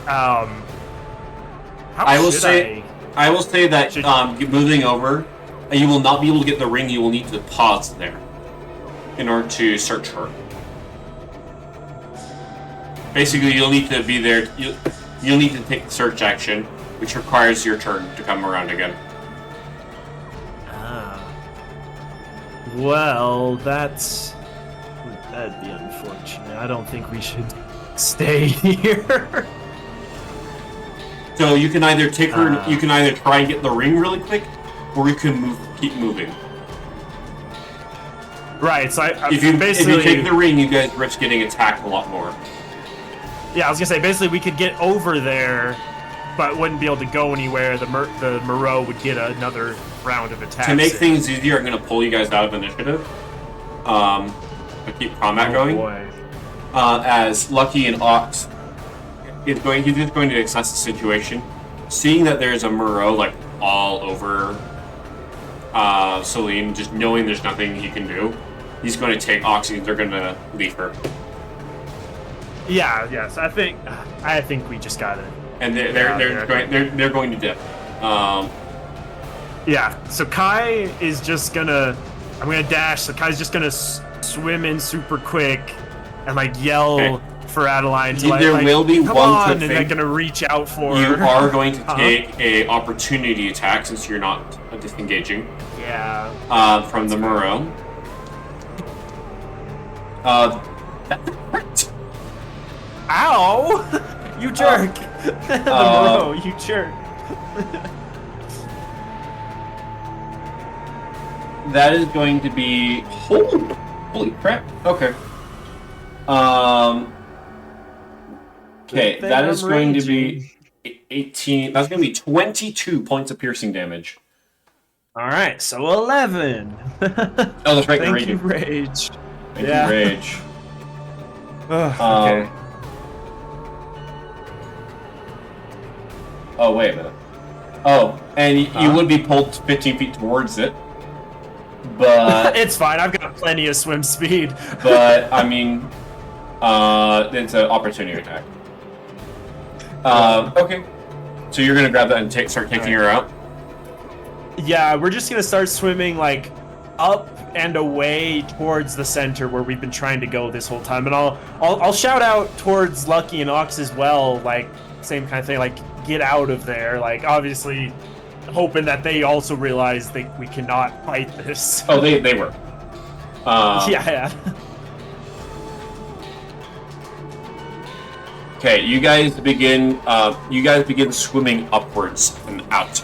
How I will should say- I will say that moving over, you will not be able to get the ring. You will need to pause there in order to search her. Basically, you'll need to be there. You'll need to take the search action, which requires your turn to come around again. Well, that'd be unfortunate. I don't think we should stay here. So you can either take her. You can either try and get the ring really quick, or you can keep moving. Right. So if you take the ring, you guys risk getting attacked a lot more. Yeah, I was gonna say basically we could get over there, but wouldn't be able to go anywhere. The Moreau would get another round of attacks. To make things easier, I'm going to pull you guys out of initiative. But keep combat going. Boy. As Lucky and Ox he's just going to assess the situation. Seeing that there's a Moreau like all over Celine, just knowing there's nothing he can do, he's going to take Ox and they're going to leave her. Yeah, yes, I think we just gotta. And they're going to dip. Yeah, so Kai is just gonna. I'm gonna dash. So Kai's just gonna swim in super quick and like yell for Adeline. To, there will be come one on, quick and thing. they're gonna reach out for You her. are going to take a opportunity attack since you're not disengaging. Yeah. From the Moreau. That's a crit. Ow! You jerk! The Moreau, you jerk. That is going to be holy crap. Okay. Okay, that is going to be 18. That's going to be 22 points of piercing damage. All right, so 11. Oh, that's right. Thank you, Rage. Thank you, Rage. Okay. Oh, wait a minute. Oh, and you would be pulled 15 feet towards it. But it's fine. I've got plenty of swim speed. But I mean, it's an opportunity attack. Okay. So you're gonna grab that and start taking her out. Yeah, we're just gonna start swimming like up and away towards the center where we've been trying to go this whole time. And I'll shout out towards Lucky and Ox as well. Like same kind of thing. Like get out of there. Like obviously. Hoping that they also realize that we cannot fight this. Oh, they were. Yeah. Okay, you guys begin swimming upwards and out.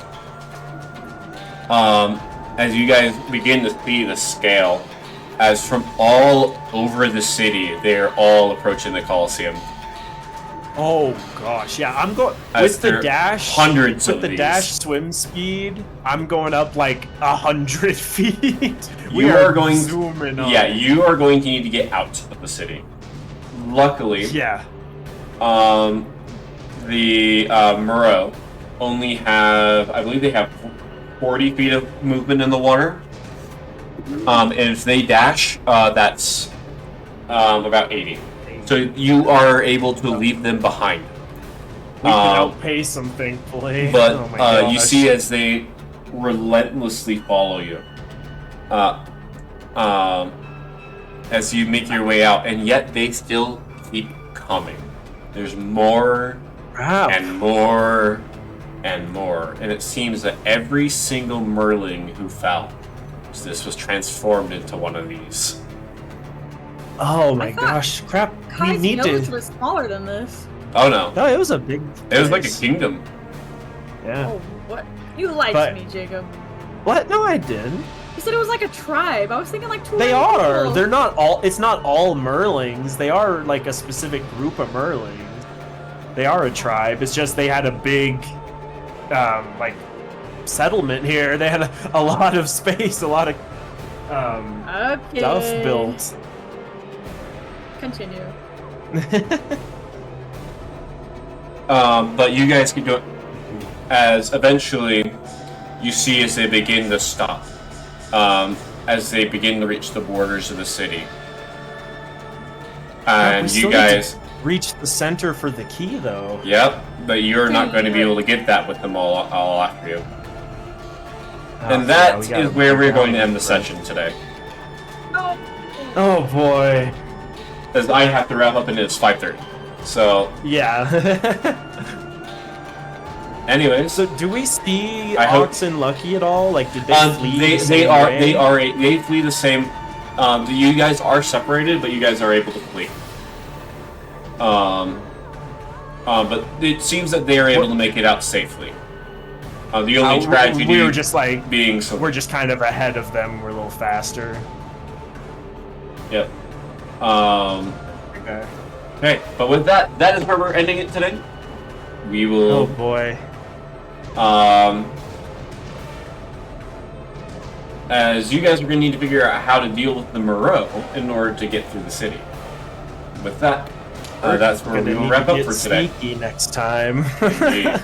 As you guys begin to see the scale, as from all over the city, they're all approaching the Colosseum. Oh gosh, yeah. I'm going with the dash. Hundreds with of the these. dash swim speed. I'm going up like 100 feet. You are going. Zooming on. Yeah, you are going to need to get out of the city. Luckily, Yeah. The Moreau only have, I believe they have 40 feet of movement in the water. And if they dash, that's about 80. So you are able to leave them behind. We can outpace them, thankfully. But oh my you gosh. see as they relentlessly follow you. As you make your way out, and yet they still keep coming. There's more and more and more. And it seems that every single Merling who fell, this was transformed into one of these. Oh my gosh, crap. We Kai's need village to. was smaller than this. Oh no. No, it was a big. It was like a place. kingdom. Yeah. Oh, what? You lied But- to me, Jacob. What? No, I didn't. You said it was like a tribe. I was thinking like 200 They are. people. They're not all. It's not all Merlings. They are like a specific group of Merlings. They are a tribe. It's just they had a big, like, settlement here. They had a lot of space, a lot of stuff built. Continue. But you guys can do it as eventually you see as they begin to stop, as they begin to reach the borders of the city. And We you still need guys, to reach the center for the key, though. yep, but you're not going to be Dang it. able to get that with them all after you. Oh, And yeah, that we gotta is where we're break going to down end the the session today. Oh. Oh boy. As I have to wrap up and it's 5:30. So, Yeah. anyways, So do we see I hope- Ox and Lucky at all? Like, did they flee? they the same way? they flee the same. You guys are separated, but you guys are able to flee. But it seems that they are able to make it out safely. The only tragedy we were just like being so. we're just kind of ahead of them. We're a little faster. Yep. Okay. Okay, but with that, that is where we're ending it today. We Oh will. boy. As you guys are going to need to figure out how to deal with the Moreau in order to get through the city. With that, that's where we will wrap up for today. Sneaky next time. Indeed.